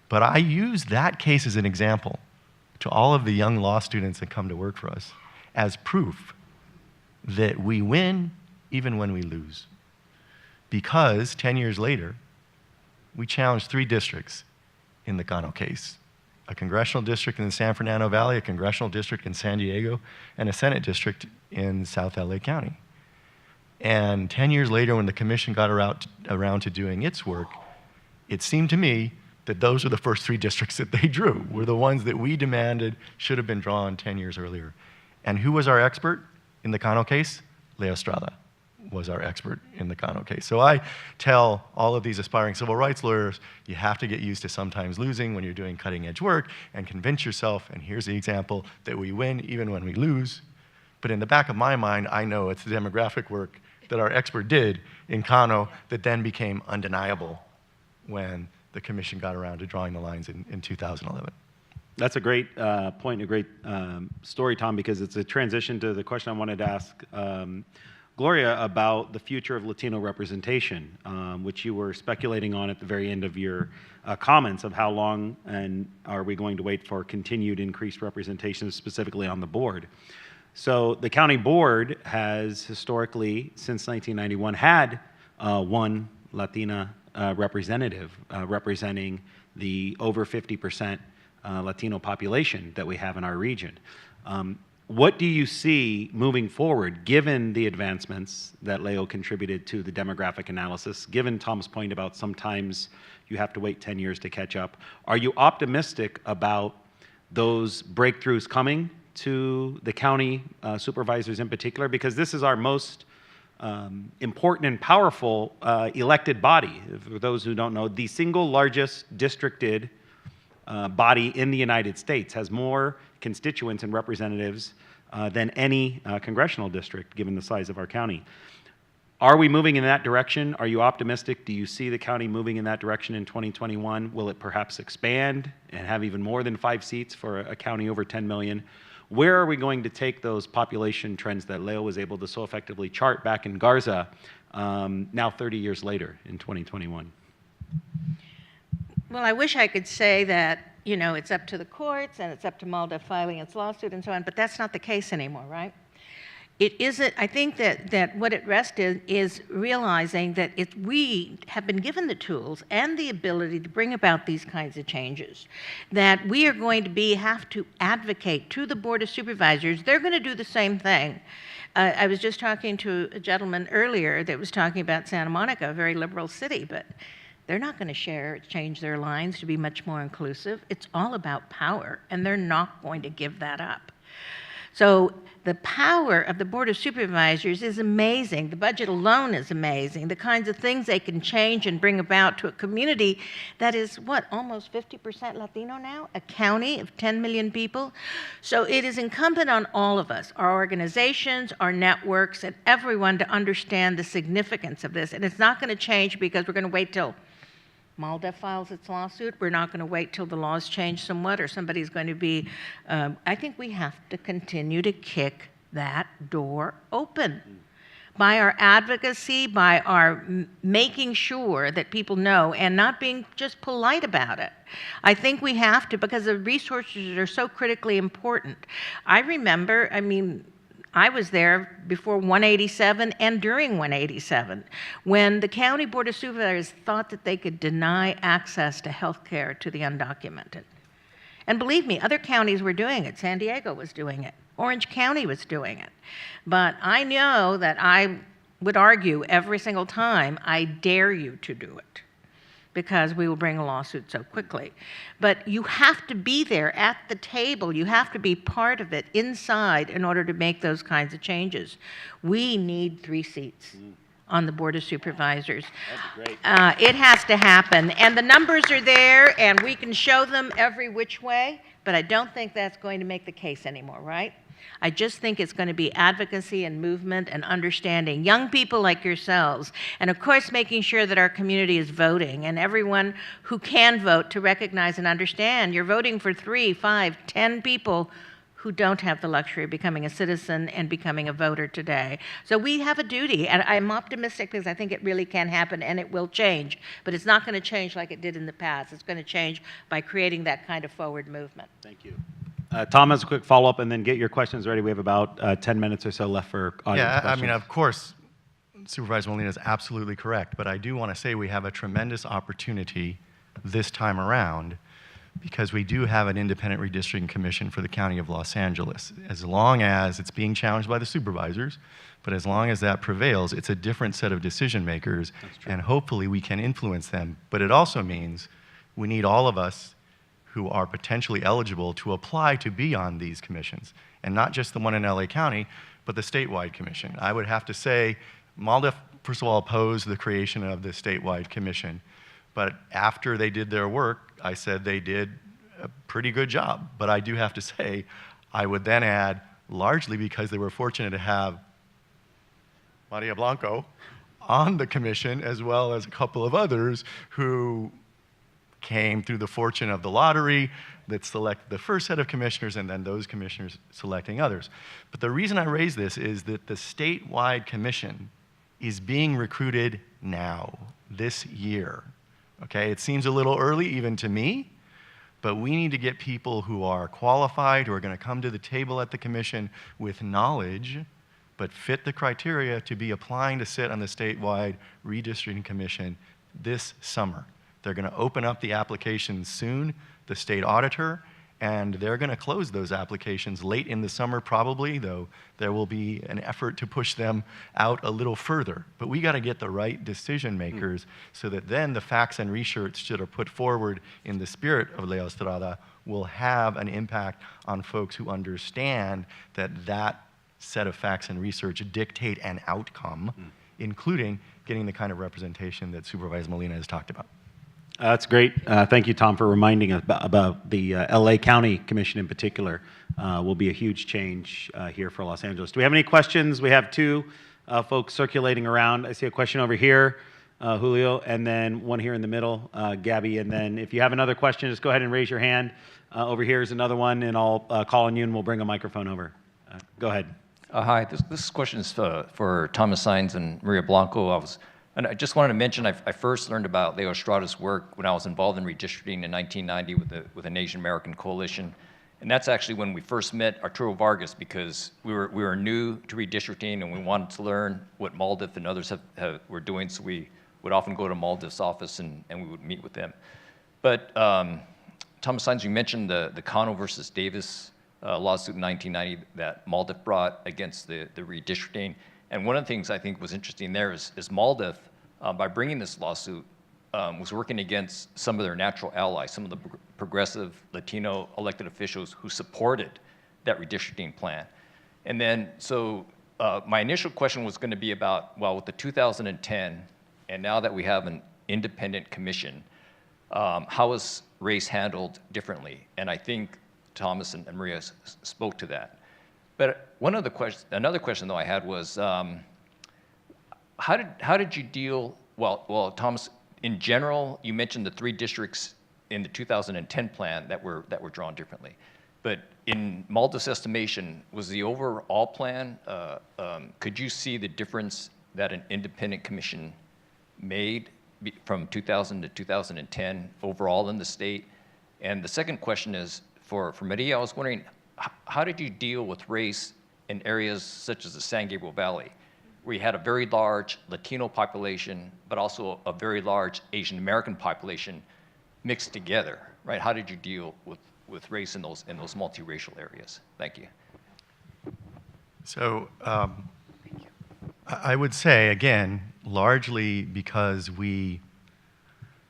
S18: But I use that case as an example to all of the young law students that come to work for us as proof that we win even when we lose. Because 10 years later, we challenged 3 districts in the Cano case, a congressional district in the San Fernando Valley, a congressional district in San Diego, and a Senate district in South LA County. And 10 years later, when the commission got around to doing its work, it seemed to me that those were the first 3 districts that they drew, were the ones that we demanded should have been drawn 10 years earlier. And who was our expert in the Cano case? Leo Estrada was our expert in the Cano case. So I tell all of these aspiring civil rights lawyers, you have to get used to sometimes losing when you're doing cutting edge work and convince yourself, and here's the example, that we win even when we lose. But in the back of my mind, I know it's the demographic work that our expert did in Cano that then became undeniable when the commission got around to drawing the lines in 2011.
S14: That's a great point, a great story, Tom, because it's a transition to the question I wanted to ask Gloria about the future of Latino representation, which you were speculating on at the very end of your comments of how long and are we going to wait for continued increased representation, specifically on the board. So the county board has historically, since 1991, had one Latina representative representing the over 50% Latino population that we have in our region. What do you see moving forward, given the advancements that Leo contributed to the demographic analysis, given Tom's point about sometimes you have to wait 10 years to catch up? Are you optimistic about those breakthroughs coming to the county supervisors in particular? Because this is our most important and powerful elected body. For those who don't know, the single largest districted body in the United States has more constituents and representatives than any congressional district, given the size of our county. Are we moving in that direction? Are you optimistic? Do you see the county moving in that direction in 2021? Will it perhaps expand and have even more than 5 seats for a county over 10 million? Where are we going to take those population trends that Leo was able to so effectively chart back in Garza, now 30 years later in 2021?
S19: Well, I wish I could say that, you know, it's up to the courts and it's up to Maldef filing its lawsuit and so on, but that's not the case anymore, right? It isn't. I think that what it rests is realizing that we have been given the tools and the ability to bring about these kinds of changes, that we are going to have to advocate to the Board of Supervisors. They're going to do the same thing. I was just talking to a gentleman earlier that was talking about Santa Monica, a very liberal city, but they're not going to change their lines to be much more inclusive. It's all about power, and they're not going to give that up. So the power of the Board of Supervisors is amazing. The budget alone is amazing. The kinds of things they can change and bring about to a community that is, what, almost 50% Latino now? A county of 10 million people? So it is incumbent on all of us, our organizations, our networks, and everyone to understand the significance of this. And it's not going to change because we're going to wait till Maldef files its lawsuit. We're not going to wait till the laws change somewhat or somebody's going to be, I think we have to continue to kick that door open by our advocacy, by our making sure that people know and not being just polite about it. I think we have to, because the resources are so critically important. I remember, I was there before 187 and during 187 when the County Board of Supervisors thought that they could deny access to health care to the undocumented. And believe me, other counties were doing it. San Diego was doing it. Orange County was doing it. But I know that I would argue every single time, I dare you to do it, because we will bring a lawsuit so quickly. But you have to be there at the table. You have to be part of it inside in order to make those kinds of changes. We need 3 seats on the Board of Supervisors.
S14: That'd be great.
S19: It has to happen. And the numbers are there, and we can show them every which way, but I don't think that's going to make the case anymore, right? I just think it's going to be advocacy and movement and understanding. Young people like yourselves, and of course making sure that our community is voting, and everyone who can vote to recognize and understand you're voting for 3, 5, 10 people who don't have the luxury of becoming a citizen and becoming a voter today. So we have a duty, and I'm optimistic because I think it really can happen and it will change, but it's not going to change like it did in the past. It's going to change by creating that kind of forward movement.
S14: Thank you. Tom has a quick follow-up, and then get your questions ready. We have about 10 minutes or so left for audience questions.
S18: Of course, Supervisor Molina is absolutely correct, but I do want to say we have a tremendous opportunity this time around because we do have an independent redistricting commission for the County of Los Angeles. As long as it's being challenged by the supervisors, but as long as that prevails, it's a different set of decision makers, and hopefully we can influence them. But it also means we need all of us who are potentially eligible to apply to be on these commissions, and not just the one in LA County, but the statewide commission. I would have to say, Maldef, first of all, opposed the creation of the statewide commission, but after they did their work, I said they did a pretty good job. But I do have to say, I would then add, largely because they were fortunate to have Maria Blanco on the commission, as well as a couple of others who came through the fortune of the lottery that selected the first set of commissioners, and then those commissioners selecting others. But the reason I raise this is that the statewide commission is being recruited now, this year. Okay, it seems a little early even to me, but we need to get people who are qualified, who are going to come to the table at the commission with knowledge, but fit the criteria to be applying to sit on the statewide redistricting commission this summer. They're going to open up the applications soon, the state auditor, and they're going to close those applications late in the summer probably, though there will be an effort to push them out a little further. But we got to get the right decision makers so that then the facts and research that are put forward in the spirit of Leo Estrada will have an impact on folks who understand that that set of facts and research dictate an outcome, including getting the kind of representation that Supervisor Molina has talked about.
S14: That's great. Thank you, Tom, for reminding us about the LA County Commission in particular. Will be a huge change here for Los Angeles. Do we have any questions? We have two folks circulating around. I see a question over here, Julio, and then one here in the middle, Gabby. And then if you have another question, just go ahead and raise your hand. Over here is another one, and I'll call on you, and we'll bring a microphone over. Go ahead.
S20: Hi, this question is for Thomas Saenz and Maria Blanco. And I just wanted to mention, I first learned about Leo Estrada's work when I was involved in redistricting in 1990 with the Asian American Coalition. And that's actually when we first met Arturo Vargas, because we were new to redistricting and we wanted to learn what Maldef and others were doing, so we would often go to Maldef's office and we would meet with them. But Thomas Saenz, you mentioned the Cano versus Davis lawsuit in 1990 that Maldef brought against the redistricting. And one of the things I think was interesting there is Maldef, by bringing this lawsuit, was working against some of their natural allies, some of the progressive Latino elected officials who supported that redistricting plan. And then, so my initial question was going to be about, well, with the 2010, and now that we have an independent commission, how is race handled differently? And I think Thomas and Maria spoke to that. But another question though I had was, how did you deal? Well, Thomas, in general, you mentioned the 3 districts in the 2010 plan that were drawn differently. But in Maldef's estimation, was the overall plan? Could you see the difference that an independent commission made from 2000 to 2010 overall in the state? And the second question is for Maria. I was wondering, how did you deal with race in areas such as the San Gabriel Valley, where you had a very large Latino population, but also a very large Asian American population mixed together, right? How did you deal with race in those multiracial areas? Thank you.
S18: So I would say, again, largely because we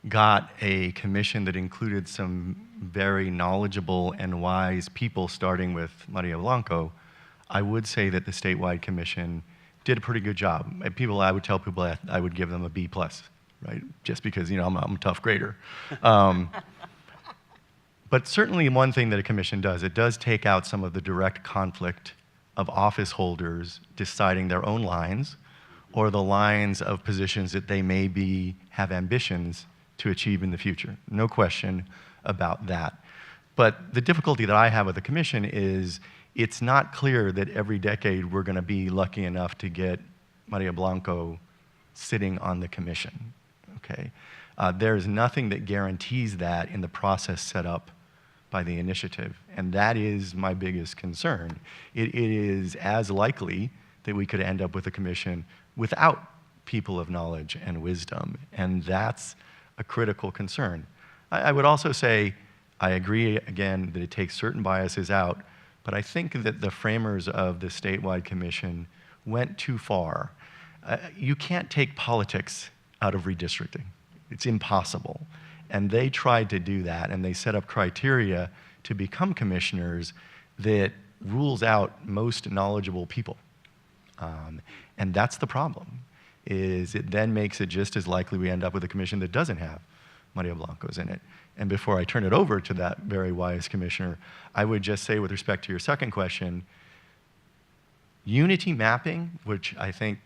S18: got a commission that included some very knowledgeable and wise people, starting with Maria Blanco, I would say that the statewide commission did a pretty good job. I would tell people I would give them a B+, right? Just because, I'm a tough grader. But certainly one thing that a commission does, it does take out some of the direct conflict of office holders deciding their own lines, or the lines of positions that they may have ambitions to achieve in the future. No question about that. But the difficulty that I have with the commission is it's not clear that every decade we're going to be lucky enough to get Maria Blanco sitting on the commission, okay? There's nothing that guarantees that in the process set up by the initiative, and that is my biggest concern. It is as likely that we could end up with a commission without people of knowledge and wisdom, and that's a critical concern. I would also say I agree, again, that it takes certain biases out, but I think that the framers of the statewide commission went too far. You can't take politics out of redistricting. It's impossible. And they tried to do that, and they set up criteria to become commissioners that rules out most knowledgeable people. And that's the problem, is it then makes it just as likely we end up with a commission that doesn't have Maria Blancos in it. And before I turn it over to that very wise commissioner, I would just say with respect to your second question, unity mapping, which I think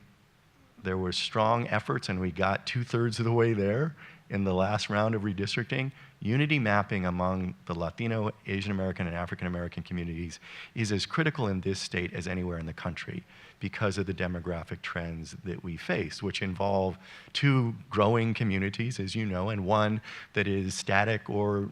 S18: there were strong efforts and we got 2/3 of the way there in the last round of redistricting, unity mapping among the Latino, Asian American, and African American communities is as critical in this state as anywhere in the country because of the demographic trends that we face, which involve 2 growing communities, as you know, and 1 that is static or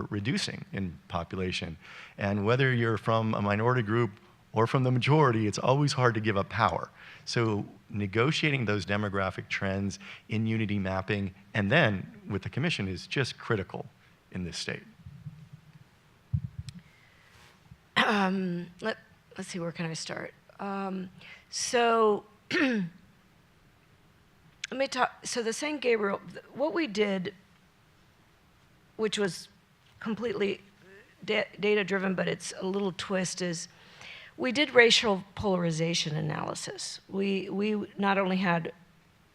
S18: reducing in population. And whether you're from a minority group or from the majority, it's always hard to give up power. So negotiating those demographic trends in unity mapping and then with the commission is just critical in this state.
S17: Let's see, where can I start? So let me talk. So the San Gabriel, what we did, which was completely data-driven, but it's a little twist, is we did racial polarization analysis. We not only had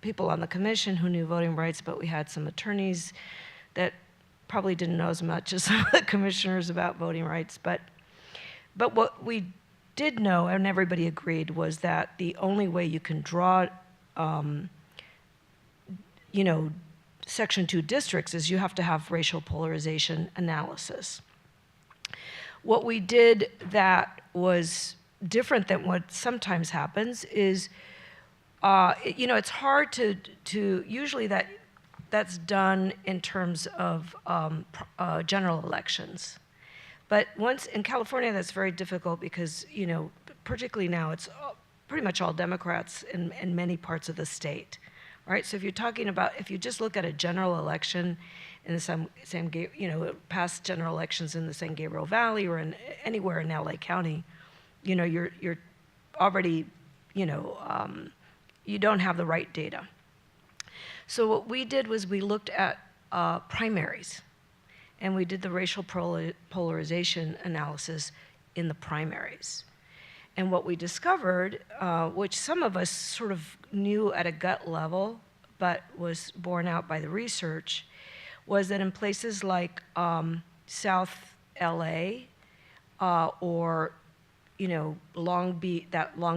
S17: people on the commission who knew voting rights, but we had some attorneys that probably didn't know as much as some of the commissioners about voting rights. But what we did know, and everybody agreed, was that the only way you can draw, Section 2 districts is you have to have racial polarization analysis. What we did that was different than what sometimes happens is, it's hard to usually that's done in terms of general elections. But once in California, that's very difficult because, particularly now, it's pretty much all Democrats in many parts of the state, right? So if you're talking about, if you just look at a general election in the past general elections in the San Gabriel Valley or anywhere in LA County, you're already, you don't have the right data. So what we did was we looked at primaries, and we did the racial polarization analysis in the primaries. And what we discovered, which some of us sort of knew at a gut level, but was borne out by the research, was that in places like South LA or Long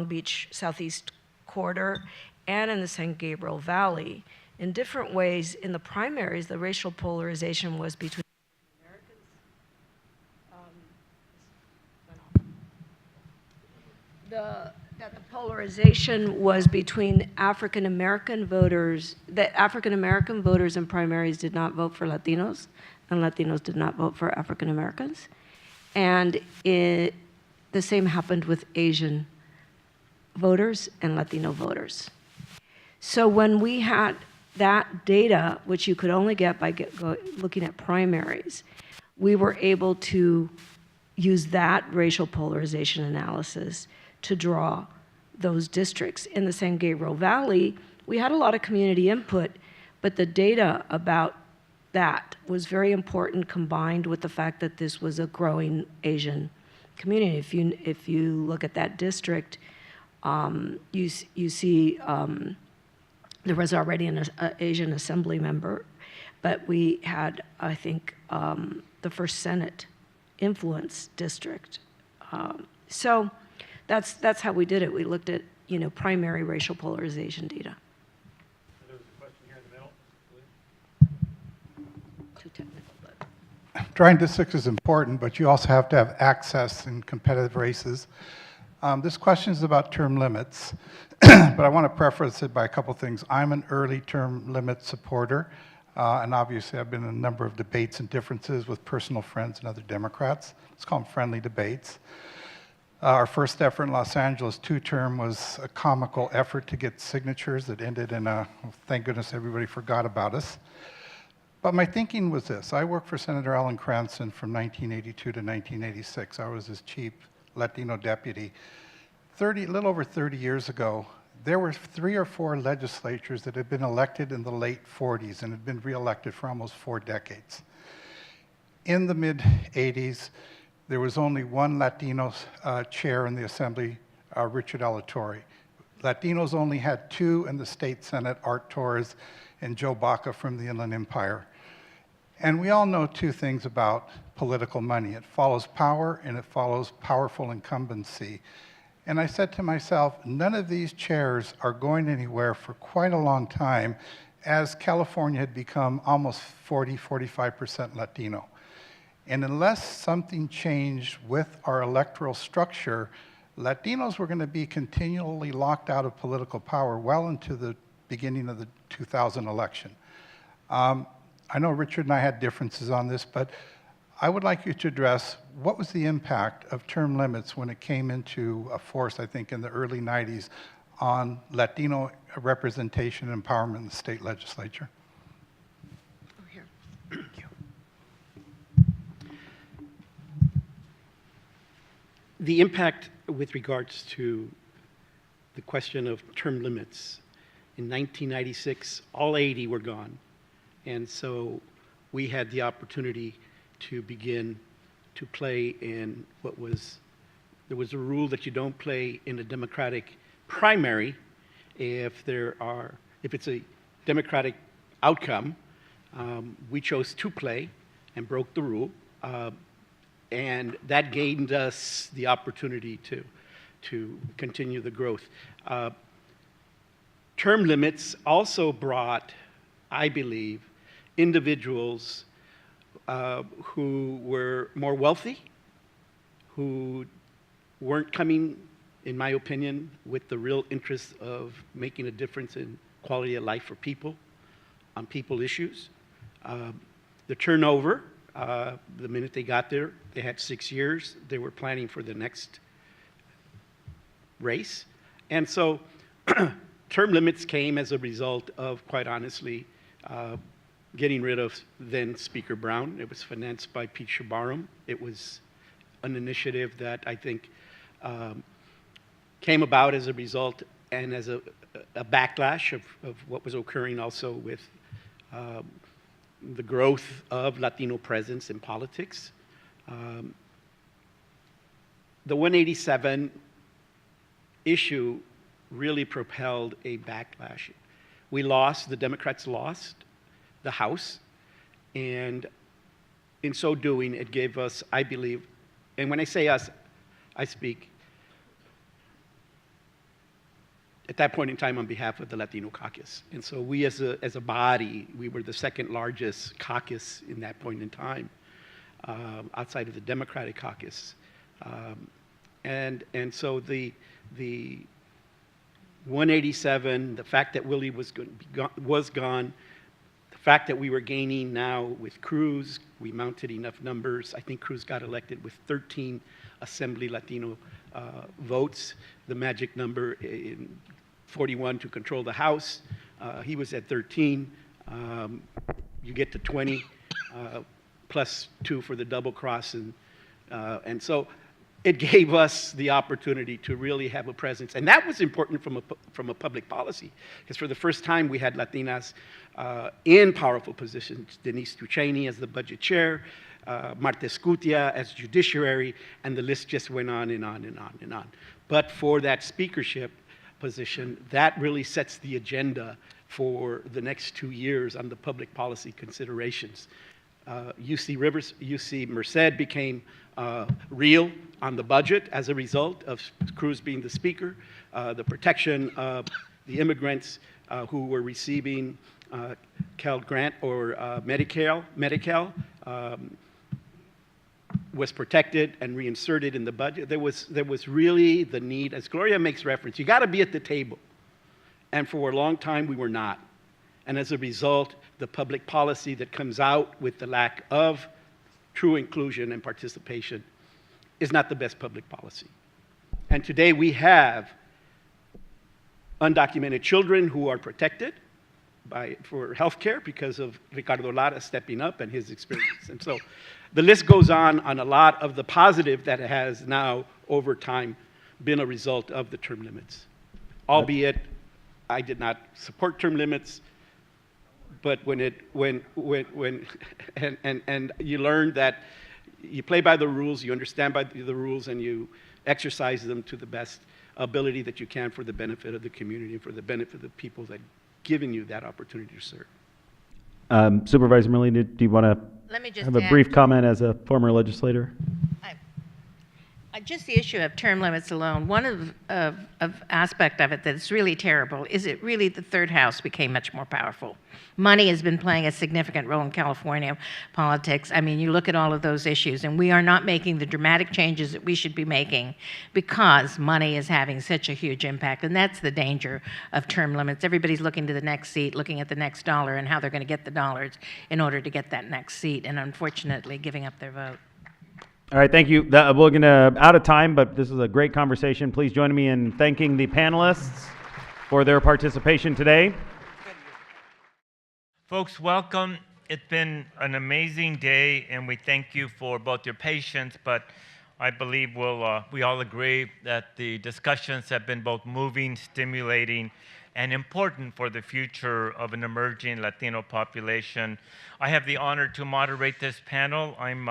S17: Beach Southeast corridor, and in the San Gabriel Valley, in different ways in the primaries, the racial polarization was between that the polarization was between African American voters, that African American voters in primaries did not vote for Latinos, and Latinos did not vote for African Americans. And the same happened with Asian voters and Latino voters. So when we had that data, which you could only get by looking at primaries, we were able to use that racial polarization analysis to draw those districts. In the San Gabriel Valley, we had a lot of community input, but the data about that was very important, combined with the fact that this was a growing Asian community. If you look at that district, you see there was already an Asian assembly member, but we had, I think, the first Senate influence district. So that's how we did it. We looked at primary racial polarization data.
S4: There was a question here in the middle.
S17: Too technical, but.
S10: Drawing districts is important, but you also have to have access in competitive races. This question is about term limits, but I want to preface it by a couple things. I'm an early term limit supporter, and obviously I've been in a number of debates and differences with personal friends and other Democrats. Let's call them friendly debates. Our first effort in Los Angeles, 2-term, was a comical effort to get signatures that ended in a, thank goodness everybody forgot about us. But my thinking was this. I worked for Senator Alan Cranston from 1982 to 1986. I was his chief Latino deputy. A little over 30 years ago, there were 3 or 4 legislatures that had been elected in the late 40s and had been reelected for almost 4 decades. In the mid-80s, there was only one Latino chair in the Assembly, Richard Alatorre. Latinos only had 2 in the state Senate, Art Torres and Joe Baca from the Inland Empire. And we all know 2 things about political money. It follows power and it follows powerful incumbency. And I said to myself, none of these chairs are going anywhere for quite a long time, as California had become almost 45% Latino. And unless something changed with our electoral structure, Latinos were going to be continually locked out of political power well into the beginning of the 2000 election. I know Richard and I had differences on this, but I would like you to address what was the impact of term limits when it came into force, I think, in the early 90s on Latino representation and empowerment in the state legislature.
S16: The impact with regards to the question of term limits, in 1996, all 80 were gone. And so we had the opportunity to begin to play in there was a rule that you don't play in a Democratic primary if it's a Democratic outcome. We chose to play and broke the rule. And that gained us the opportunity to continue the growth. Term limits also brought, I believe, individuals who were more wealthy, who weren't coming, in my opinion, with the real interest of making a difference in quality of life for people, on people issues. The turnover, the minute they got there, they had 6 years. They were planning for the next race. And so term limits came as a result of, quite honestly, getting rid of then Speaker Brown. It was financed by Pete Shabaram. It was an initiative that I think came about as a result and as a backlash of what was occurring also with the growth of Latino presence in politics. The 187 issue really propelled a backlash. The Democrats lost the House, and in so doing, it gave us, I believe, and when I say us, I speak at that point in time on behalf of the Latino caucus. And so we as a body, we were the second largest caucus in that point in time, outside of the Democratic caucus. And so the 187, the fact that Willie was gone, the fact that we were gaining now with Cruz, we mounted enough numbers. I think Cruz got elected with 13 Assembly Latino votes, the magic number in 41 to control the House. He was at 13. You get to 20, plus 2 for the double cross. And so it gave us the opportunity to really have a presence. And that was important from a public policy, because for the first time we had Latinas in powerful positions. Denise Ducheney as the budget chair, Marta Escutia as judiciary, and the list just went on and on and on and on. But for that speakership position, that really sets the agenda for the next 2 years on the public policy considerations. UC Merced became real on the budget as a result of Cruz being the speaker. The protection of the immigrants who were receiving Cal Grant or Medi-Cal was protected and reinserted in the budget. There was really the need, as Gloria makes reference, you got to be at the table. And for a long time, we were not. And as a result, the public policy that comes out with the lack of true inclusion and participation is not the best public policy. And today we have undocumented children who are protected for healthcare because of Ricardo Lara stepping up and his experience. And so the list goes on a lot of the positive that has now over time been a result of the term limits. Albeit I did not support term limits, but when you learn that you play by the rules, you understand by the rules, and you exercise them to the best ability that you can for the benefit of the community and for the benefit of the people that giving you that opportunity to serve.
S4: Supervisor Molina, do you want
S19: Let me
S4: to
S19: just
S4: have a
S19: add-
S4: brief comment as a former legislator?
S19: Just the issue of term limits alone, one of aspect of it that's really terrible is it really the third house became much more powerful. Money has been playing a significant role in California politics. I mean, you look at all of those issues, and we are not making the dramatic changes that we should be making because money is having such a huge impact, and that's the danger of term limits. Everybody's looking to the next seat, looking at the next dollar and how they're going to get the dollars in order to get that next seat, and unfortunately giving up their vote.
S4: All right, thank you. We're going to out of time, but this is a great conversation. Please join me in thanking the panelists for their participation today.
S21: Folks, welcome. It's been an amazing day, and we thank you for both your patience, but I believe we all agree that the discussions have been both moving, stimulating, and important for the future of an emerging Latino population. I have the honor to moderate this panel. I'm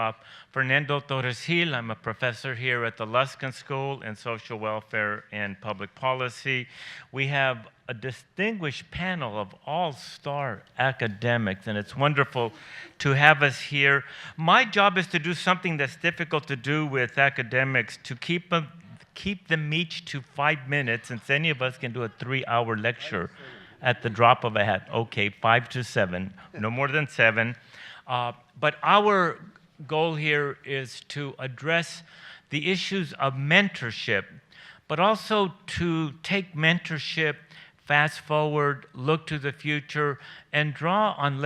S21: Fernando Torres Gil. I'm a professor here at the Luskin School in Social Welfare and Public Policy. We have a distinguished panel of all-star academics, and it's wonderful to have us here. My job is to do something that's difficult to do with academics, to keep them each to 5 minutes, since any of us can do a 3-hour lecture at the drop of a hat. Okay, 5 to 7, no more than 7. But our goal here is to address the issues of mentorship, but also to take mentorship, fast forward, look to the future, and draw on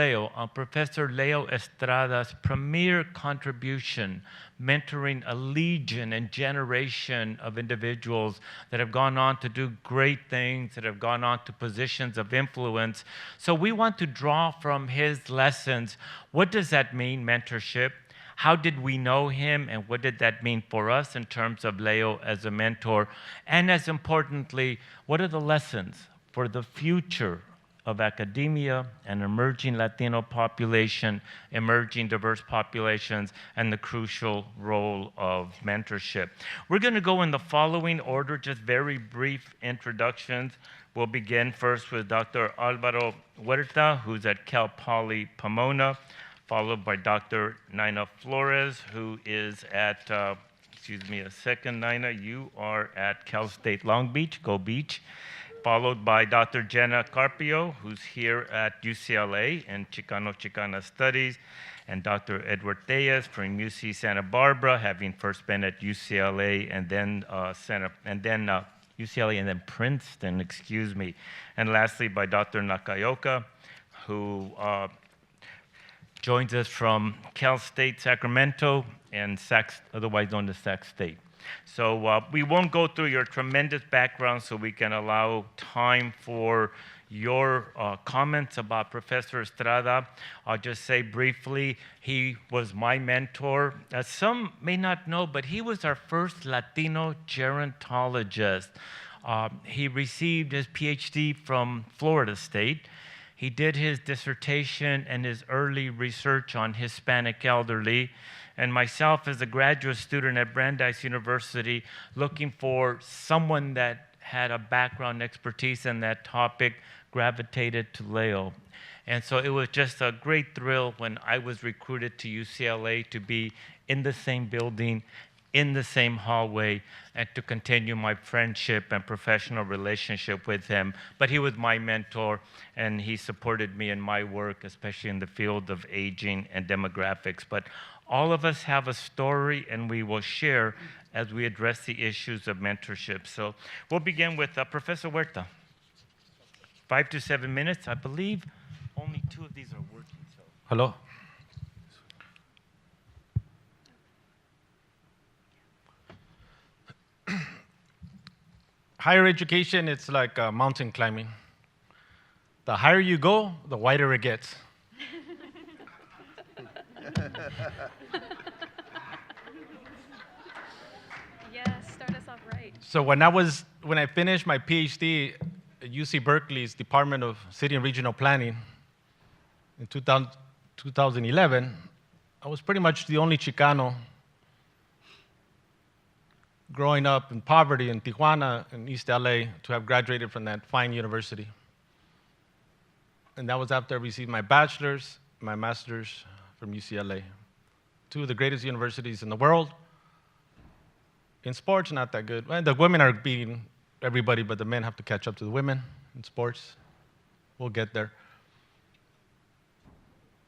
S21: Professor Leo Estrada's premier contribution, mentoring a legion and generation of individuals that have gone on to do great things, that have gone on to positions of influence. So we want to draw from his lessons. What does that mean, mentorship? How did we know him, and what did that mean for us in terms of Leo as a mentor? And as importantly, what are the lessons for the future of academia and emerging Latino population, emerging diverse populations, and the crucial role of mentorship? We're going to go in the following order, just very brief introductions. We'll begin first with Dr. Alvaro Huerta, who's at Cal Poly Pomona, followed by Dr. Nina Flores, who is at, excuse me a second, Nina, you are at Cal State Long Beach, go Beach. Followed by Dr. Jenna Carpio, who's here at UCLA in Chicano Studies, and Dr. Edward Tellez from UC Santa Barbara, having first been at UCLA and then UCLA and then Princeton, excuse me. And lastly, by Dr. Nakaoka, who joins us from Cal State Sacramento and otherwise known as Sac State. So we won't go through your tremendous background so we can allow time for your comments about Professor Estrada. I'll just say briefly, he was my mentor. As some may not know, but he was our first Latino gerontologist. He received his PhD from Florida State. He did his dissertation and his early research on Hispanic elderly. And myself, as a graduate student at Brandeis University, looking for someone that had a background expertise in that topic, gravitated to Leo. And so it was just a great thrill when I was recruited to UCLA to be in the same building, in the same hallway, and to continue my friendship and professional relationship with him. But he was my mentor, and he supported me in my work, especially in the field of aging and demographics. But all of us have a story, and we will share as we address the issues of mentorship. So we'll begin with Professor Huerta. 5 to 7 minutes. I believe only 2 of these are working. So.
S12: Hello. Higher education, it's like mountain climbing.
S16: The higher you go, the wider it gets.
S7: Yes, start us off right.
S16: So when I finished my PhD at UC Berkeley's Department of City and Regional Planning in 2011, I was pretty much the only Chicano growing up in poverty in Tijuana and East LA to have graduated from that fine university. And that was after I received my bachelor's, my master's from UCLA, two of the greatest universities in the world. In sports, not that good. Well, the women are beating everybody, but the men have to catch up to the women in sports. We'll get there.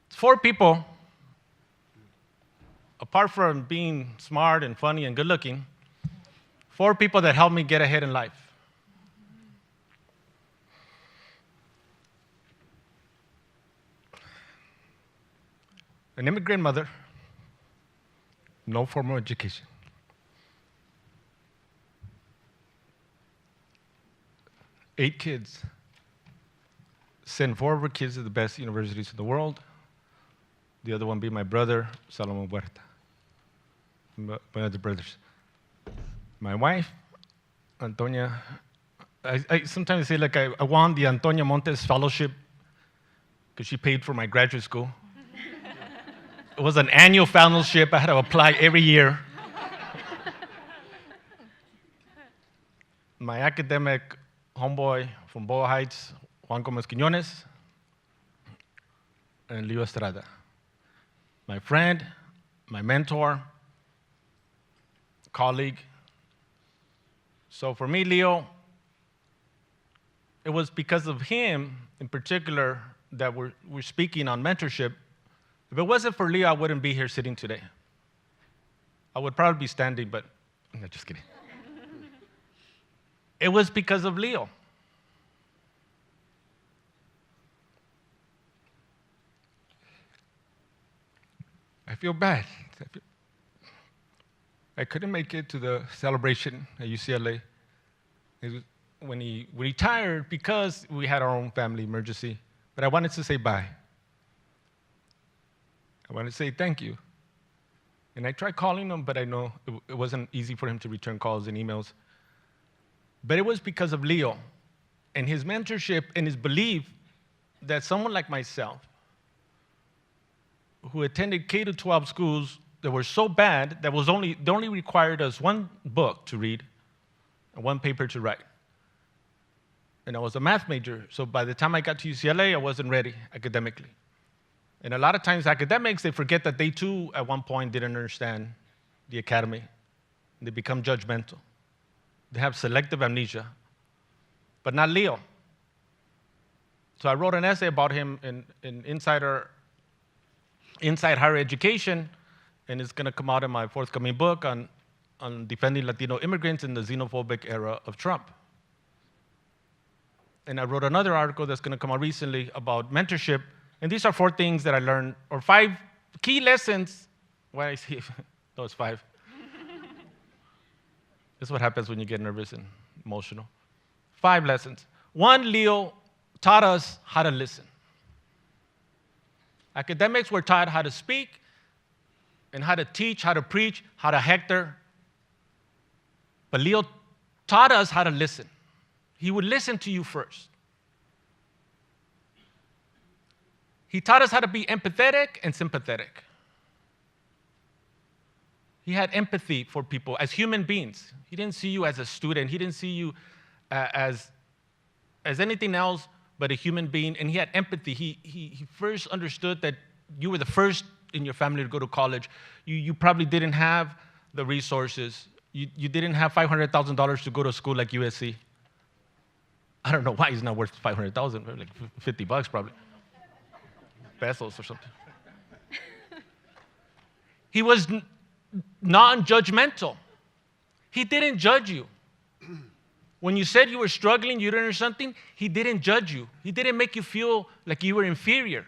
S16: It's 4 people, apart from being smart and funny and good looking, 4 people that helped me get ahead in life. An immigrant mother, no formal education. Eight kids. Sent 4 of her kids to the best universities in the world. The other one being my brother, Salomon Huerta. My other brothers. My wife, Antonia. I sometimes say like I won the Antonia Montes Fellowship because she paid for my graduate school. It was an annual fellowship. I had to apply every year. My academic homeboy from Boa Heights, Juan Gomez Quiñones, and Leo Estrada. My friend, my mentor, colleague. So for me, Leo, it was because of him in particular that we're speaking on mentorship. If it wasn't for Leo, I wouldn't be here sitting today. I would probably be standing, but no, just kidding. It was because of Leo. I feel bad. I couldn't make it to the celebration at UCLA. When he retired because we had our own family emergency, but I wanted to say bye. I wanted to say thank you. And I tried calling him, but I know it wasn't easy for him to return calls and emails. But it was because of Leo and his mentorship and his belief that someone like myself, who attended K-12 schools that were so bad that they only required us 1 book to read and 1 paper to write. And I was a math major, so by the time I got to UCLA, I wasn't ready academically. And a lot of times academics, they forget that they too, at one point, didn't understand the academy. They become judgmental. They have selective amnesia, but not Leo. So I wrote an essay about him in Inside Higher Education, and it's going to come out in my forthcoming book on defending Latino immigrants in the xenophobic era of Trump. And I wrote another article that's going to come out recently about mentorship. And these are 4 things that I learned, or 5 key lessons. Why I see? No, it's 5. This is what happens when you get nervous and emotional. 5 lessons. 1, Leo taught us how to listen. Academics were taught how to speak and how to teach, how to preach, how to hector. But Leo taught us how to listen. He would listen to you first. He taught us how to be empathetic and sympathetic. He had empathy for people as human beings. He didn't see you as a student. He didn't see you as anything else but a human being, and he had empathy. He first understood that you were the first in your family to go to college. You probably didn't have the resources. You didn't have $500,000 to go to school like USC. I don't know why it's not worth $500,000, like $50 probably. Pesos or something. He was non-judgmental. He didn't judge you. When you said you were struggling, you didn't understand something, he didn't judge you. He didn't make you feel like you were inferior.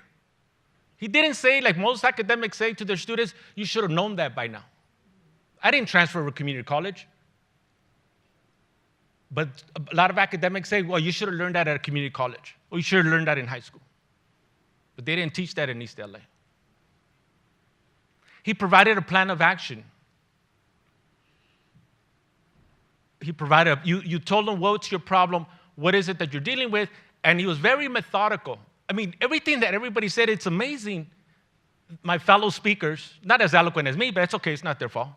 S16: He didn't say, like most academics say to their students, you should have known that by now. I didn't transfer to community college.
S1: But a lot of academics say, well, you should have learned that at a community college, or you should have learned that in high school. But they didn't teach that in East LA. He provided a plan of action. He provided, you told him what's your problem, what is it that you're dealing with, and he was very methodical. I mean, everything that everybody said, it's amazing. My fellow speakers, not as eloquent as me, but it's okay, it's not their fault.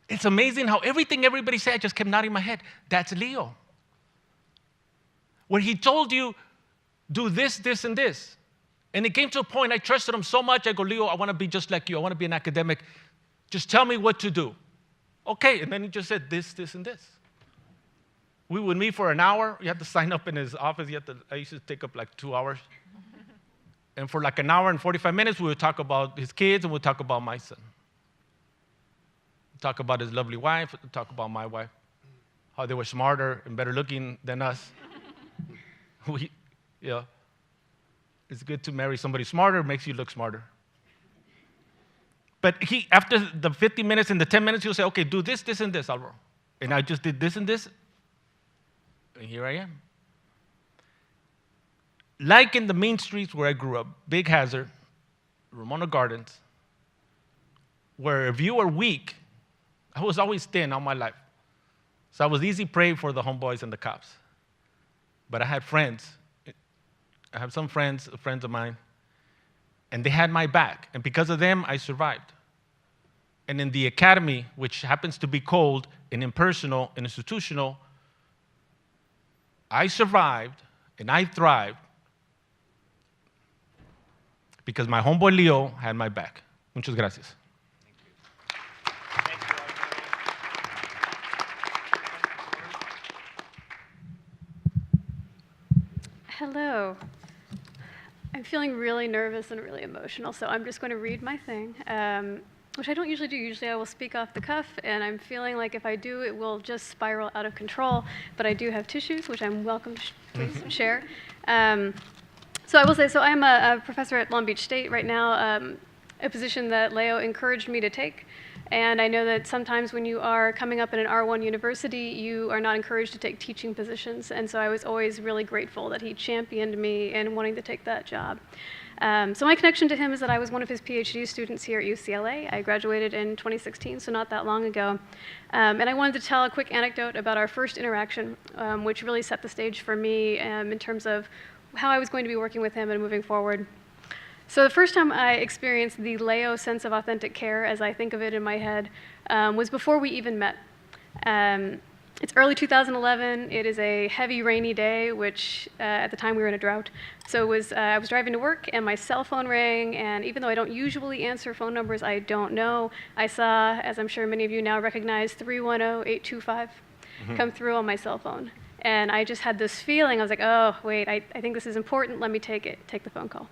S1: It's amazing how everything everybody said just kept nodding my head. That's Leo. When he told you, do this, this, and this. And it came to a point, I trusted him so much, I go, Leo, I want to be just like you. I want to be an academic. Just tell me what to do. Okay, and then he just said this, this, and this. We would meet for an hour. You had to sign up in his office. I used to take up like 2 hours. And for like an hour and 45 minutes, we would talk about his kids and we'd talk about my son. We'd talk about his lovely wife, we'd talk about my wife, how they were smarter and better looking than us. It's good to marry somebody smarter, makes you look smarter. But after the 50 minutes and the 10 minutes, he'll say, okay, do this, this, and this, Alvaro. And I just did this and this, and here I am. Like in the main streets where I grew up, Big Hazard, Ramona Gardens, where if you were weak, I was always thin all my life. So I was easy prey for the homeboys and the cops. But I had friends. I have some friends of mine, and they had my back. And because of them, I survived. And in the academy, which happens to be cold and impersonal and institutional, I survived and I thrived because my homeboy Leo had my back. Muchas gracias.
S22: Hello. I'm feeling really nervous and really emotional, so I'm just going to read my thing, which I don't usually do. Usually I will speak off the cuff, and I'm feeling like if I do, it will just spiral out of control. But I do have tissues, which I'm welcome to please share. So I will say, so I'm a professor at Long Beach State right now, a position that Leo encouraged me to take. And I know that sometimes when you are coming up in an R1 university, you are not encouraged to take teaching positions. And so I was always really grateful that he championed me in wanting to take that job. So my connection to him is that I was one of his PhD students here at UCLA. I graduated in 2016, so not that long ago. And I wanted to tell a quick anecdote about our first interaction, which really set the stage for me in terms of how I was going to be working with him and moving forward. So the first time I experienced the Leo sense of authentic care, as I think of it in my head, was before we even met. It's early 2011. It is a heavy, rainy day, which at the time we were in a drought. So I was driving to work, and my cell phone rang, and even though I don't usually answer phone numbers I don't know, I saw, as I'm sure many of you now recognize, 310-825 come through on my cell phone. And I just had this feeling. I was like, oh, wait, I think this is important. Let me take the phone call.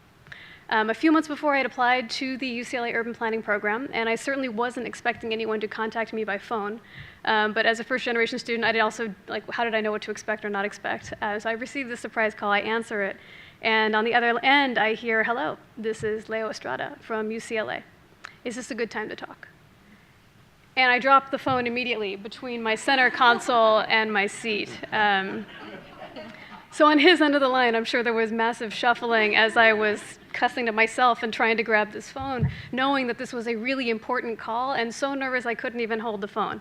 S22: A few months before, I had applied to the UCLA Urban Planning Program, and I certainly wasn't expecting anyone to contact me by phone. But as a first-generation student, I did also, how did I know what to expect or not expect? So I received this surprise call, I answer it, and on the other end, I hear, hello, this is Leo Estrada from UCLA. Is this a good time to talk? And I dropped the phone immediately between my center console and my seat. So on his end of the line, I'm sure there was massive shuffling as I was cussing to myself and trying to grab this phone, knowing that this was a really important call, and so nervous I couldn't even hold the phone.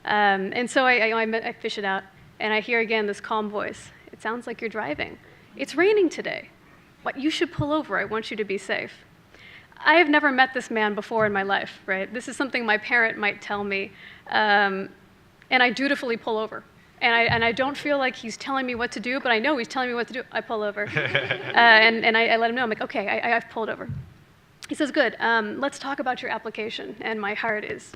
S22: And so I fish it out, and I hear again this calm voice. It sounds like you're driving. It's raining today. What, you should pull over. I want you to be safe. I have never met this man before in my life, right? This is something my parent might tell me, and I dutifully pull over. And I don't feel like he's telling me what to do, but I know he's telling me what to do. I pull over. And I let him know. I'm like, okay, I've pulled over. He says, good, let's talk about your application. And my heart is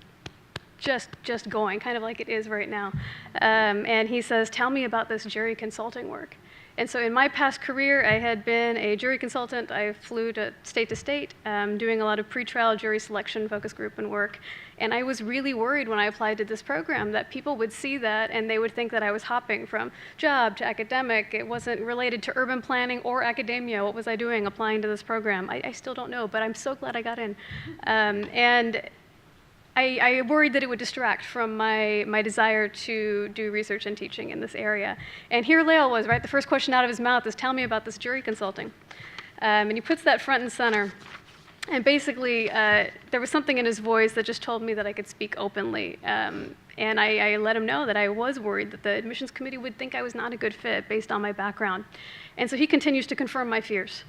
S22: just going, kind of like it is right now. And he says, tell me about this jury consulting work. And so in my past career, I had been a jury consultant. I flew to state, doing a lot of pretrial jury selection focus group and work. And I was really worried when I applied to this program that people would see that and they would think that I was hopping from job to academic. It wasn't related to urban planning or academia. What was I doing applying to this program? I still don't know, but I'm so glad I got in. And I worried that it would distract from my desire to do research and teaching in this area. And here Leo was, right? The first question out of his mouth is, tell me about this jury consulting. And he puts that front and center. And basically, there was something in his voice that just told me that I could speak openly. And I let him know that I was worried that the admissions committee would think I was not a good fit based on my background. And so he continues to confirm my fears.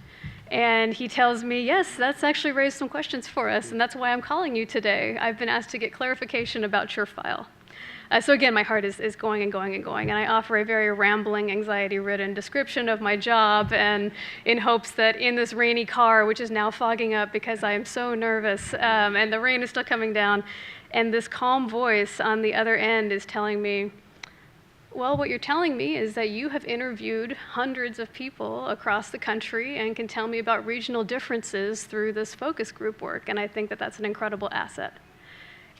S22: And he tells me, yes, that's actually raised some questions for us, and that's why I'm calling you today. I've been asked to get clarification about your file. So again, my heart is going and going and going, and I offer a very rambling, anxiety-ridden description of my job, and in hopes that in this rainy car, which is now fogging up because I am so nervous, and the rain is still coming down, and this calm voice on the other end is telling me, well, what you're telling me is that you have interviewed hundreds of people across the country and can tell me about regional differences through this focus group work, and I think that that's an incredible asset.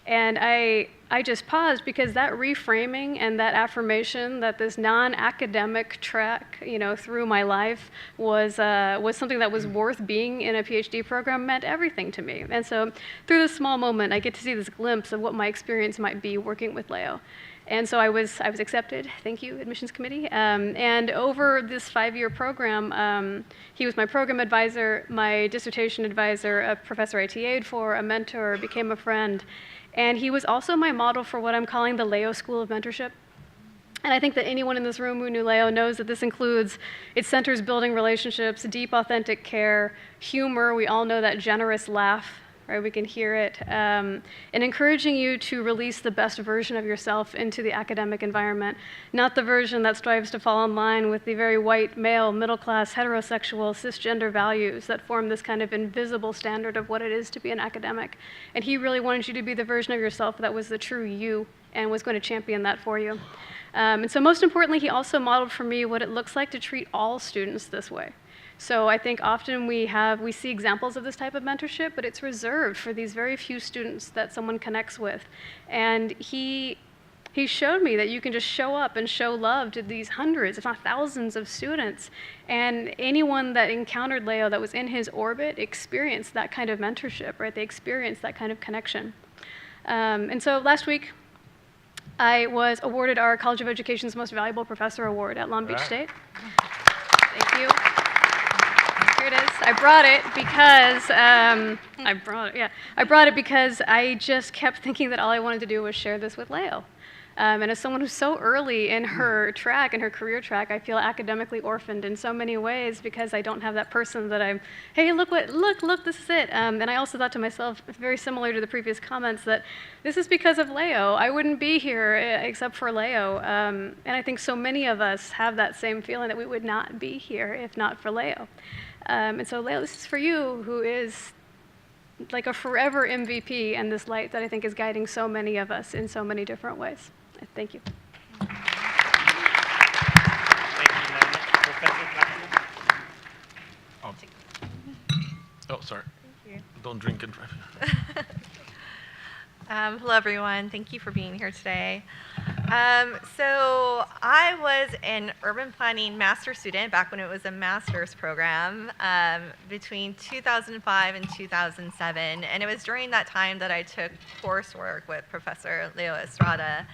S22: And I just paused because that reframing and that affirmation that this non-academic track, through my life was something that was worth being in a PhD program meant everything to me. And so through this small moment, I get to see this glimpse of what my experience might be working with Leo. And so I was accepted. Thank you, admissions committee. And over this 5-year program, he was my program advisor, my dissertation advisor, a professor I TA'd for, a mentor, became a friend. And he was also my model for what I'm calling the Leo School of Mentorship. And I think that anyone in this room who knew Leo knows that this includes, it centers building relationships, deep, authentic care, humor, we all know that generous laugh, right? We can hear it, and encouraging you to release the best version of yourself into the academic environment, not the version that strives to fall in line with the very white, male, middle-class, heterosexual, cisgender values that form this kind of invisible standard of what it is to be an academic. And he really wanted you to be the version of yourself that was the true you and was going to champion that for you. And so most importantly, he also modeled for me what it looks like to treat all students this way. So I think often we see examples of this type of mentorship, but it's reserved for these very few students that someone connects with. And he showed me that you can just show up and show love to these hundreds, if not thousands of students. And anyone that encountered Leo that was in his orbit experienced that kind of mentorship, right? They experienced that kind of connection. And so last week, I was awarded our College of Education's Most Valuable Professor Award at Long Beach State. Thank you. Here it is. I brought it because I brought it because I just kept thinking that all I wanted to do was share this with Leo. And as someone who's so early in her track, in her career track, I feel academically orphaned in so many ways because I don't have that person that I'm, hey, look, this is it. And I also thought to myself, very similar to the previous comments, that this is because of Leo. I wouldn't be here except for Leo. And I think so many of us have that same feeling that we would not be here if not for Leo. And so Leo, this is for you, who is like a forever MVP and this light that I think is guiding so many of us in so many different ways. Thank you.
S21: Thank you, Professor Blanco.
S1: Oh, sorry.
S3: Thank you.
S1: Don't drink and drive.
S3: Hello, everyone. Thank you for being here today. So I was an urban planning master's student back when it was a master's program between 2005 and 2007. And it was during that time that I took coursework with Professor Leo Estrada.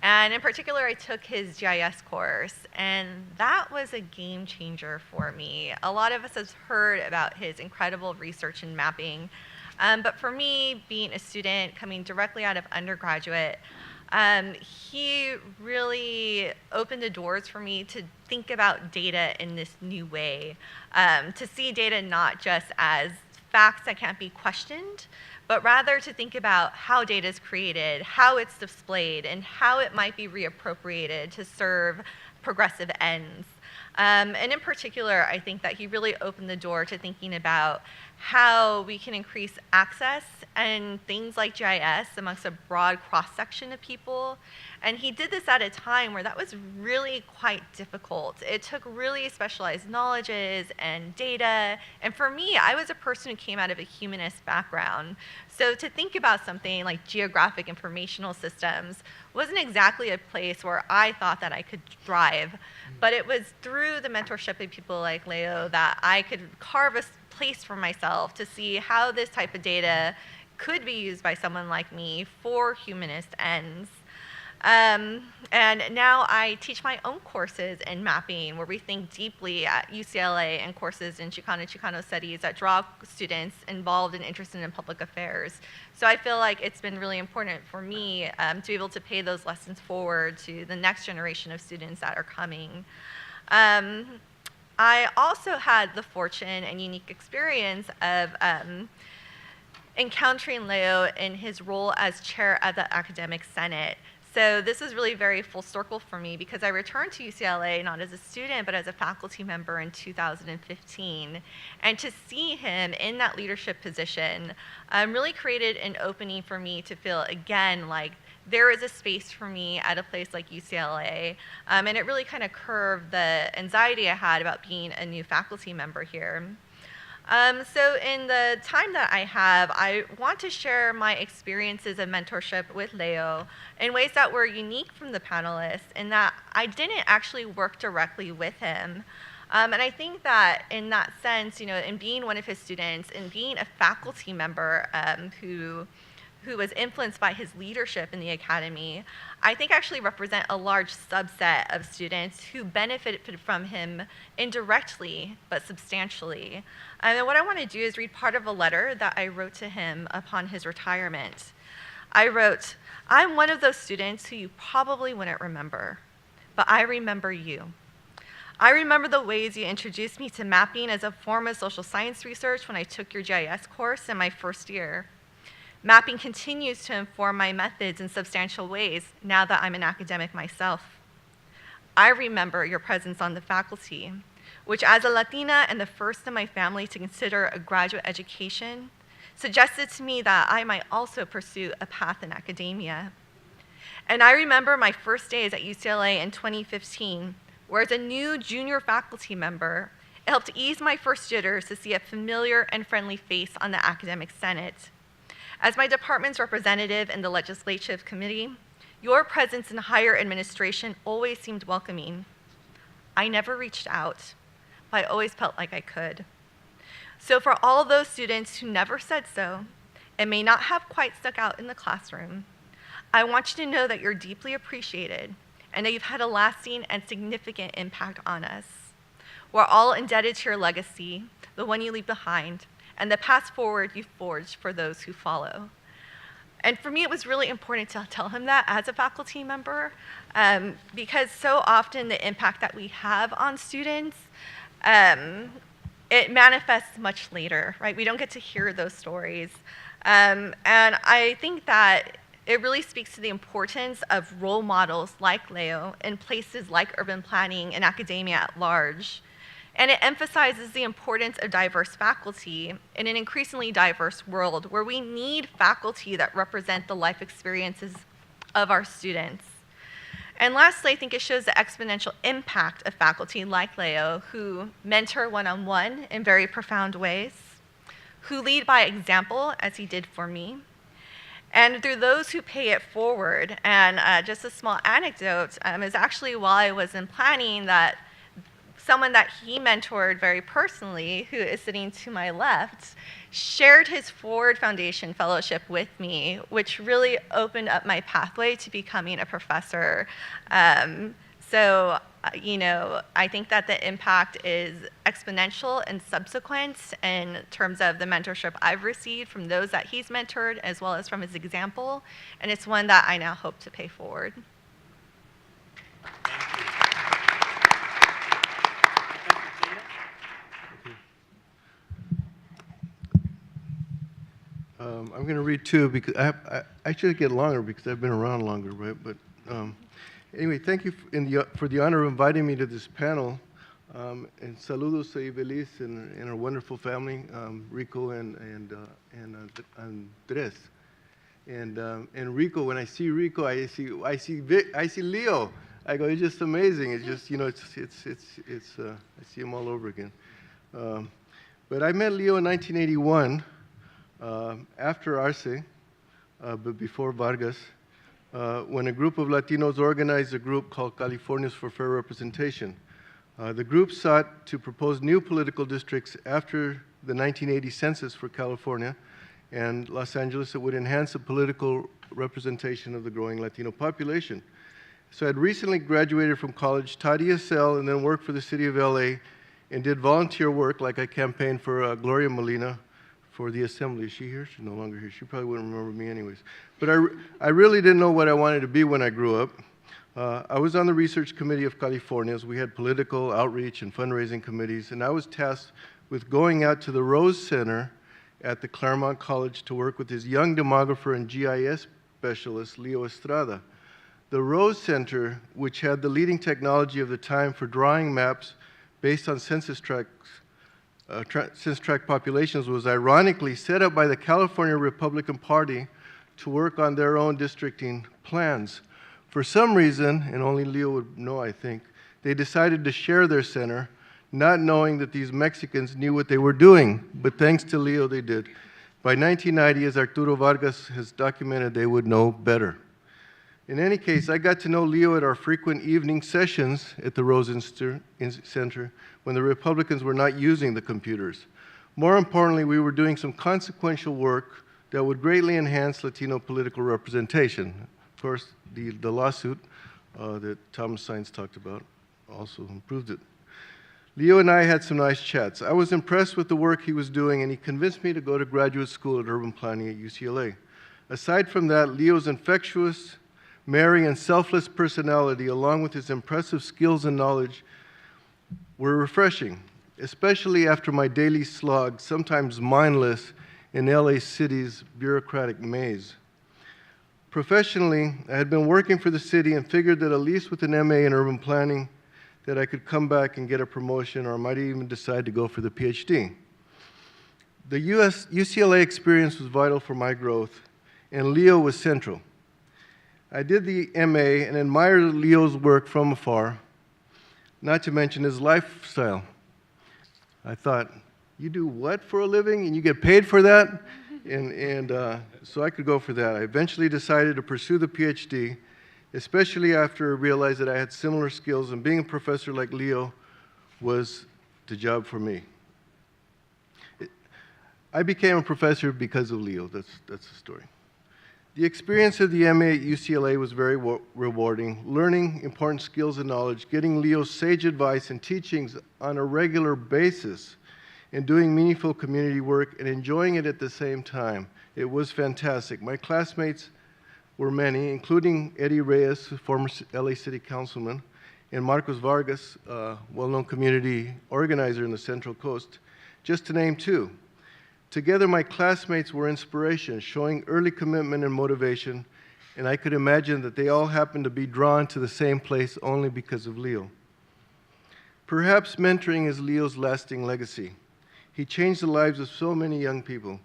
S3: And in particular, I took his GIS course, and that was a game changer for me. A lot of us have heard about his incredible research and mapping, but for me, being a student coming directly out of undergraduate, he really opened the doors for me to think about data in this new way, to see data not just as facts that can't be questioned, but rather to think about how data is created, how it's displayed, and how it might be reappropriated to serve progressive ends. And in particular, I think that he really opened the door to thinking about how we can increase access and things like GIS amongst a broad cross-section of people. And he did this at a time where that was really quite difficult. It took really specialized knowledges and data. And for me, I was a person who came out of a humanist background. So to think about something like geographic informational systems wasn't exactly a place where I thought that I could thrive. But it was through the mentorship of people like Leo that I could carve a place for myself to see how this type of data could be used by someone like me for humanist ends. And now I teach my own courses in mapping, where we think deeply at UCLA, and courses in Chicano studies that draw students involved and interested in public affairs. So I feel like it's been really important for me to be able to pay those lessons forward to the next generation of students that are coming. I also had the fortune and unique experience of encountering Leo in his role as chair of the Academic Senate. So this is really very full circle for me, because I returned to UCLA not as a student but as a faculty member in 2015. And to see him in that leadership position really created an opening for me to feel again like there is a space for me at a place like UCLA. And it really kind of curved the anxiety I had about being a new faculty member here. So in the time that I have, I want to share my experiences of mentorship with Leo in ways that were unique from the panelists, in that I didn't actually work directly with him. And I think that in that sense, in being one of his students, and being a faculty member who was influenced by his leadership in the academy, I think actually represent a large subset of students who benefited from him indirectly but substantially. And what I want to do is read part of a letter that I wrote to him upon his retirement. I wrote, "I'm one of those students who you probably wouldn't remember, but I remember you. I remember the ways you introduced me to mapping as a form of social science research when I took your GIS course in my first year. Mapping continues to inform my methods in substantial ways now that I'm an academic myself. I remember your presence on the faculty, which as a Latina and the first in my family to consider a graduate education, suggested to me that I might also pursue a path in academia. And I remember my first days at UCLA in 2015, where as a new junior faculty member, it helped ease my first jitters to see a familiar and friendly face on the Academic Senate. As my department's representative in the Legislative Committee, your presence in higher administration always seemed welcoming. I never reached out, but I always felt like I could. So for all those students who never said so, and may not have quite stuck out in the classroom, I want you to know that you're deeply appreciated and that you've had a lasting and significant impact on us. We're all indebted to your legacy, the one you leave behind, and the path forward you forged for those who follow." And for me, it was really important to tell him that as a faculty member, because so often the impact that we have on students, it manifests much later, right? We don't get to hear those stories. And I think that it really speaks to the importance of role models like Leo in places like urban planning and academia at large. And it emphasizes the importance of diverse faculty in an increasingly diverse world where we need faculty that represent the life experiences of our students. And lastly, I think it shows the exponential impact of faculty like Leo, who mentor one-on-one in very profound ways, who lead by example, as he did for me, and through those who pay it forward. And just a small anecdote is actually while I was in planning that someone that he mentored very personally, who is sitting to my left, shared his Ford Foundation Fellowship with me, which really opened up my pathway to becoming a professor. So, I think that the impact is exponential and subsequent in terms of the mentorship I've received from those that he's mentored, as well as from his example, and it's one that I now hope to pay forward.
S9: I'm going to read two because I should get longer because I've been around longer, right? But anyway, thank you for the honor of inviting me to this panel. And saludos a Ibeliz and our wonderful family, Rico and Andres. And Rico, when I see Rico, I see Leo. I go, it's just amazing. It's just I see him all over again. But I met Leo in 1981. After Arce, but before Vargas, when a group of Latinos organized a group called Californians for Fair Representation. The group sought to propose new political districts after the 1980 census for California and Los Angeles that would enhance the political representation of the growing Latino population. So I'd recently graduated from college, taught ESL, and then worked for the city of LA and did volunteer work, like I campaigned for Gloria Molina for the assembly. Is she here? She's no longer here. She probably wouldn't remember me anyways. But I really didn't know what I wanted to be when I grew up. I was on the research committee of California's. We had political outreach and fundraising committees, and I was tasked with going out to the Rose Center at the Claremont College to work with his young demographer and GIS specialist, Leo Estrada. The Rose Center, which had the leading technology of the time for drawing maps based on census tract populations, was ironically set up by the California Republican Party to work on their own districting plans. For some reason, and only Leo would know, I think, they decided to share their center, not knowing that these Mexicans knew what they were doing. But thanks to Leo, they did. By 1990, as Arturo Vargas has documented, they would know better. In any case, I got to know Leo at our frequent evening sessions at the Rose Center when the Republicans were not using the computers. More importantly, we were doing some consequential work that would greatly enhance Latino political representation. Of course, the lawsuit that Thomas Sainz talked about also improved it. Leo and I had some nice chats. I was impressed with the work he was doing, and he convinced me to go to graduate school at urban planning at UCLA. Aside from that, Leo's infectious, merry, and selfless personality, along with his impressive skills and knowledge, were refreshing, especially after my daily slog, sometimes mindless, in LA City's bureaucratic maze. Professionally, I had been working for the city and figured that at least with an MA in urban planning, that I could come back and get a promotion, or I might even decide to go for the PhD. The UCLA experience was vital for my growth, and Leo was central. I did the MA and admired Leo's work from afar, not to mention his lifestyle. I thought, you do what for a living and you get paid for that? So I could go for that. I eventually decided to pursue the PhD, especially after I realized that I had similar skills, and being a professor like Leo was the job for me. I became a professor because of Leo. That's the story. The experience of the MA at UCLA was very rewarding, learning important skills and knowledge, getting Leo's sage advice and teachings on a regular basis, and doing meaningful community work and enjoying it at the same time. It was fantastic. My classmates were many, including Eddie Reyes, former LA City Councilman, and Marcos Vargas, well-known community organizer in the Central Coast, just to name two. Together, my classmates were inspiration, showing early commitment and motivation, and I could imagine that they all happened to be drawn to the same place only because of Leo. Perhaps mentoring is Leo's lasting legacy. He changed the lives of so many young people,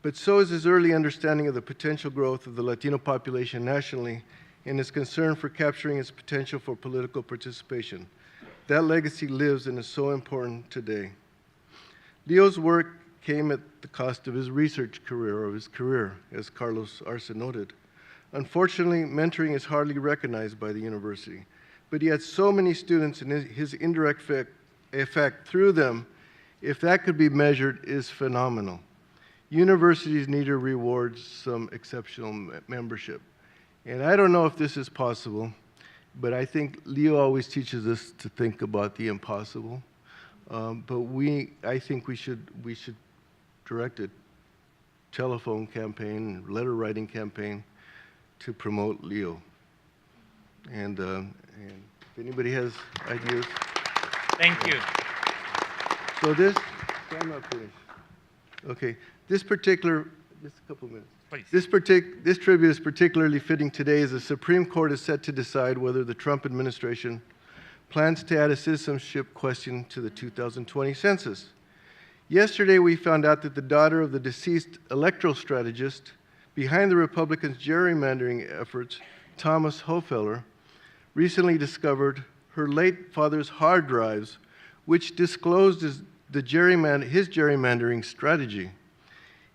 S9: but so is his early understanding of the potential growth of the Latino population nationally and his concern for capturing its potential for political participation. That legacy lives and is so important today. Leo's work came at the cost of his research career, or his career, as Carlos Arce noted. Unfortunately, mentoring is hardly recognized by the university, but he had so many students, and his indirect effect through them, if that could be measured, is phenomenal. Universities need to reward some exceptional membership. And I don't know if this is possible, but I think Leo always teaches us to think about the impossible. But I think we should direct a telephone campaign, letter writing campaign to promote Leo. And if anybody has ideas.
S21: Thank you.
S9: So I'm not finished. Okay, just a couple minutes.
S21: Please.
S9: This tribute is particularly fitting today as the Supreme Court is set to decide whether the Trump administration plans to add a citizenship question to the 2020 census. Yesterday, we found out that the daughter of the deceased electoral strategist behind the Republicans' gerrymandering efforts, Thomas Hofeller, recently discovered her late father's hard drives, which disclosed his gerrymandering strategy.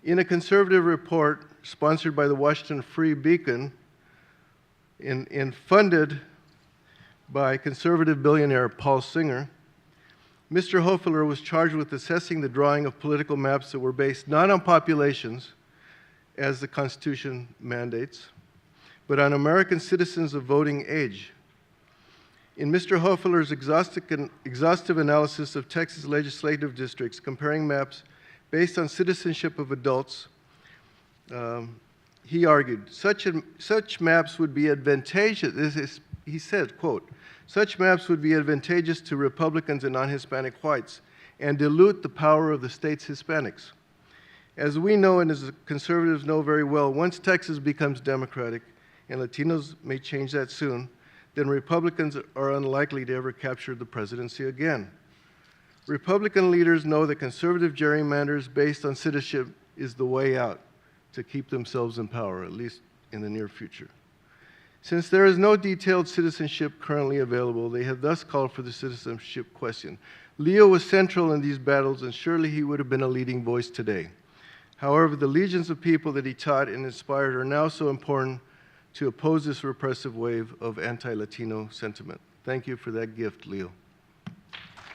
S9: In a conservative report sponsored by the Washington Free Beacon and funded by conservative billionaire Paul Singer, Mr. Hofeller was charged with assessing the drawing of political maps that were based not on populations, as the Constitution mandates, but on American citizens of voting age. In Mr. Hofeller's exhaustive analysis of Texas legislative districts, comparing maps based on citizenship of adults, he argued, such maps would be advantageous, he said, quote, such maps would be advantageous to Republicans and non-Hispanic whites and dilute the power of the state's Hispanics. As we know and as conservatives know very well, once Texas becomes Democratic, and Latinos may change that soon, then Republicans are unlikely to ever capture the presidency again. Republican leaders know that conservative gerrymanders based on citizenship is the way out to keep themselves in power, at least in the near future. Since there is no detailed citizenship currently available, they have thus called for the citizenship question. Leo was central in these battles, and surely he would have been a leading voice today. However, the legions of people that he taught and inspired are now so important to oppose this repressive wave of anti-Latino sentiment. Thank you for that gift, Leo.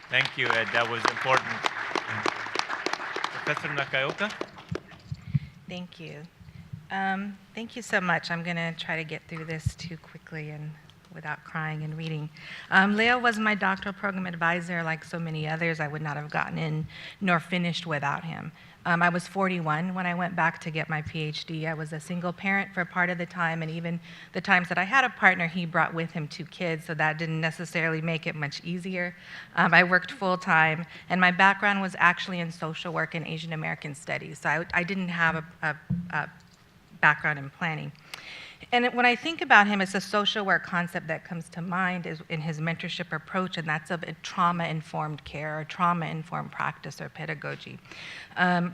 S21: Thank you, Ed. That was important. Professor Nakaoka?
S8: Thank you. Thank you so much. I'm going to try to get through this too quickly and without crying and reading. Leo was my doctoral program advisor. Like so many others, I would not have gotten in nor finished without him. I was 41 when I went back to get my PhD. I was a single parent for part of the time, and even the times that I had a partner, he brought with him 2 kids, so that didn't necessarily make it much easier. I worked full-time, and my background was actually in social work and Asian American studies, so I didn't have a background in planning. And when I think about him, it's a social work concept that comes to mind is in his mentorship approach, and that's of trauma-informed care or trauma-informed practice or pedagogy.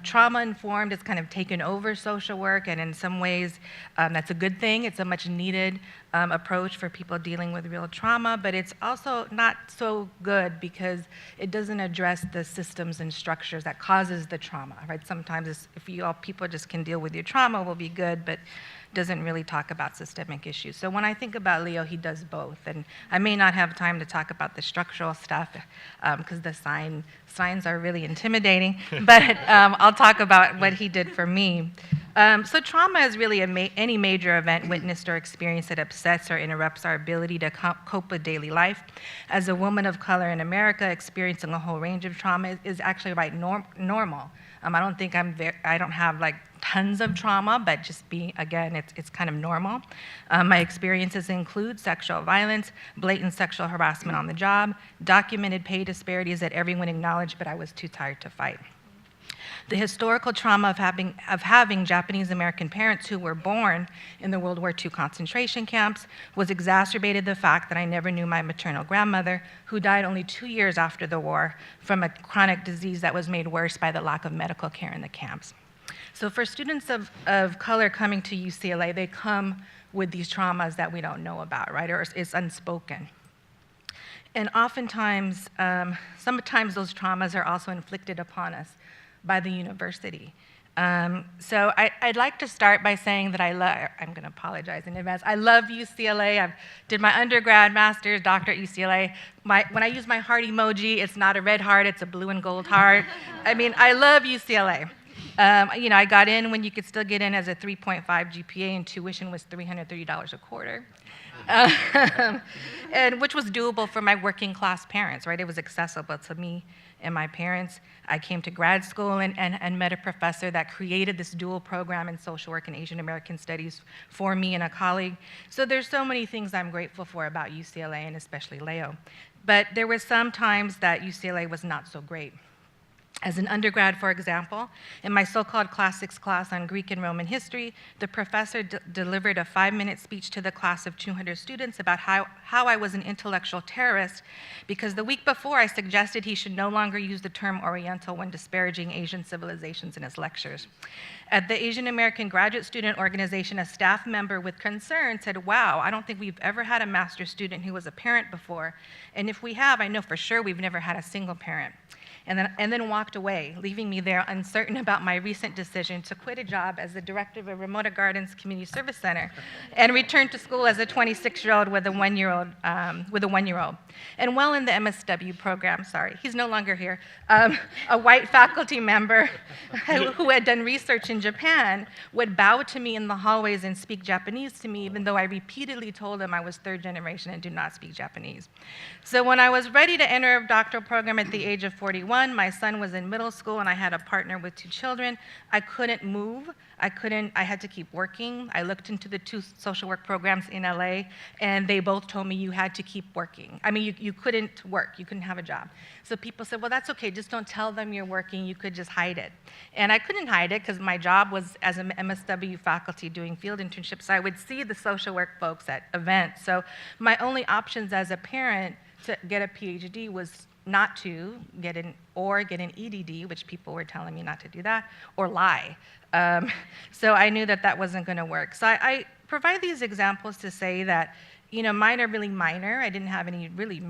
S8: Trauma-informed is kind of taken over social work, and in some ways, that's a good thing. It's a much needed approach for people dealing with real trauma, but it's also not so good because it doesn't address the systems and structures that causes the trauma, right? Sometimes if you all people just can deal with your trauma, will be good, but doesn't really talk about systemic issues. So when I think about Leo, he does both. And I may not have time to talk about the structural stuff because the signs are really intimidating, but I'll talk about what he did for me. So trauma is really any major event witnessed or experienced that upsets or interrupts our ability to cope with daily life. As a woman of color in America, experiencing a whole range of trauma is actually normal. I don't think I don't have like tons of trauma, but just again, it's kind of normal. My experiences include sexual violence, blatant sexual harassment on the job, documented pay disparities that everyone acknowledged, but I was too tired to fight. The historical trauma of having Japanese American parents who were born in the World War II concentration camps was exacerbated the fact that I never knew my maternal grandmother, who died only 2 years after the war from a chronic disease that was made worse by the lack of medical care in the camps. So for students of color coming to UCLA, they come with these traumas that we don't know about, right, or it's unspoken. And oftentimes, sometimes those traumas are also inflicted upon us by the university. So I'd like to start by saying that I'm going to apologize in advance. I love UCLA. I did my undergrad, master's, doctorate at UCLA. When I use my heart emoji, it's not a red heart, it's a blue and gold heart. I mean, I love UCLA. I got in when you could still get in as a 3.5 GPA, and tuition was $330 a quarter. And which was doable for my working class parents, right? It was accessible to me and my parents. I came to grad school and met a professor that created this dual program in social work and Asian American studies for me and a colleague. So there's so many things I'm grateful for about UCLA and especially Leo. But there were some times that UCLA was not so great. As an undergrad, for example, in my so-called classics class on Greek and Roman history, the professor delivered a 5-minute speech to the class of 200 students about how I was an intellectual terrorist because the week before I suggested he should no longer use the term Oriental when disparaging Asian civilizations in his lectures. At the Asian American Graduate Student Organization, a staff member with concern said, "Wow, I don't think we've ever had a master's student who was a parent before, and if we have, I know for sure we've never had a single parent." and then walked away, leaving me there uncertain about my recent decision to quit a job as the director of a Ramona Gardens Community Service Center and return to school as a 26-year-old with a one-year-old. And while in the MSW program, sorry, he's no longer here, a white faculty member who had done research in Japan would bow to me in the hallways and speak Japanese to me, even though I repeatedly told him I was third generation and do not speak Japanese. So when I was ready to enter a doctoral program at the age of 41, my son was in middle school and I had a partner with 2 children. I couldn't move. I had to keep working. I looked into the 2 social work programs in LA, and they both told me you had to keep working. I mean, you couldn't work, you couldn't have a job. So people said, well, that's okay, just don't tell them you're working, you could just hide it. And I couldn't hide it because my job was as an MSW faculty doing field internships, so I would see the social work folks at events. So my only options as a parent to get a PhD was not to get an EDD, which people were telling me not to do that, or lie. So I knew that that wasn't going to work. So I provide these examples to say that, mine are really minor. I didn't have any really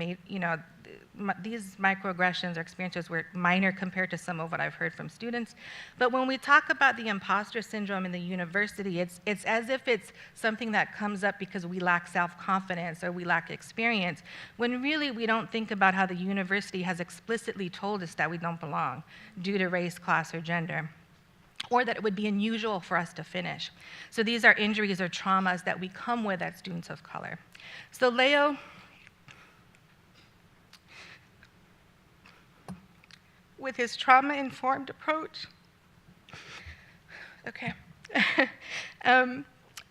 S8: these microaggressions or experiences were minor compared to some of what I've heard from students. But when we talk about the imposter syndrome in the university, it's as if it's something that comes up because we lack self-confidence or we lack experience, when really we don't think about how the university has explicitly told us that we don't belong due to race, class, or gender, or that it would be unusual for us to finish. So these are injuries or traumas that we come with as students of color. So Leo, with his trauma-informed approach,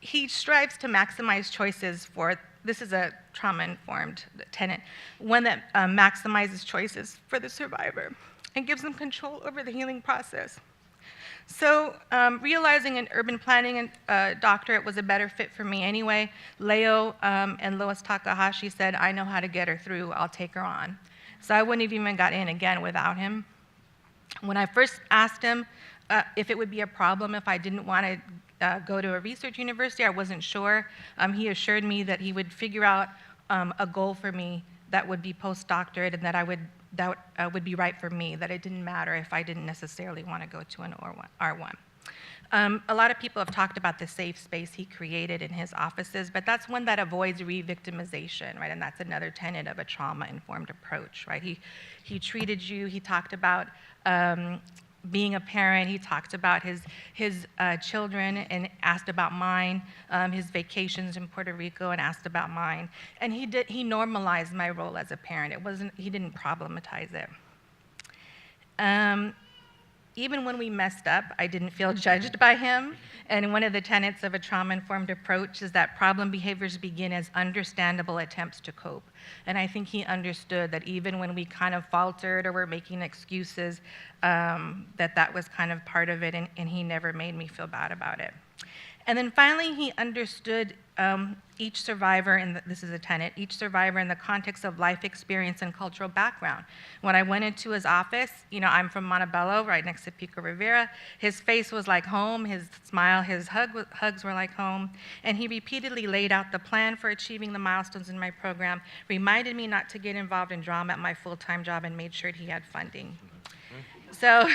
S8: he strives to maximize choices for, this is a trauma-informed tenet, one that maximizes choices for the survivor and gives them control over the healing process. So realizing an urban planning doctorate was a better fit for me anyway, Leo and Lois Takahashi said, I know how to get her through, I'll take her on. So I wouldn't have even got in again without him. When I first asked him if it would be a problem if I didn't want to go to a research university, I wasn't sure. He assured me that he would figure out a goal for me that would be postdoctorate and that would be right for me, that it didn't matter if I didn't necessarily want to go to an R1. A lot of people have talked about the safe space he created in his offices, but that's one that avoids re-victimization, right? And that's another tenet of a trauma-informed approach, right? He treated you, he talked about being a parent, he talked about his children and asked about mine, his vacations in Puerto Rico and asked about mine. And he normalized my role as a parent. He didn't problematize it. Even when we messed up, I didn't feel judged by him. And one of the tenets of a trauma-informed approach is that problem behaviors begin as understandable attempts to cope. And I think he understood that even when we kind of faltered or were making excuses, that was kind of part of it, and he never made me feel bad about it. And then finally, he understood each survivor, and this is a tenet, each survivor in the context of life experience and cultural background. When I went into his office, I'm from Montebello, right next to Pico Rivera. His face was like home, his smile, his hugs were like home, and he repeatedly laid out the plan for achieving the milestones in my program, reminded me not to get involved in drama at my full-time job, and made sure he had funding. So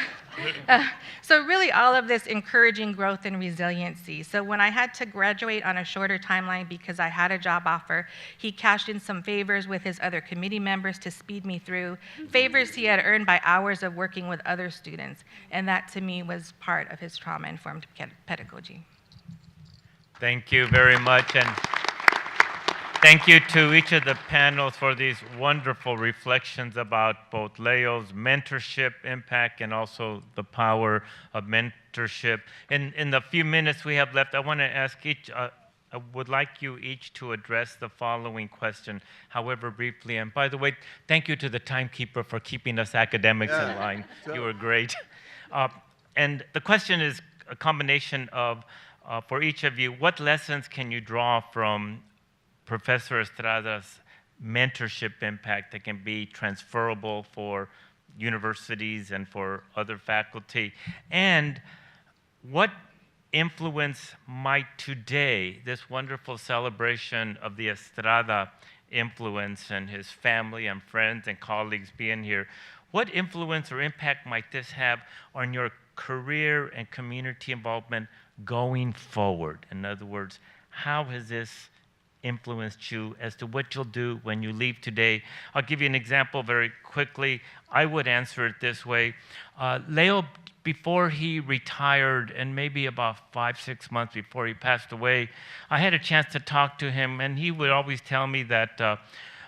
S8: really all of this encouraging growth and resiliency. So when I had to graduate on a shorter timeline because I had a job offer, he cashed in some favors with his other committee members to speed me through, favors he had earned by hours of working with other students. And that to me was part of his trauma-informed pedagogy.
S21: Thank you very much. And thank you to each of the panels for these wonderful reflections about both Leo's mentorship impact and also the power of mentorship. In the few minutes we have left, I want to ask each, I would like you each to address the following question, however briefly. And by the way, thank you to the timekeeper for keeping us academics in line. You were great. And the question is a combination of, for each of you, what lessons can you draw from Professor Estrada's mentorship impact that can be transferable for universities and for other faculty? And what influence might today, this wonderful celebration of the Estrada influence and his family and friends and colleagues being here, What influence or impact might this have on your career and community involvement going forward? In other words, how has this influenced you as to what you'll do when you leave today? I'll give you an example very quickly. I would answer it this way. Leo, before he retired, and maybe about 5-6 months before he passed away, I had a chance to talk to him, and he would always tell me that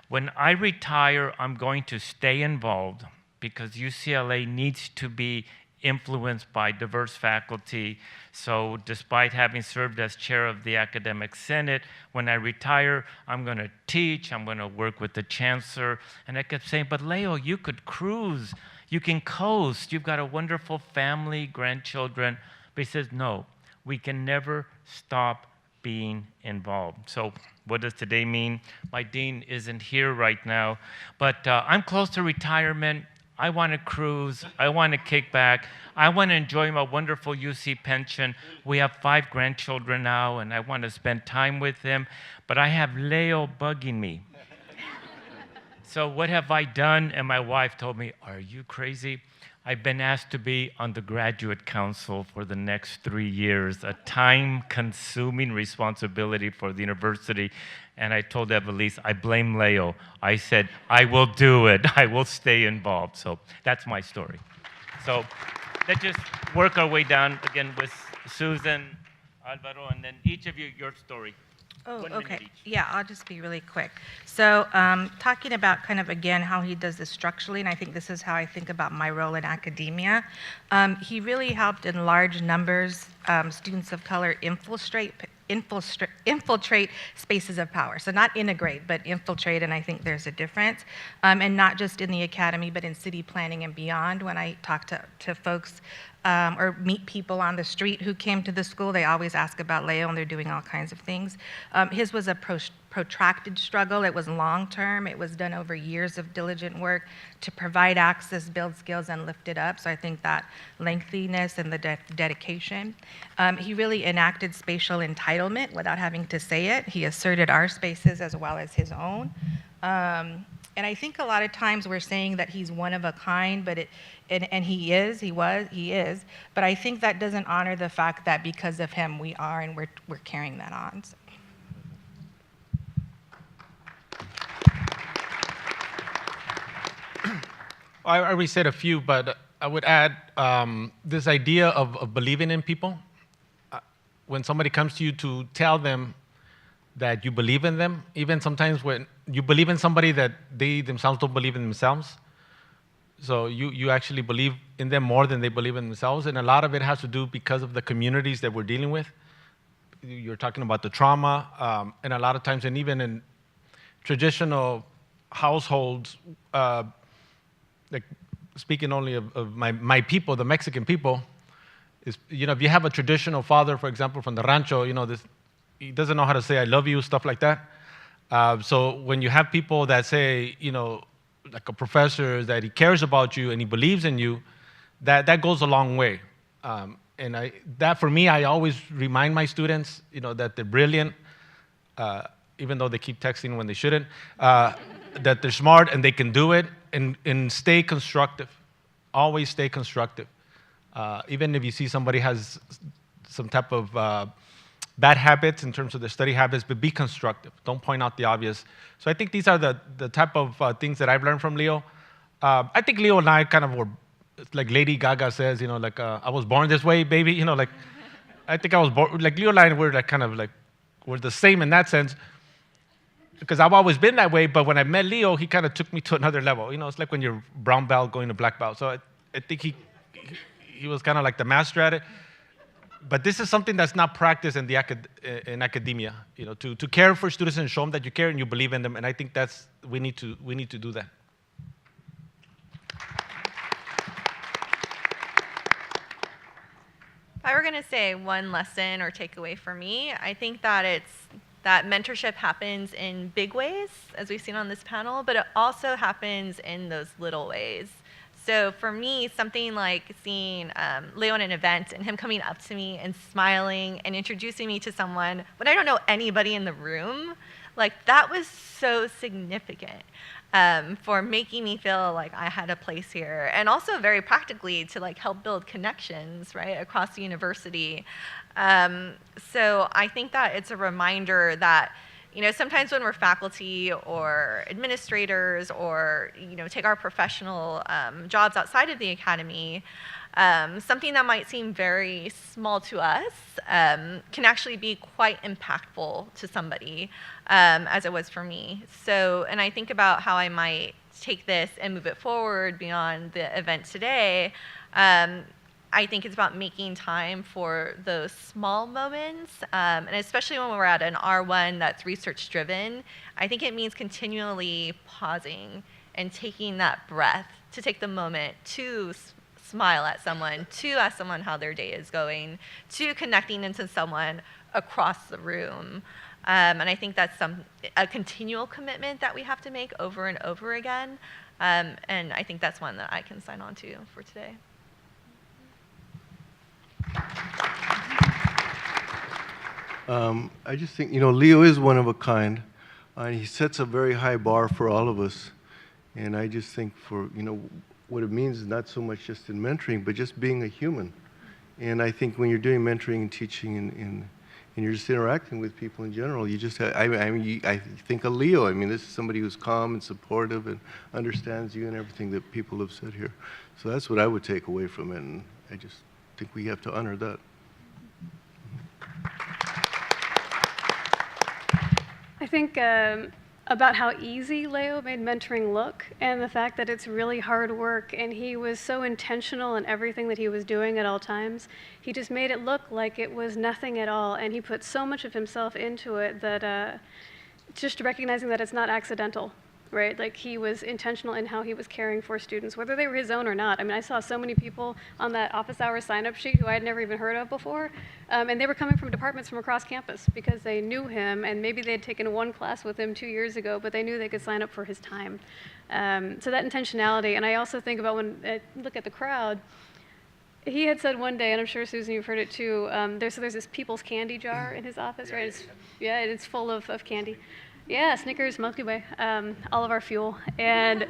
S21: when I retire, I'm going to stay involved because UCLA needs to be influenced by diverse faculty. So despite having served as chair of the academic senate, when I retire, I'm going to teach, I'm going to work with the chancellor. And I kept saying, but Leo, you could cruise, you can coast, you've got a wonderful family, grandchildren. But he says, no, we can never stop being involved. So what does today mean? My dean isn't here right now, but I'm close to retirement. I want to cruise. I want to kick back. I want to enjoy my wonderful UC pension. We have 5 grandchildren now, and I want to spend time with them. But I have Leo bugging me. So what have I done? And my wife told me, are you crazy? I've been asked to be on the graduate council for the next 3 years, a time-consuming responsibility for the university. And I told Evelise, I blame Leo. I said, I will do it. I will stay involved. So that's my story. So let's just work our way down again with Susan, Alvaro, and then each of you, your story.
S8: Oh,
S21: 1 minute
S8: okay.
S21: each.
S8: Yeah, I'll just be really quick. So talking about kind of, again, how he does this structurally, and I think this is how I think about my role in academia. He really helped in large numbers students of color infiltrate spaces of power. So not integrate, but infiltrate, and I think there's a difference. And not just in the academy, but in city planning and beyond. When I talk to folks or meet people on the street who came to the school, they always ask about Leo, and they're doing all kinds of things. His was a protracted struggle. It was long-term. It was done over years of diligent work to provide access, build skills, and lift it up. So I think that lengthiness and the dedication. He really enacted spatial entitlement without having to say it. He asserted our spaces as well as his own. And I think a lot of times we're saying that he's one of a kind, but and he is, but I think that doesn't honor the fact that because of him we are, and we're carrying that on. So.
S1: I already said a few, but I would add this idea of believing in people. When somebody comes to you to tell them that you believe in them, even sometimes when you believe in somebody that they themselves don't believe in themselves. So you actually believe in them more than they believe in themselves. And a lot of it has to do because of the communities that we're dealing with. You're talking about the trauma, and a lot of times, and even in traditional households, like speaking only of my people, the Mexican people, is, if you have a traditional father, for example, from the rancho, he doesn't know how to say I love you, stuff like that. So when you have people that say, like a professor, that he cares about you and he believes in you, that goes a long way. And that for me, I always remind my students, that they're brilliant, even though they keep texting when they shouldn't, that they're smart and they can do it, and stay constructive. Always stay constructive. Even if you see somebody has some type of bad habits in terms of their study habits, but be constructive. Don't point out the obvious. So I think these are the type of things that I've learned from Leo. I think Leo and I kind of were, like Lady Gaga says, I was born this way, baby. I think I was born, like Leo and I were we're the same in that sense, because I've always been that way, but when I met Leo, he kind of took me to another level. It's like when you're brown belt going to black belt. So I think he was kind of like the master at it. But this is something that's not practiced in academia. To care for students and show them that you care and you believe in them. And I think we need to do that.
S3: If I were going to say one lesson or takeaway for me, I think that that mentorship happens in big ways, as we've seen on this panel, but it also happens in those little ways. So for me, something like seeing Leo at an event and him coming up to me and smiling and introducing me to someone when I don't know anybody in the room, that was so significant. for making me feel like I had a place here, and also very practically to like help build connections, right, across the university. So I think that it's a reminder that, you know, sometimes when we're faculty or administrators or, you know, take our professional jobs outside of the academy, something that might seem very small to us can actually be quite impactful to somebody, as it was for me. So, and I think about how I might take this and move it forward beyond the event today. I think it's about making time for those small moments, and especially when we're at an R1 that's research-driven, I think it means continually pausing and taking that breath to take the moment to smile at someone, to ask someone how their day is going, to connecting into someone across the room. And I think that's a continual commitment that we have to make over and over again. And I think that's one that I can sign on to for today.
S9: I just think, you know, Leo is one of a kind, and he sets a very high bar for all of us. And I just think for, you know, what it means is not so much just in mentoring, but just being a human. And I think when you're doing mentoring and teaching and you're just interacting with people in general, you just, I think of Leo. I mean, this is somebody who's calm and supportive and understands you and everything that people have said here. So that's what I would take away from it, and I just think we have to honor that.
S22: I think about how easy Leo made mentoring look, and the fact that it's really hard work, and he was so intentional in everything that he was doing at all times. He just made it look like it was nothing at all, and he put so much of himself into it that just recognizing that it's not accidental, right? Like, he was intentional in how he was caring for students, whether they were his own or not. I mean, I saw so many people on that office hours sign-up sheet who I had never even heard of before, and they were coming from departments from across campus because they knew him, and maybe they had taken one class with him 2 years ago, but they knew they could sign up for his time. So that intentionality, and I also think about when I look at the crowd, he had said one day, and I'm sure, Susan, you've heard it too, there's this People's candy jar in his office, right? It's full of candy. Yeah, Snickers, Milky Way, all of our fuel. And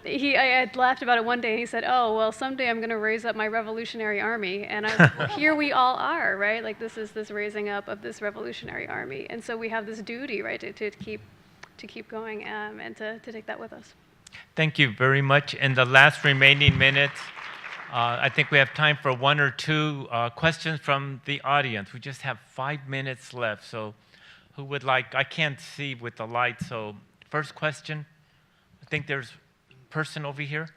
S22: I had laughed about it one day, and he said, oh, well, someday I'm going to raise up my Revolutionary Army. And here we all are, right? Like, this is this raising up of this Revolutionary Army. And so we have this duty, right, to keep going and to take that with us.
S21: Thank you very much. In the last remaining minutes, I think we have time for one or two questions from the audience. We just have 5 minutes left, so who would like? I can't see with the light, so first question. I think there's a person over here.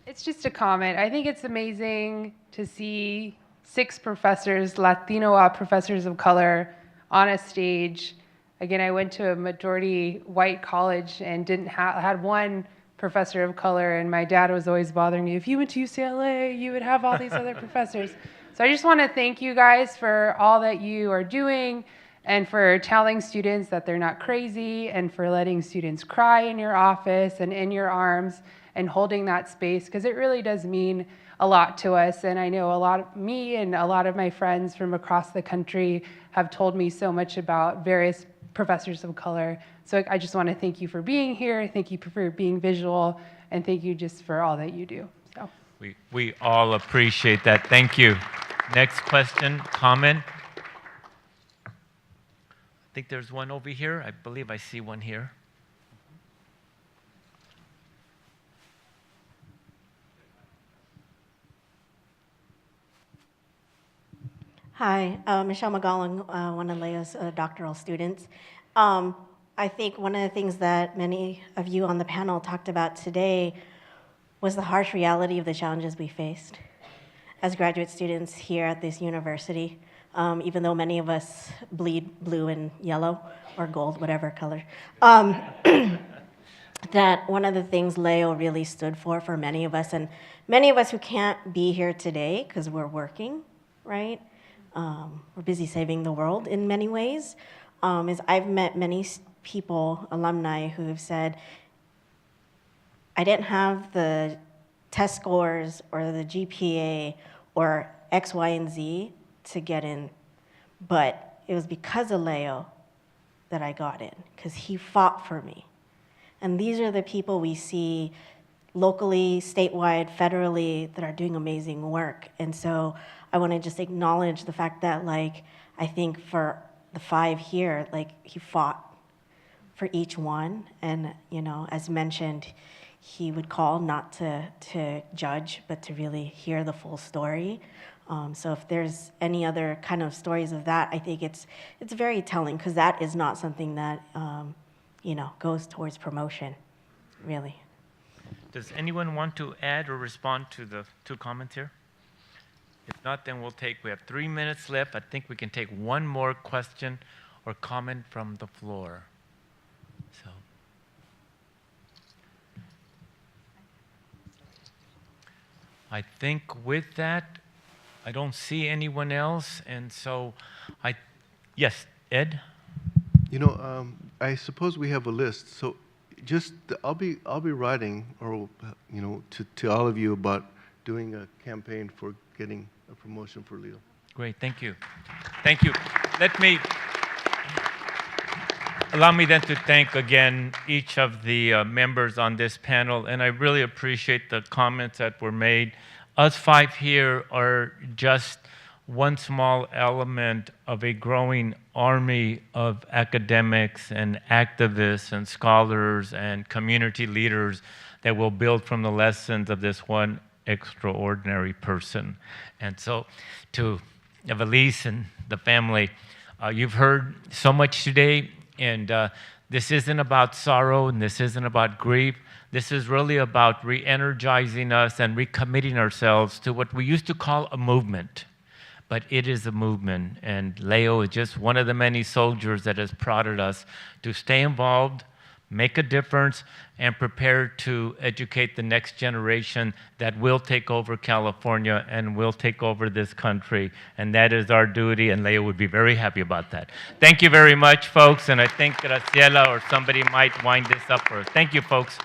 S11: It's just a comment. I think it's amazing to see 6 professors, Latino professors of color, on a stage. Again, I went to a majority white college and had one professor of color, and my dad was always bothering me. If you went to UCLA, you would have all these other professors. So I just want to thank you guys for all that you are doing, and for telling students that they're not crazy, and for letting students cry in your office and in your arms, and holding that space, because it really does mean a lot to us. And I know me and a lot of my friends from across the country have told me so much about various professors of color. So I just want to thank you for being here, thank you for being visual, and thank you just for all that you do. So.
S21: We all appreciate that. Thank you. Next question, comment? I think there's one over here. I believe I see one here.
S13: Hi, Michelle McGowan, one of Leo's doctoral students. I think one of the things that many of you on the panel talked about today was the harsh reality of the challenges we faced as graduate students here at this university, even though many of us bleed blue and yellow or gold, whatever color. That one of the things Leo really stood for many of us, and many of us who can't be here today because we're working, right? We're busy saving the world in many ways, is I've met many people, alumni, who have said, I didn't have the test scores or the GPA or X, Y, and Z to get in. But it was because of Leo that I got in, because he fought for me. And these are the people we see locally, statewide, federally, that are doing amazing work. And so I want to just acknowledge the fact that, like, I think for the 5 here, like, he fought for each one. And, you know, as mentioned, he would call not to judge, but to really hear the full story. So if there's any other kind of stories of that, I think it's very telling, because that is not something that, you know, goes towards promotion, really.
S21: Does anyone want to add or respond to the 2 comments here? If not, then we have 3 minutes left. I think we can take one more question or comment from the floor. So. I think with that, I don't see anyone else, and so yes, Ed?
S9: You know, I suppose we have a list, so just, I'll be writing, or, you know, to all of you about doing a campaign for getting a promotion for Leo.
S21: Great, thank you. Thank you. Allow me then to thank again each of the members on this panel, and I really appreciate the comments that were made. Us 5 here are just one small element of a growing army of academics and activists and scholars and community leaders that will build from the lessons of this one extraordinary person. And so to Evelise and the family, you've heard so much today, and this isn't about sorrow, and this isn't about grief. This is really about re-energizing us and recommitting ourselves to what we used to call a movement. But it is a movement, and Leo is just one of the many soldiers that has prodded us to stay involved, make a difference, and prepare to educate the next generation that will take over California and will take over this country. And that is our duty, and Leo would be very happy about that. Thank you very much, folks, and I think Graciela or somebody might wind this up for us. Thank you, folks.